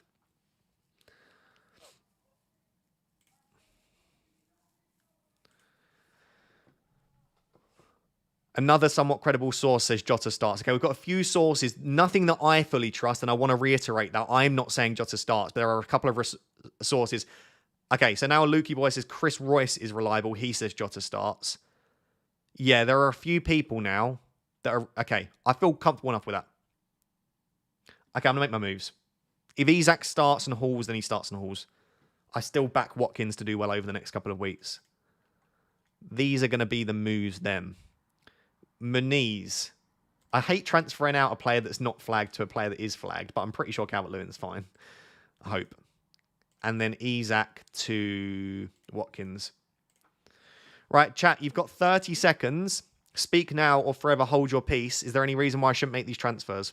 Another somewhat credible source says Jota starts. Okay, we've got a few sources, nothing that I fully trust, and I want to reiterate that I'm not saying Jota starts, but there are a couple of sources. Okay, so now Lukey Boy says Chris Royce is reliable. He says Jota starts. Yeah, there are a few people now that are... Okay, I feel comfortable enough with that. Okay, I'm going to make my moves. If Isak starts and hauls, then he starts and hauls. I still back Watkins to do well over the next couple of weeks. These are going to be the moves then. Muniz. I hate transferring out a player that's not flagged to a player that is flagged, but I'm pretty sure Calvert-Lewin's fine. I hope. And then Isak to Watkins. Right, chat, you've got 30 seconds. Speak now or forever hold your peace. Is there any reason why I shouldn't make these transfers?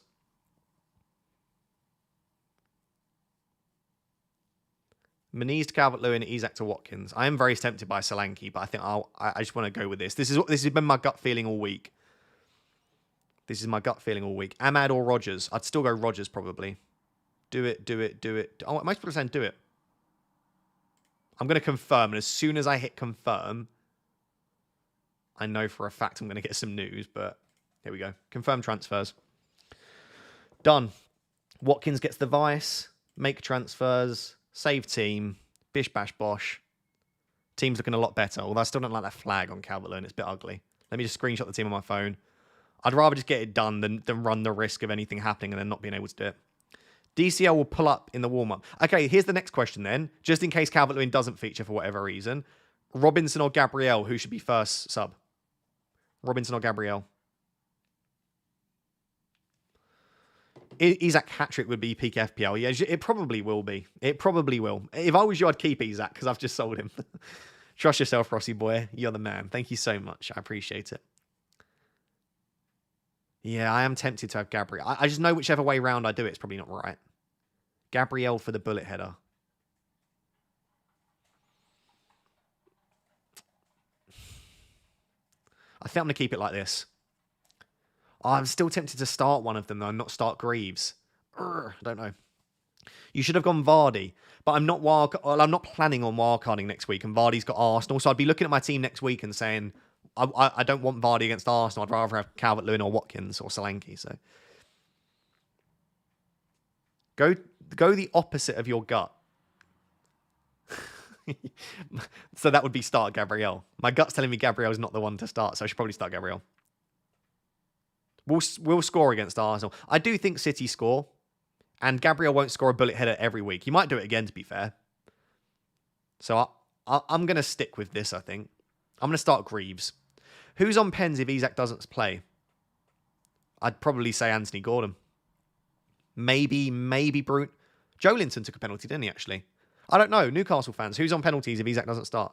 Muniz to Calvert-Lewin, Isak to Watkins. I am very tempted by Solanke, but I think I just want to go with this. This has been my gut feeling all week. This is my gut feeling all week. Ahmad or Rodgers? I'd still go Rodgers probably. Do it, do it, do it. Oh, most people are saying do it. I'm going to confirm, and as soon as I hit confirm, I know for a fact I'm going to get some news, but here we go. Confirm transfers. Done. Watkins gets the vice. Make transfers. Save team. Bish bash bosh. Team's looking a lot better, although I still don't like that flag on Calvert-Lewin. It's a bit ugly. Let me just screenshot the team on my phone. I'd rather just get it done than run the risk of anything happening and then not being able to do it. DCL will pull up in the warm-up. Okay, here's the next question then. Just in case Calvert-Lewin doesn't feature for whatever reason. Robinson or Gabriel, who should be first sub? Robinson or Gabriel? Isak hat-trick would be peak FPL. Yeah, it probably will be. It probably will. If I was you, I'd keep Isak because I've just sold him. Trust yourself, Rossi boy. You're the man. Thank you so much. I appreciate it. Yeah, I am tempted to have Gabriel. I just know whichever way round I do it, it's probably not right. Gabriel for the bullet header. I think I'm going to keep it like this. Oh, I'm still tempted to start one of them, though, and not start Greaves. I don't know. You should have gone Vardy, but I'm not planning on wildcarding next week, and Vardy's got Arsenal, so I'd be looking at my team next week and saying, I don't want Vardy against Arsenal. I'd rather have Calvert-Lewin or Watkins or Solanke. So go the opposite of your gut. So that would be start Gabriel. My gut's telling me Gabriel is not the one to start, so I should probably start Gabriel. We'll score against Arsenal. I do think City score, and Gabriel won't score a bullet header every week. He might do it again, to be fair. So I'm going to stick with this, I think. I'm going to start Greaves. Who's on pens if Isak doesn't play? I'd probably say Anthony Gordon. Maybe Brute. Joelinton took a penalty, didn't he, actually? I don't know. Newcastle fans, who's on penalties if Isak doesn't start?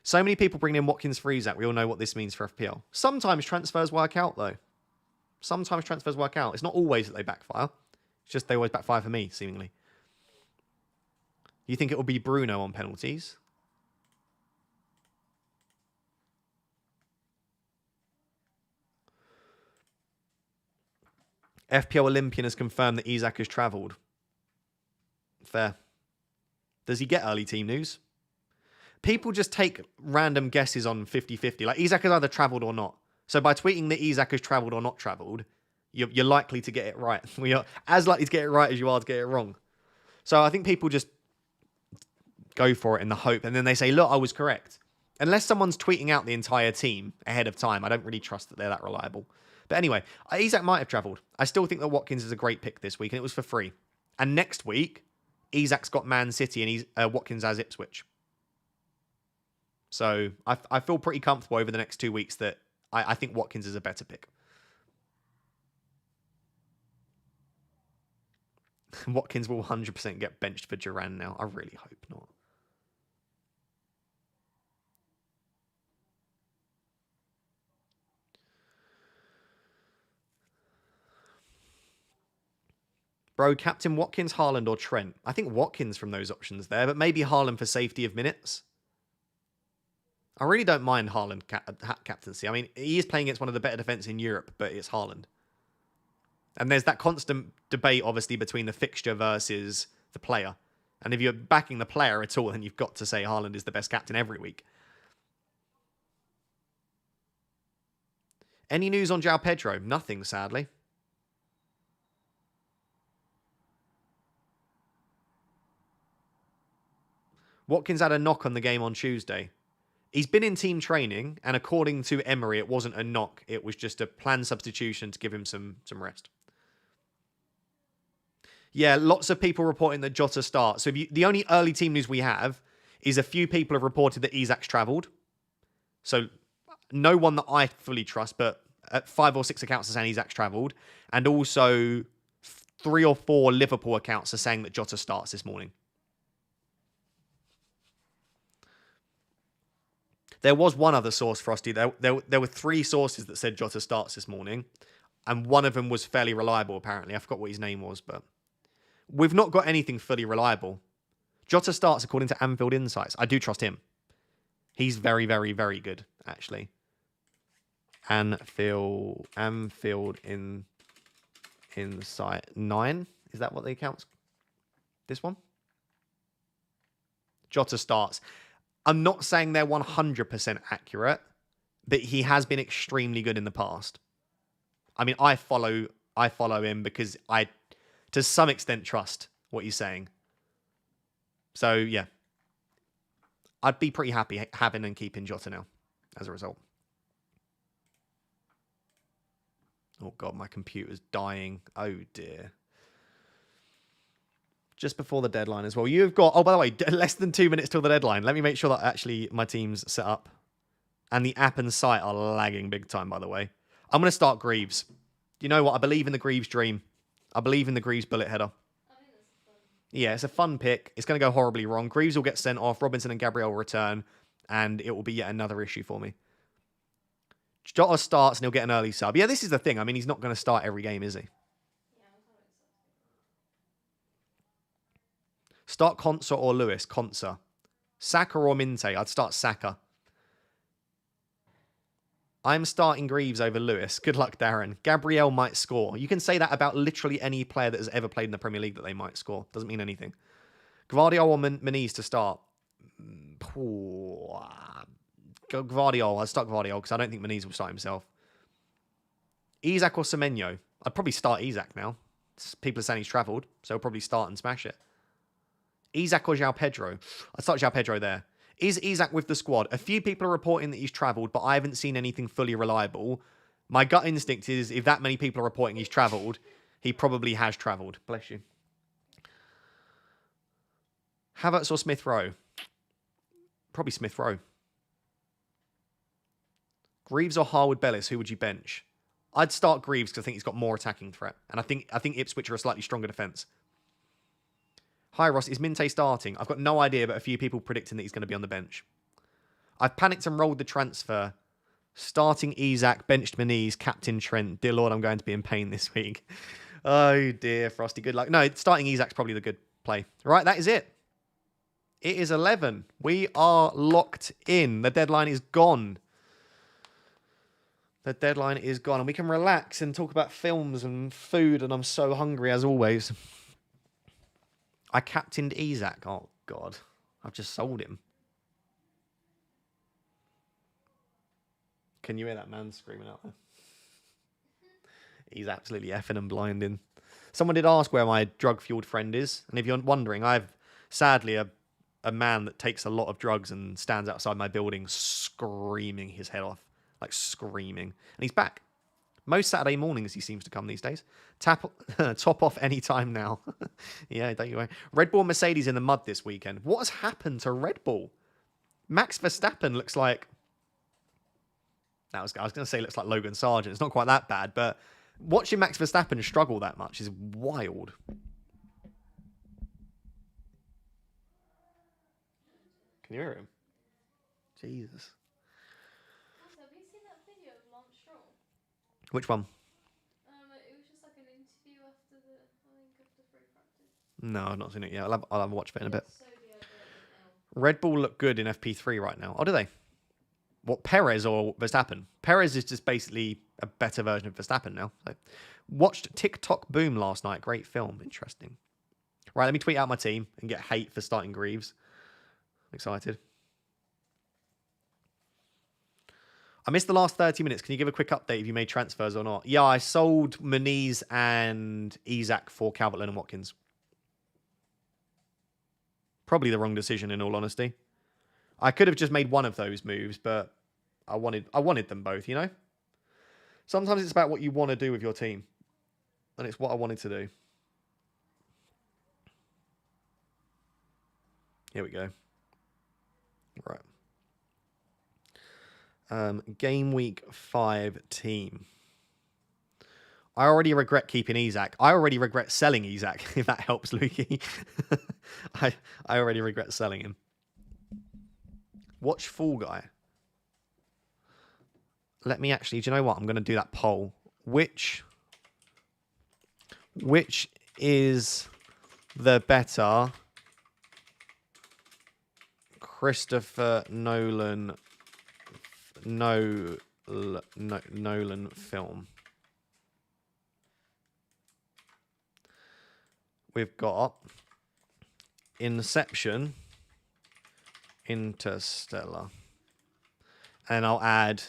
So many people bringing in Watkins for Isak. We all know what this means for FPL. Sometimes transfers work out, though. Sometimes transfers work out. It's not always that they backfire. It's just they always backfire for me, seemingly. You think it will be Bruno on penalties? FPL Olympian has confirmed that Isak has travelled. Fair. Does he get early team news? People just take random guesses on 50-50. Like, Isak has either travelled or not. So by tweeting that Isak has travelled or not travelled, you're likely to get it right. We are as likely to get it right as you are to get it wrong. So I think people just go for it in the hope, and then they say, look, I was correct. Unless someone's tweeting out the entire team ahead of time, I don't really trust that they're that reliable. But anyway, Isak might have travelled. I still think that Watkins is a great pick this week, and it was for free. And next week, Isak's got Man City and Watkins has Ipswich. So I feel pretty comfortable over the next 2 weeks that I think Watkins is a better pick. Watkins will 100% get benched for Duran now. I really hope not. Bro, Captain Watkins, Haaland, or Trent? I think Watkins from those options there, but maybe Haaland for safety of minutes. I really don't mind Haaland captaincy. I mean, he is playing against one of the better defense in Europe, but it's Haaland. And there's that constant debate, obviously, between the fixture versus the player. And if you're backing the player at all, then you've got to say Haaland is the best captain every week. Any news on João Pedro? Nothing, sadly. Watkins had a knock on the game on Tuesday. He's been in team training, and according to Emery, it wasn't a knock. It was just a planned substitution to give him some rest. Yeah, lots of people reporting that Jota starts. So the only early team news we have is a few people have reported that Isak's travelled. So no one that I fully trust, but 5 or 6 accounts are saying Isak's travelled. And also 3 or 4 Liverpool accounts are saying that Jota starts this morning. There was one other source, Frosty. There were 3 sources that said Jota starts this morning. And one of them was fairly reliable, apparently. I forgot what his name was, but we've not got anything fully reliable. Jota starts according to Anfield Insights. I do trust him. He's very, very, very good, actually. Anfield Insight 9. Is that what the account's? This one? Jota starts. I'm not saying they're 100% accurate, but he has been extremely good in the past. I mean, I follow him because I, to some extent, trust what he's saying. So, yeah. I'd be pretty happy having and keeping Jota now, as a result. Oh, God, my computer's dying. Oh, dear. Just before the deadline as well. You've got, oh, by the way, less than 2 minutes till the deadline. Let me make sure that actually my team's set up. And the app and site are lagging big time, by the way. I'm going to start Greaves. You know what? I believe in the Greaves dream. I believe in the Greaves bullet header. Yeah, it's a fun pick. It's going to go horribly wrong. Greaves will get sent off. Robinson and Gabriel will return. And it will be yet another issue for me. Jota starts and he'll get an early sub. Yeah, this is the thing. I mean, he's not going to start every game, is he? Start Konsa or Lewis? Konsa. Saka or Minte? I'd start Saka. I'm starting Greaves over Lewis. Good luck, Darren. Gabriel might score. You can say that about literally any player that has ever played in the Premier League that they might score. Doesn't mean anything. Gvardiol or Meniz to start? Gvardiol. I'd start Gvardiol because I don't think Meniz will start himself. Isak or Semenyo? I'd probably start Isak now. People are saying he's travelled, so he'll probably start and smash it. Isak or João Pedro? I'd start João Pedro there. Is Isak with the squad? A few people are reporting that he's travelled, but I haven't seen anything fully reliable. My gut instinct is if that many people are reporting he's travelled, he probably has travelled. Bless you. Havertz or Smith Rowe? Probably Smith Rowe. Greaves or Harwood Bellis? Who would you bench? I'd start Greaves because I think he's got more attacking threat. And I think Ipswich are a slightly stronger defence. Hi, Ross. Is Minte starting? I've got no idea, but a few people predicting that he's going to be on the bench. I've panicked and rolled the transfer. Starting Isak, benched Meniz, captain Trent. Dear Lord, I'm going to be in pain this week. Oh, dear, Frosty. Good luck. No, starting Isak's probably the good play. Right, that is it. It is 11. We are locked in. The deadline is gone. The deadline is gone. And we can relax and talk about films and food. And I'm so hungry, as always. I captained Isak. Oh, God. I've just sold him. Can you hear that man screaming out there? He's absolutely effing and blinding. Someone did ask where my drug-fueled friend is. And if you're wondering, I've sadly a man that takes a lot of drugs and stands outside my building screaming his head off. Like screaming. And he's back. Most Saturday mornings he seems to come these days. Top off any time now. Yeah, don't you worry. Red Bull Mercedes in the mud this weekend. What has happened to Red Bull? Max Verstappen looks like... I was going to say looks like Logan Sargent. It's not quite that bad, but watching Max Verstappen struggle that much is wild. Can you hear him? Jesus. Also, have you seen that video of Lance Stroll? Which one? It was just like an interview after free practice. No, I've not seen it yet. I'll have a watch of it in a bit. So Red Bull look good in FP3 right now. Oh, do they? What, Perez or Verstappen? Perez is just basically a better version of Verstappen now. So, watched TikTok Boom last night. Great film. Interesting. Right, let me tweet out my team and get hate for starting Greaves. I'm excited. I missed the last 30 minutes. Can you give a quick update if you made transfers or not? Yeah, I sold Muniz and Isak for Calvert-Lewin and Watkins. Probably the wrong decision, in all honesty. I could have just made one of those moves, but I wanted them both, you know? Sometimes it's about what you want to do with your team. And it's what I wanted to do. Here we go. Right. Game week 5 team. I already regret keeping Isak. I already regret selling Isak, if that helps, Lukey. I already regret selling him. Watch Fall Guy. Let me actually, do you know what? I'm going to do that poll. Which is the better Christopher Nolan film? We've got Inception, Interstellar, and I'll add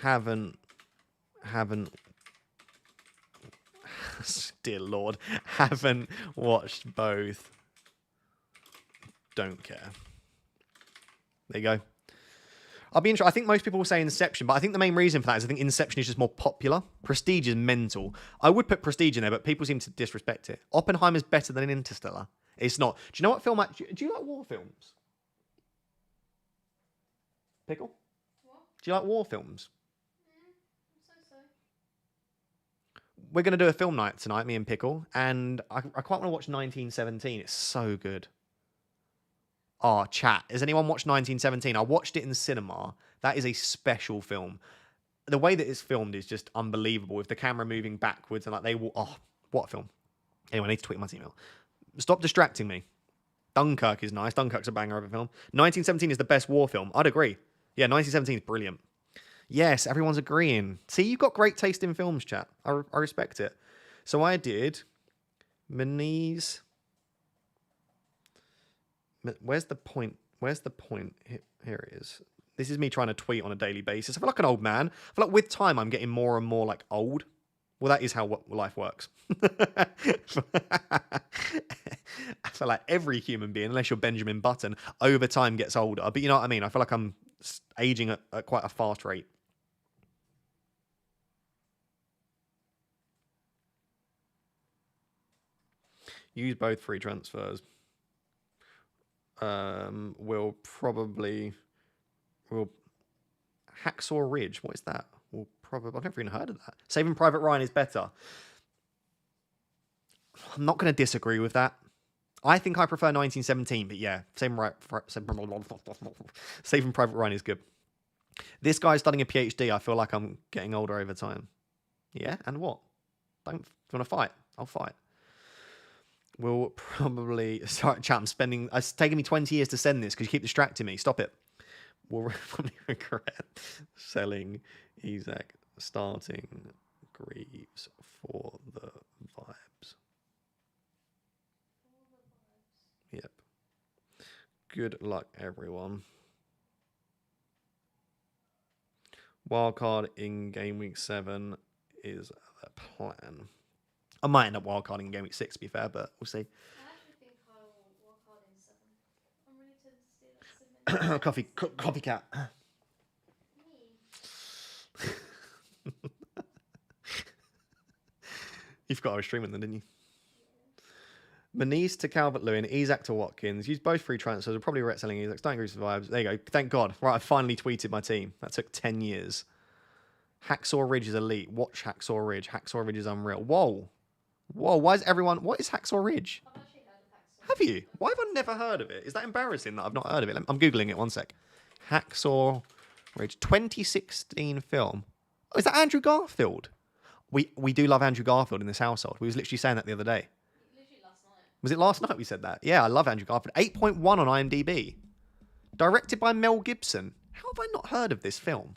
haven't dear Lord, haven't watched both. Don't care. There you go. I'll be interested. I think most people will say Inception, but I think the main reason for that is I think Inception is just more popular. Prestige is mental. I would put Prestige in there, but people seem to disrespect it. Oppenheimer's better than Interstellar. It's not. Do you know what film? Do you like war films? Pickle? What? Do you like war films? So. We're going to do a film night tonight, me and Pickle, and I quite want to watch 1917. It's so good. Oh, chat. Has anyone watched 1917? I watched it in the cinema. That is a special film. The way that it's filmed is just unbelievable. With the camera moving backwards and like they will. Oh, what a film. Anyway, I need to tweet my email. Stop distracting me. Dunkirk is nice. Dunkirk's a banger of a film. 1917 is the best war film. I'd agree. Yeah, 1917 is brilliant. Yes, everyone's agreeing. See, you've got great taste in films, chat. I respect it. So I did Muniz. Where's the point? Where's the point? Here it is. This is me trying to tweet on a daily basis. I feel like an old man. I feel like with time, I'm getting more and more like old. Well, that is how life works. I feel like every human being, unless you're Benjamin Button, over time gets older. But you know what I mean? I feel like I'm aging at quite a fast rate. Use both free transfers. We'll Hacksaw Ridge. What is that? I've never even heard of that. Saving Private Ryan is better. I'm not going to disagree with that. I think I prefer 1917, but yeah, Saving Private Ryan is good. This guy's studying a PhD. I feel like I'm getting older over time. Yeah, and what? Do you want to fight? I'll fight. We'll probably... Sorry, chat, it's taking me 20 years to send this because you keep distracting me. Stop it. We'll probably regret selling Isak, starting Greaves for the vibes. Yep. Good luck, everyone. Wildcard in Game Week 7 is the plan. I might end up wildcarding in Game Week 6, to be fair, but we'll see. I actually think I'll wildcard in 7. I'm ready to steal that 7 minutes. Copycat. Me. You forgot I was streaming then, didn't you? Muniz to Calvert-Lewin, Isak to Watkins. Use both free transfers. We'll probably regret selling Isak. Starting Greaves for vibes. There you go. Thank God. Right, I finally tweeted my team. That took 10 years. Hacksaw Ridge is elite. Watch Hacksaw Ridge. Hacksaw Ridge is unreal. Whoa. Why is everyone... What is Hacksaw Ridge? I've actually heard of Hacksaw. Have you? Why have I never heard of it? Is that embarrassing that I've not heard of it? I'm Googling it. One sec. Hacksaw Ridge. 2016 film. Oh, is that Andrew Garfield? We do love Andrew Garfield in this household. We was literally saying that the other day. Literally last night. Was it last night we said that? Yeah, I love Andrew Garfield. 8.1 on IMDb. Directed by Mel Gibson. How have I not heard of this film?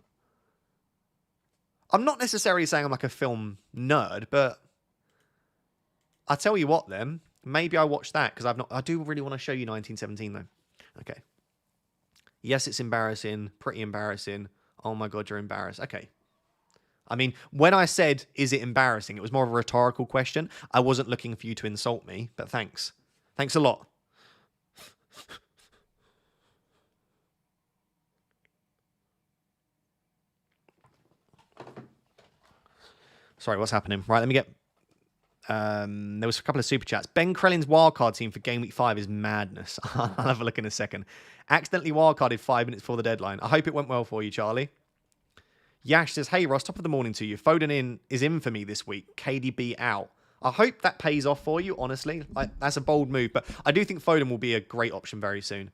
I'm not necessarily saying I'm like a film nerd, but I tell you what then, maybe I watch that because I do really want to show you 1917 though. Okay. Yes, it's embarrassing. Pretty embarrassing. Oh my God, you're embarrassed. Okay. I mean, when I said, is it embarrassing? It was more of a rhetorical question. I wasn't looking for you to insult me, but thanks. Thanks a lot. Sorry, what's happening? Right, let me get... there was a couple of super chats. Ben Krellin's wildcard team for Game Week 5 is madness. I'll have a look in a second. Accidentally wildcarded 5 minutes before the deadline. I hope it went well for you, Charlie. Yash says, hey, Ross, top of the morning to you. Foden is in for me this week. KDB out. I hope that pays off for you, honestly. That's a bold move, but I do think Foden will be a great option very soon.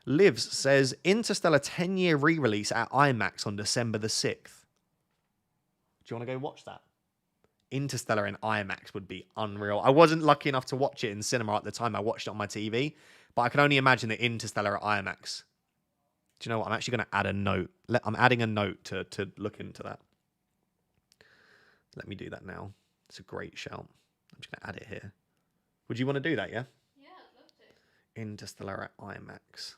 Livs says, Interstellar 10-year re-release at IMAX on December the 6th. Do you want to go watch that? Interstellar in IMAX would be unreal. I wasn't lucky enough to watch it in cinema at the time. I watched it on my TV, but I can only imagine the Interstellar at IMAX. Do you know what? I'm actually going to add a note. I'm adding a note to look into that. Let me do that now. It's a great shout. I'm just going to add it here. Would you want to do that, yeah? Yeah, I'd love to. Interstellar at IMAX.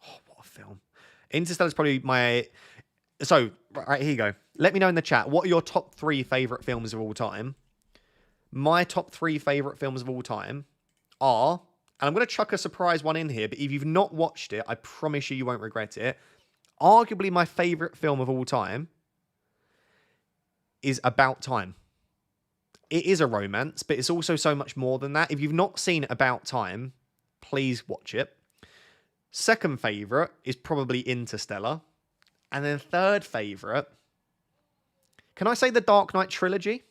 Oh, what a film. Interstellar's probably my... So, right, here you go. Let me know in the chat, what are your top 3 favourite films of all time? My top 3 favourite films of all time are... And I'm going to chuck a surprise one in here, but if you've not watched it, I promise you won't regret it. Arguably my favourite film of all time is About Time. It is a romance, but it's also so much more than that. If you've not seen About Time, please watch it. Second favourite is probably Interstellar. And then third favourite, can I say the Dark Knight trilogy?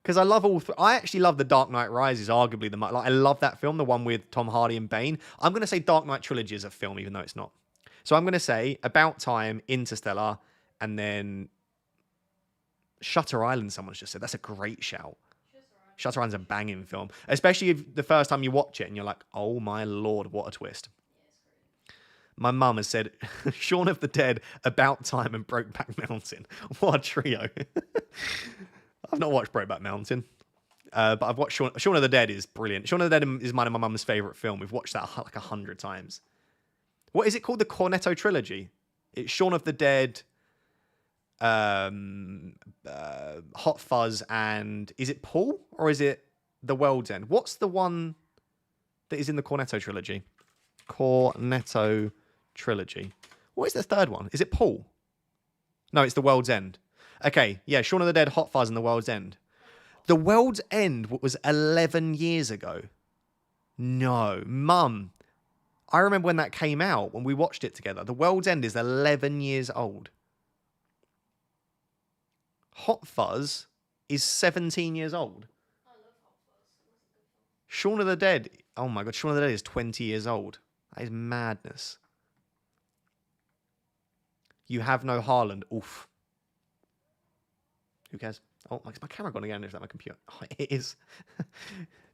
Because I love all... I actually love The Dark Knight Rises, arguably the... I love that film, the one with Tom Hardy and Bane. I'm going to say Dark Knight Trilogy is a film, even though it's not. So I'm going to say About Time, Interstellar, and then Shutter Island, someone's just said. That's a great shout. Shutter Island's a banging film. Especially if the first time you watch it and you're like, oh my lord, what a twist. My mum has said, Shaun of the Dead, About Time, and Brokeback Mountain. What a trio. I've not watched Brokeback Mountain, but I've watched Shaun of the Dead is brilliant. Shaun of the Dead is one of my mum's favourite films. We've watched that like 100 times. What is it called? The Cornetto Trilogy. It's Shaun of the Dead, Hot Fuzz, and is it Paul or is it The World's End? What's the one that is in the Cornetto Trilogy? Cornetto Trilogy. What is the third one? Is it Paul? No, it's The World's End. Okay, yeah, Shaun of the Dead, Hot Fuzz, and The World's End. The World's End was 11 years ago. No, Mum. I remember when that came out, when we watched it together. The World's End is 11 years old. Hot Fuzz is 17 years old. I love Hot Fuzz. That's a good film. Shaun of the Dead, oh my God, Shaun of the Dead is 20 years old. That is madness. You Have No Harland. Oof. Who cares? Oh, is my camera gone again? Is that my computer? Oh, it is.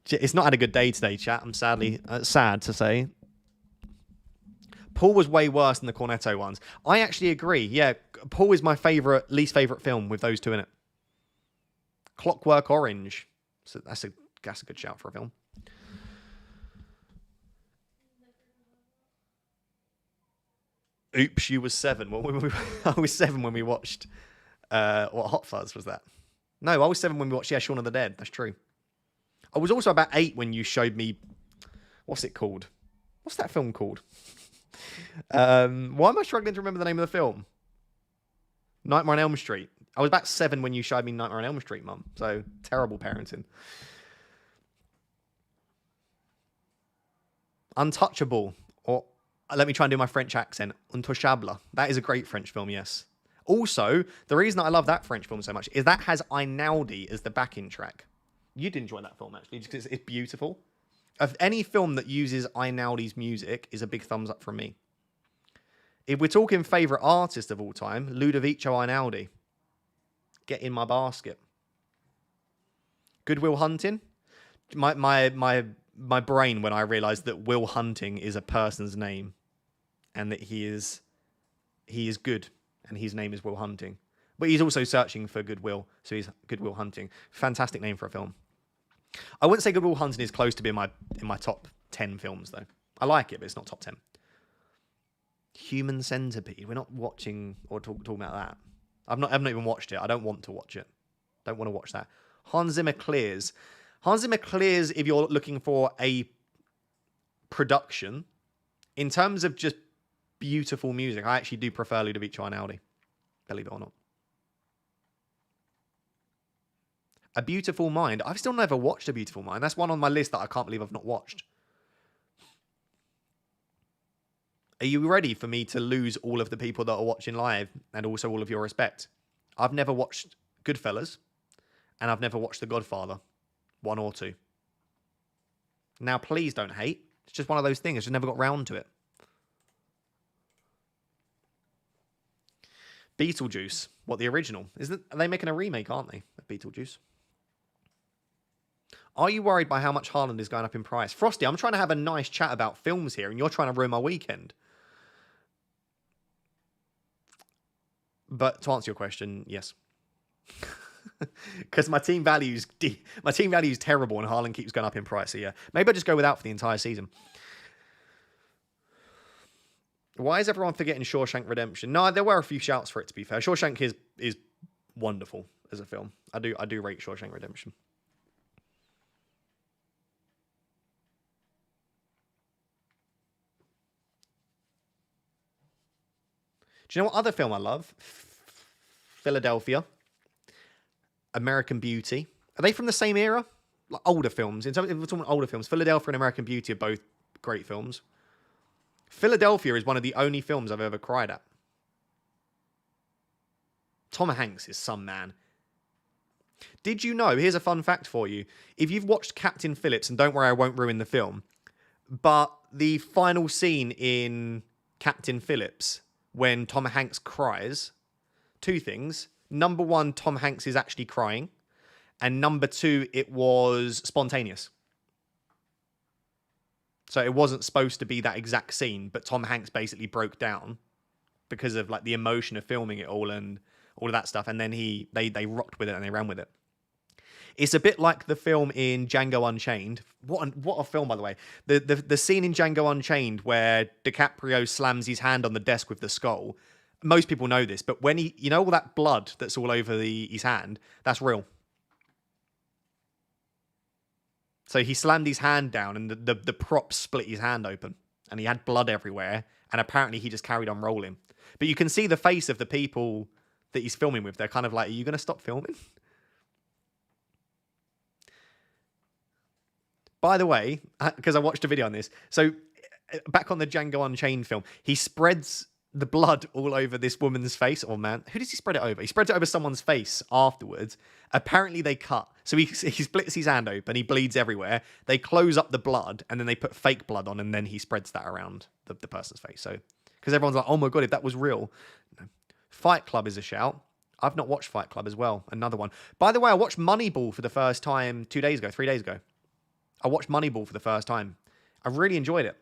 It's not had a good day today, chat. I'm sad to say. Paul was way worse than the Cornetto ones. I actually agree. Yeah, Paul is my least favourite film with those two in it. Clockwork Orange. So that's a good shout for a film. Oops, you was 7. I was 7 when we watched... what Hot Fuzz was that? No, I was 7 when we watched Shaun of the Dead. That's true. I was also about 8 when you showed me... What's it called? What's that film called? Why am I struggling to remember the name of the film? Nightmare on Elm Street. I was about 7 when you showed me Nightmare on Elm Street, Mum. So, terrible parenting. Untouchable. Or, let me try and do my French accent. Untouchable. That is a great French film, yes. Also, the reason I love that French film so much is that has Einaudi as the backing track. You'd enjoy that film, actually, just because it's beautiful. Of any film that uses Einaudi's music is a big thumbs up from me. If we're talking favourite artist of all time, Ludovico Einaudi. Get in my basket. Good Will Hunting. My brain when I realised that Will Hunting is a person's name and that he is good. And his name is Will Hunting. But he's also searching for goodwill, so he's Good Will Hunting. Fantastic name for a film. I wouldn't say Good Will Hunting is close to being in my top 10 films, though. I like it, but it's not top 10. Human Centipede. We're not watching or talking about that. I've not even watched it. I don't want to watch it. Don't want to watch that. Hans Zimmer clears. Hans Zimmer clears if you're looking for a production. In terms of just beautiful music, I actually do prefer Ludovico Einaudi. Believe it or not. A Beautiful Mind. I've still never watched A Beautiful Mind. That's one on my list that I can't believe I've not watched. Are you ready for me to lose all of the people that are watching live and also all of your respect? I've never watched Goodfellas and I've never watched The Godfather, 1 or 2. Now, please don't hate. It's just one of those things. I just never got round to it. Beetlejuice. What, the original? Are they making a remake, aren't they, of Beetlejuice? Are you worried by how much Haaland is going up in price? Frosty, I'm trying to have a nice chat about films here and you're trying to ruin my weekend. But to answer your question, yes. Because my team value's terrible and Haaland keeps going up in price. So yeah, maybe I'll just go without for the entire season. Why is everyone forgetting Shawshank Redemption? No, there were a few shouts for it, to be fair. Shawshank is wonderful as a film. I do rate Shawshank Redemption. Do you know what other film I love? Philadelphia. American Beauty. Are they from the same era? Like older films. If we're talking older films, Philadelphia and American Beauty are both great films. Philadelphia is one of the only films I've ever cried at. Tom Hanks is some man. Did you know, here's a fun fact for you. If you've watched Captain Phillips, and don't worry, I won't ruin the film, but the final scene in Captain Phillips, when Tom Hanks cries, two things. Number one, Tom Hanks is actually crying. And number two, it was spontaneous. So it wasn't supposed to be that exact scene, but Tom Hanks basically broke down because of like the emotion of filming it all and all of that stuff. And then they rocked with it and they ran with it. It's a bit like the film in Django Unchained. What a film, by the way. The scene in Django Unchained where DiCaprio slams his hand on the desk with the skull. Most people know this, but when you know all that blood that's all over his hand, that's real. So he slammed his hand down and the prop split his hand open and he had blood everywhere. And apparently he just carried on rolling. But you can see the face of the people that he's filming with. They're kind of like, are you going to stop filming? By the way, because I watched a video on this. So back on the Django Unchained film, he spreads the blood all over this woman's face. Oh man, who does he spread it over? He spreads it over someone's face afterwards. Apparently they cut. So he splits his hand open, he bleeds everywhere. They close up the blood and then they put fake blood on and then he spreads that around the person's face. So, because everyone's like, oh my God, if that was real. No. Fight Club is a shout. I've not watched Fight Club as well. Another one. By the way, I watched Moneyball for the first time 3 days ago. I watched Moneyball for the first time. I really enjoyed it.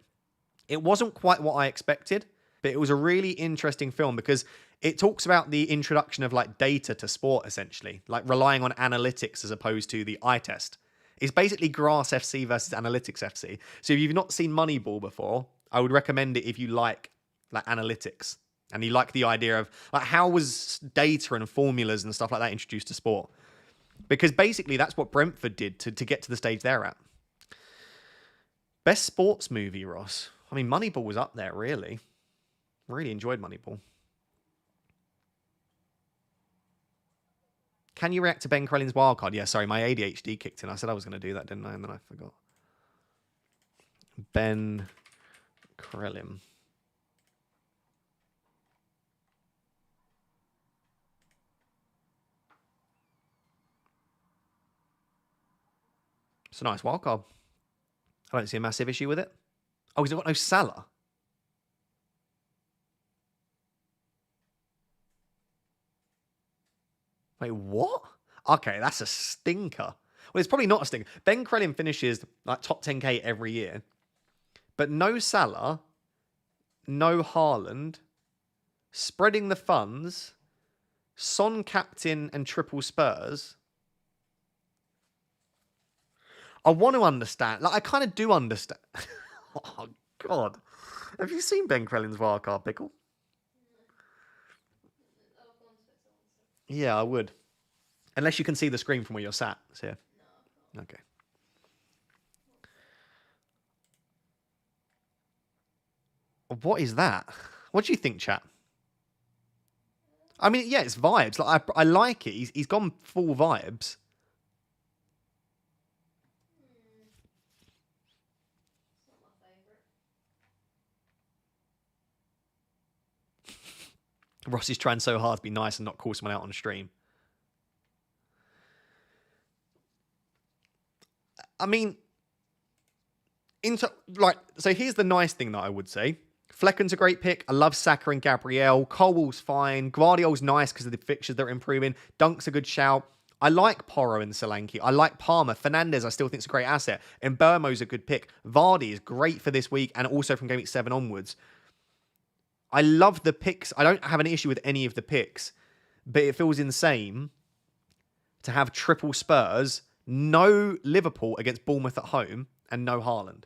It wasn't quite what I expected, but it was a really interesting film because it talks about the introduction of like data to sport, essentially, like relying on analytics as opposed to the eye test. It's basically Grass FC versus Analytics FC. So if you've not seen Moneyball before, I would recommend it if you like analytics and you like the idea of like how was data and formulas and stuff like that introduced to sport. Because basically that's what Brentford did to get to the stage they're at. Best sports movie, Ross. I mean, Moneyball was up there, really. Really enjoyed Moneyball. Can you react to Ben Crellin's wildcard? Yeah, sorry, my ADHD kicked in. I said I was going to do that, didn't I? And then I forgot. Ben Crellin. It's a nice wildcard. I don't see a massive issue with it. Oh, he's got no Salah. Wait, what? Okay, that's a stinker. Well, it's probably not a stinker. Ben Crellin finishes like top 10k every year. But no Salah, no Haaland, spreading the funds, Son captain and triple Spurs. I want to understand. Like, I kind of do understand. Oh, God. Have you seen Ben Crellin's wildcard pickle? I've gone to it so once. Yeah, I would. Unless you can see the screen from where you're sat. It's here. No, I can't. Okay. What is that? What do you think, chat? I mean, yeah, it's vibes. Like I like it. He's gone full vibes. It's not my favourite. Ross is trying so hard to be nice and not call someone out on stream. I mean, so here's the nice thing that I would say. Flecken's a great pick. I love Saka and Gabriel. Colwell's fine. Guardiola's nice because of the fixtures that are improving. Dunk's a good shout. I like Porro and Solanke. I like Palmer. Fernandez, I still think is a great asset. And Mbomo's a good pick. Vardy is great for this week and also from Game Week 7 onwards. I love the picks. I don't have an issue with any of the picks, but it feels insane to have triple Spurs, no Liverpool against Bournemouth at home, and no Haaland.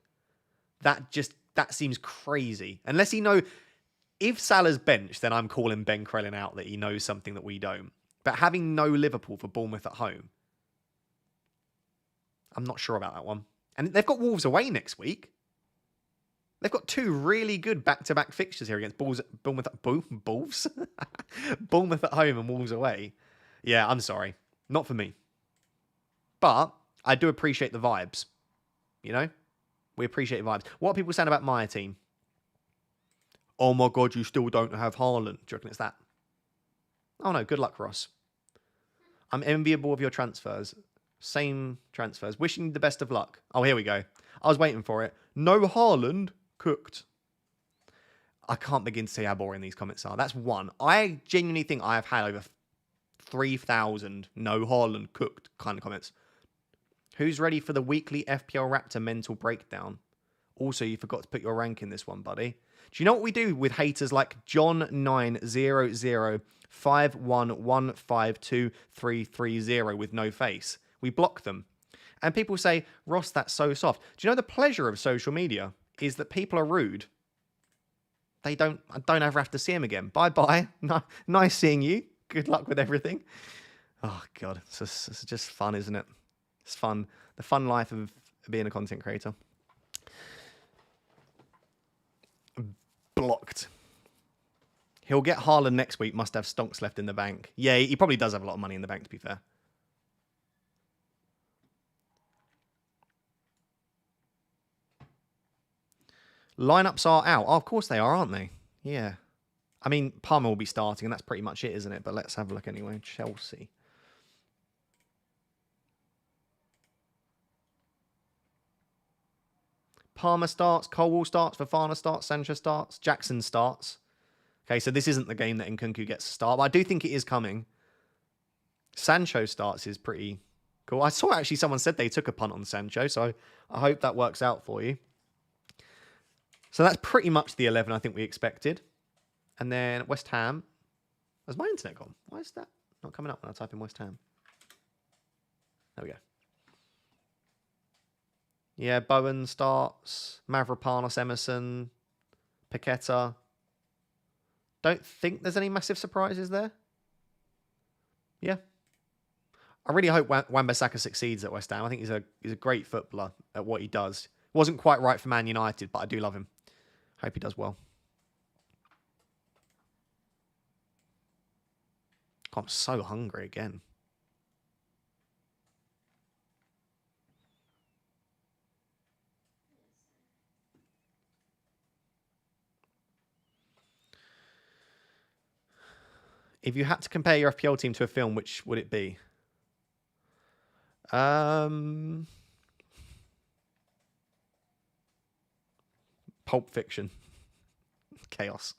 That seems crazy. Unless if Salah's bench, then I'm calling Ben Crellin out that he knows something that we don't. But having no Liverpool for Bournemouth at home, I'm not sure about that one. And they've got Wolves away next week. They've got two really good back-to-back fixtures here against Bournemouth at home and Wolves away. Yeah, I'm sorry. Not for me. But I do appreciate the vibes. You know? We appreciate vibes. What are people saying about my team? Oh my God, you still don't have Haaland. Do you reckon it's that? Oh no, good luck, Ross. I'm enviable of your transfers. Same transfers. Wishing you the best of luck. Oh, here we go. I was waiting for it. No Haaland, cooked. I can't begin to say how boring these comments are. That's one. I genuinely think I have had over 3,000 no Haaland, cooked kind of comments. Who's ready for the weekly FPL Raptor mental breakdown? Also, you forgot to put your rank in this one, buddy. Do you know what we do with haters like John90051152330 with no face? We block them. And people say, Ross, that's so soft. Do you know the pleasure of social media is that people are rude? I don't ever have to see them again. Bye-bye. Nice seeing you. Good luck with everything. Oh, God. It's just fun, isn't it? It's fun. The fun life of being a content creator. Blocked. He'll get Haaland next week. Must have stonks left in the bank. Yeah, he probably does have a lot of money in the bank, to be fair. Lineups are out. Oh, of course they are, aren't they? Yeah. I mean, Palmer will be starting, and that's pretty much it, isn't it? But let's have a look anyway. Chelsea. Palmer starts, Colwell starts, Fofana starts, Sancho starts, Jackson starts. Okay, so this isn't the game that Nkunku gets to start, but I do think it is coming. Sancho starts is pretty cool. I saw actually someone said they took a punt on Sancho, so I hope that works out for you. So that's pretty much the 11 I think we expected. And then West Ham. Has my internet gone? Why is that not coming up when I type in West Ham? There we go. Yeah, Bowen starts. Mavropanos, Emerson, Paqueta. Don't think there's any massive surprises there. Yeah. I really hope Wan-Bissaka succeeds at West Ham. I think he's a great footballer at what he does. Wasn't quite right for Man United, but I do love him. Hope he does well. God, I'm so hungry again. If you had to compare your FPL team to a film, which would it be? Pulp Fiction. Chaos.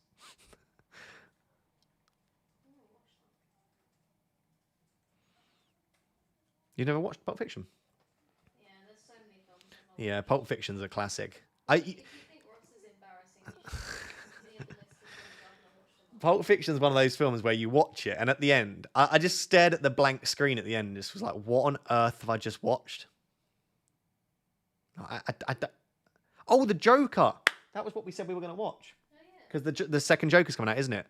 You never watched Pulp Fiction? Yeah, there's so many films. Yeah, Pulp Fiction's a classic. If you think Ross is embarrassing, you should be in the list of things I've not watched them. Pulp Fiction's one of those films where you watch it, and at the end, I just stared at the blank screen at the end and just was like, what on earth have I just watched? Oh, the Joker. That was what we said we were going to watch. Oh yeah. Because the second Joker's coming out, isn't it?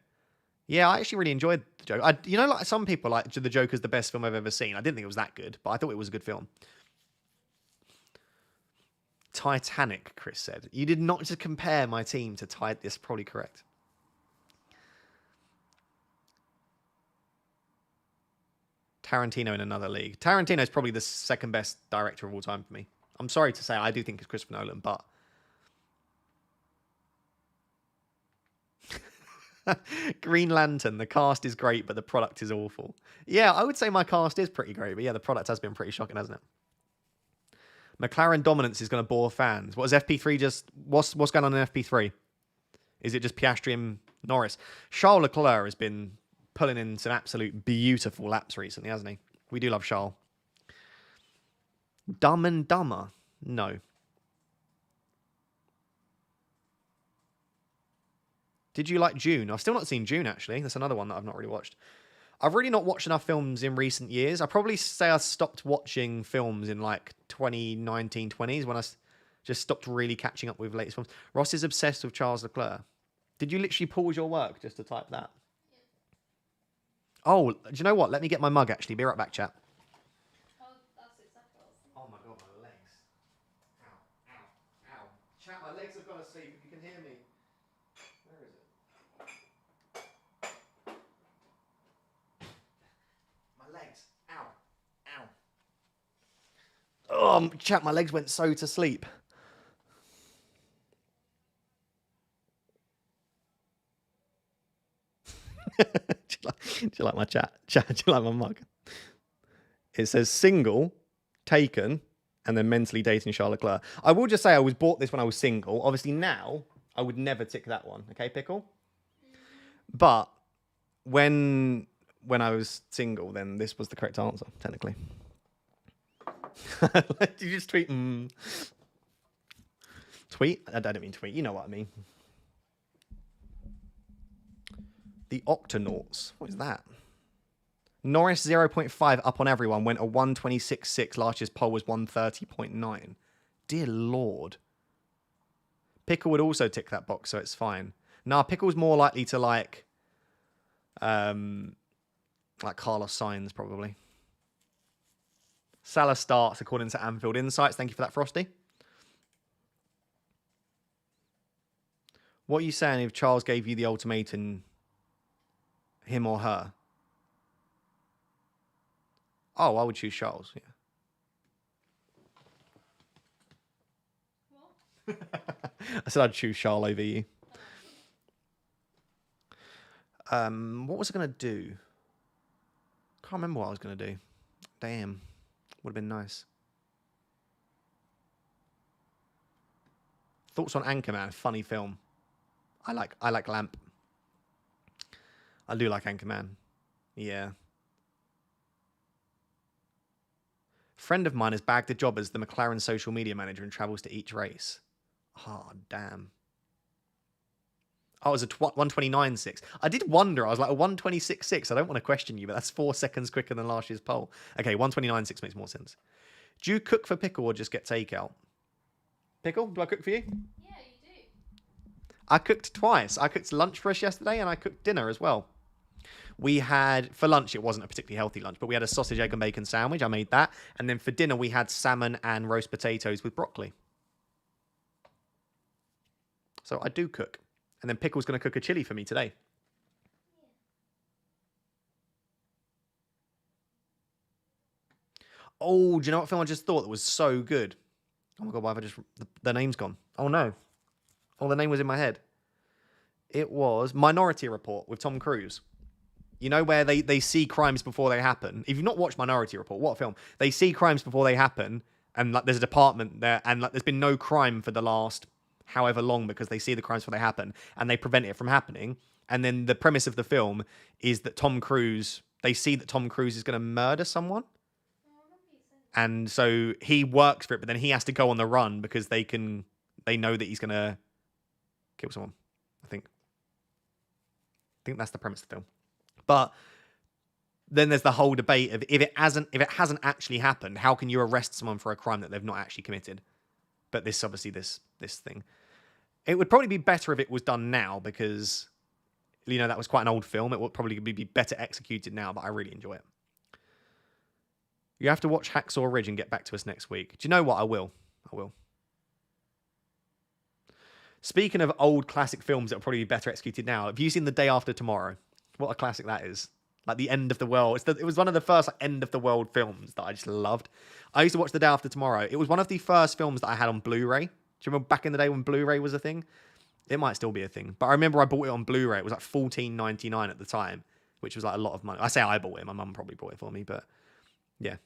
Yeah, I actually really enjoyed the Joker. You know, like some people like the Joker's the best film I've ever seen. I didn't think it was that good, but I thought it was a good film. Titanic, Chris said. You did not just compare my team to Titanic. That's probably correct. Tarantino in another league. Tarantino's probably the second best director of all time for me. I'm sorry to say, I do think it's Christopher Nolan, but... Green Lantern, the cast is great, but the product is awful. Yeah, I would say my cast is pretty great, but yeah, the product has been pretty shocking, hasn't it? McLaren dominance is going to bore fans. What is FP3 just... What's going on in FP3? Is it just Piastri and Norris? Charles Leclerc has been pulling in some absolute beautiful laps recently, hasn't he? We do love Charles. Dumb and Dumber? No. Did you like June? I've still not seen June, actually. That's another one that I've not really watched. I've really not watched enough films in recent years. I probably say I stopped watching films in like 2019, 20s when I just stopped really catching up with latest films. Ross is obsessed with Charles Leclerc. Did you literally pause your work just to type that? Oh, do you know what? Let me get my mug, actually. Be right back, chat. Oh, that's exactly what I was thinking. Oh my god, my legs. Ow, ow, ow. Chat, my legs have gone to sleep if you can hear me. Where is it? My legs. Ow, ow. Oh, chat, my legs went so to sleep. Do you like my chat? Chat, do you like my mug? It says single, taken, and then mentally dating Charles Leclerc. I will just say I was bought this when I was single. Obviously now, I would never tick that one. Okay, Pickle? But when I was single, then this was the correct answer, technically. Did you just tweet? Tweet? I don't mean tweet. You know what I mean. The Octonauts. What is that? Norris 0.5 up on everyone. Went a 126.6. Last year's poll was 130.9. Dear Lord. Pickle would also tick that box, so it's fine. Nah, Pickle's more likely to like Carlos Sainz, probably. Salah starts according to Anfield Insights. Thank you for that, Frosty. What are you saying if Charles gave you the ultimatum, him or her? Oh, I would choose Charles, yeah. What? I said I'd choose Charles over you. What was I going to do? Can't remember what I was going to do. Damn. Would have been nice. Thoughts on Anchorman? Funny film. I like Lamp. I do like Anchorman. Yeah. Friend of mine has bagged a job as the McLaren social media manager and travels to each race. Oh, damn. Oh, it was a 129.6. I did wonder. I was like, a 126.6. I don't want to question you, but that's 4 seconds quicker than last year's poll. Okay, 129.6 makes more sense. Do you cook for Pickle or just get takeout? Pickle, do I cook for you? Yeah, you do. I cooked twice. I cooked lunch for us yesterday and I cooked dinner as well. We had, for lunch, it wasn't a particularly healthy lunch, but we had a sausage, egg and bacon sandwich. I made that. And then for dinner, we had salmon and roast potatoes with broccoli. So I do cook. And then Pickle's going to cook a chili for me today. Oh, do you know what film I just thought that was so good? Oh my God, why have I just... The name's gone. Oh no. Oh, the name was in my head. It was Minority Report with Tom Cruise. You know, where they see crimes before they happen. If you've not watched Minority Report, what a film. They see crimes before they happen, and like there's a department there, and like there's been no crime for the last however long because they see the crimes before they happen, and they prevent it from happening. And then the premise of the film is that they see that Tom Cruise is going to murder someone. And so he works for it, but then he has to go on the run because they know that he's going to kill someone, I think that's the premise of the film. But then there's the whole debate of if it hasn't actually happened, how can you arrest someone for a crime that they've not actually committed? But this obviously this thing. It would probably be better if it was done now because, you know, that was quite an old film. It would probably be better executed now, but I really enjoy it. You have to watch Hacksaw Ridge and get back to us next week. Do you know what? I will. I will. Speaking of old classic films that will probably be better executed now, have you seen The Day After Tomorrow? What a classic that is. Like the end of the world. It was one of the first end of the world films that I just loved. I used to watch The Day After Tomorrow. It was one of the first films that I had on Blu-ray. Do you remember back in the day when Blu-ray was a thing? It might still be a thing. But I remember I bought it on Blu-ray. It was like $14.99 at the time, which was like a lot of money. I say I bought it. My mum probably bought it for me, but yeah.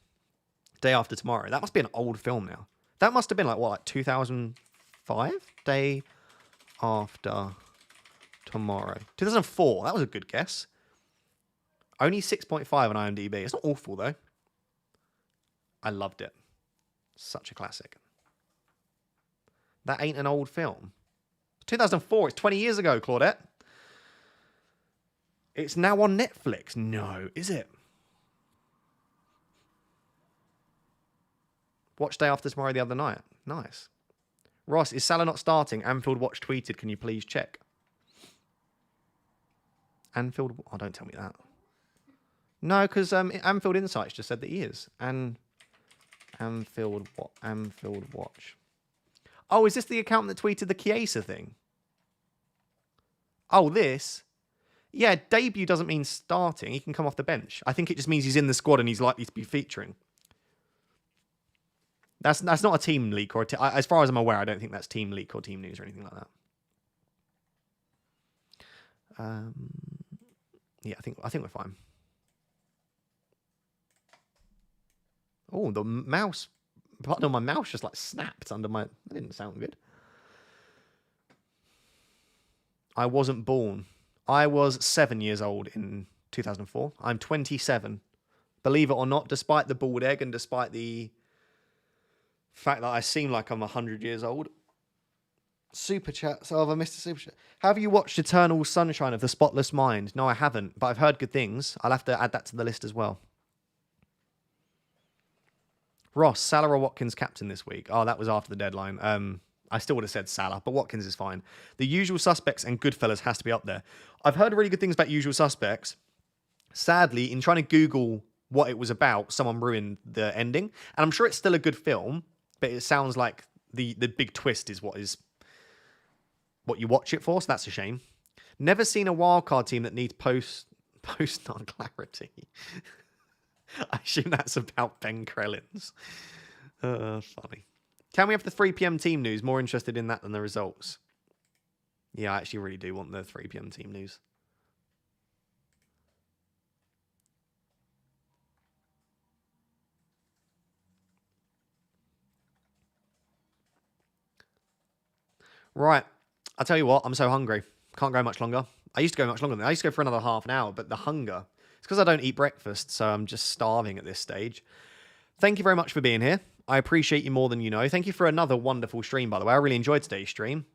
Day After Tomorrow. That must be an old film now. That must have been like, what, like 2005? Day After Tomorrow. 2004. That was a good guess. Only 6.5 on IMDb. It's not awful, though. I loved it. Such a classic. That ain't an old film. 2004. It's 20 years ago, Claudette. It's now on Netflix. No, is it? Watched Day After Tomorrow the other night. Nice. Ross, is Salah not starting? Anfield Watch tweeted. Can you please check? Anfield... Oh, don't tell me that. No, because Anfield Insights just said that he is. And Anfield Watch. Oh, is this the account that tweeted the Chiesa thing? Oh, this? Yeah, debut doesn't mean starting. He can come off the bench. I think it just means he's in the squad and he's likely to be featuring. That's not a team leak or as far as I'm aware, I don't think that's team leak or team news or anything like that. Yeah, I think we're fine. Oh, the mouse button on my mouse just like snapped under my... That didn't sound good. I wasn't born. I was 7 years old in 2004. I'm 27. Believe it or not, despite the bald egg and despite the fact that I seem like I'm 100 years old. Super chat. So have I missed a super chat? Have you watched Eternal Sunshine of the Spotless Mind? No, I haven't, but I've heard good things. I'll have to add that to the list as well. Ross, Salah or Watkins captain this week? Oh, that was after the deadline. I still would have said Salah, but Watkins is fine. The Usual Suspects and Goodfellas has to be up there. I've heard really good things about Usual Suspects. Sadly, in trying to Google what it was about, someone ruined the ending. And I'm sure it's still a good film, but it sounds like the big twist is what you watch it for, so that's a shame. Never seen a wildcard team that needs post-non clarity. I assume that's about Ben Krellins. Funny. Can we have the 3 p.m. team news? More interested in that than the results. Yeah, I actually really do want the 3 p.m. team news. Right. I'll tell you what, I'm so hungry. Can't go much longer. I used to go much longer than that. I used to go for another half an hour, but the hunger... It's because I don't eat breakfast, so I'm just starving at this stage. Thank you very much for being here. I appreciate you more than you know. Thank you for another wonderful stream, by the way. I really enjoyed today's stream.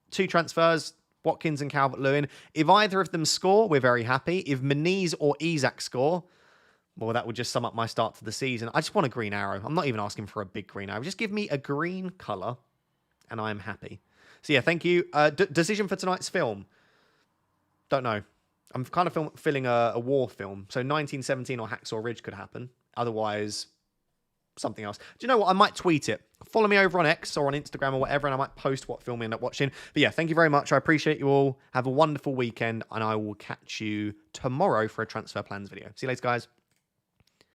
2 transfers, Watkins and Calvert-Lewin. If either of them score, we're very happy. If Meniz or Isak score, well, that would just sum up my start to the season. I just want a green arrow. I'm not even asking for a big green arrow. Just give me a green colour, and I am happy. So yeah, thank you. Decision for tonight's film? Don't know. I'm kind of feeling a war film. So 1917 or Hacksaw Ridge could happen. Otherwise, something else. Do you know what? I might tweet it. Follow me over on X or on Instagram or whatever, and I might post what film we end up watching. But yeah, thank you very much. I appreciate you all. Have a wonderful weekend, and I will catch you tomorrow for a transfer plans video. See you later, guys.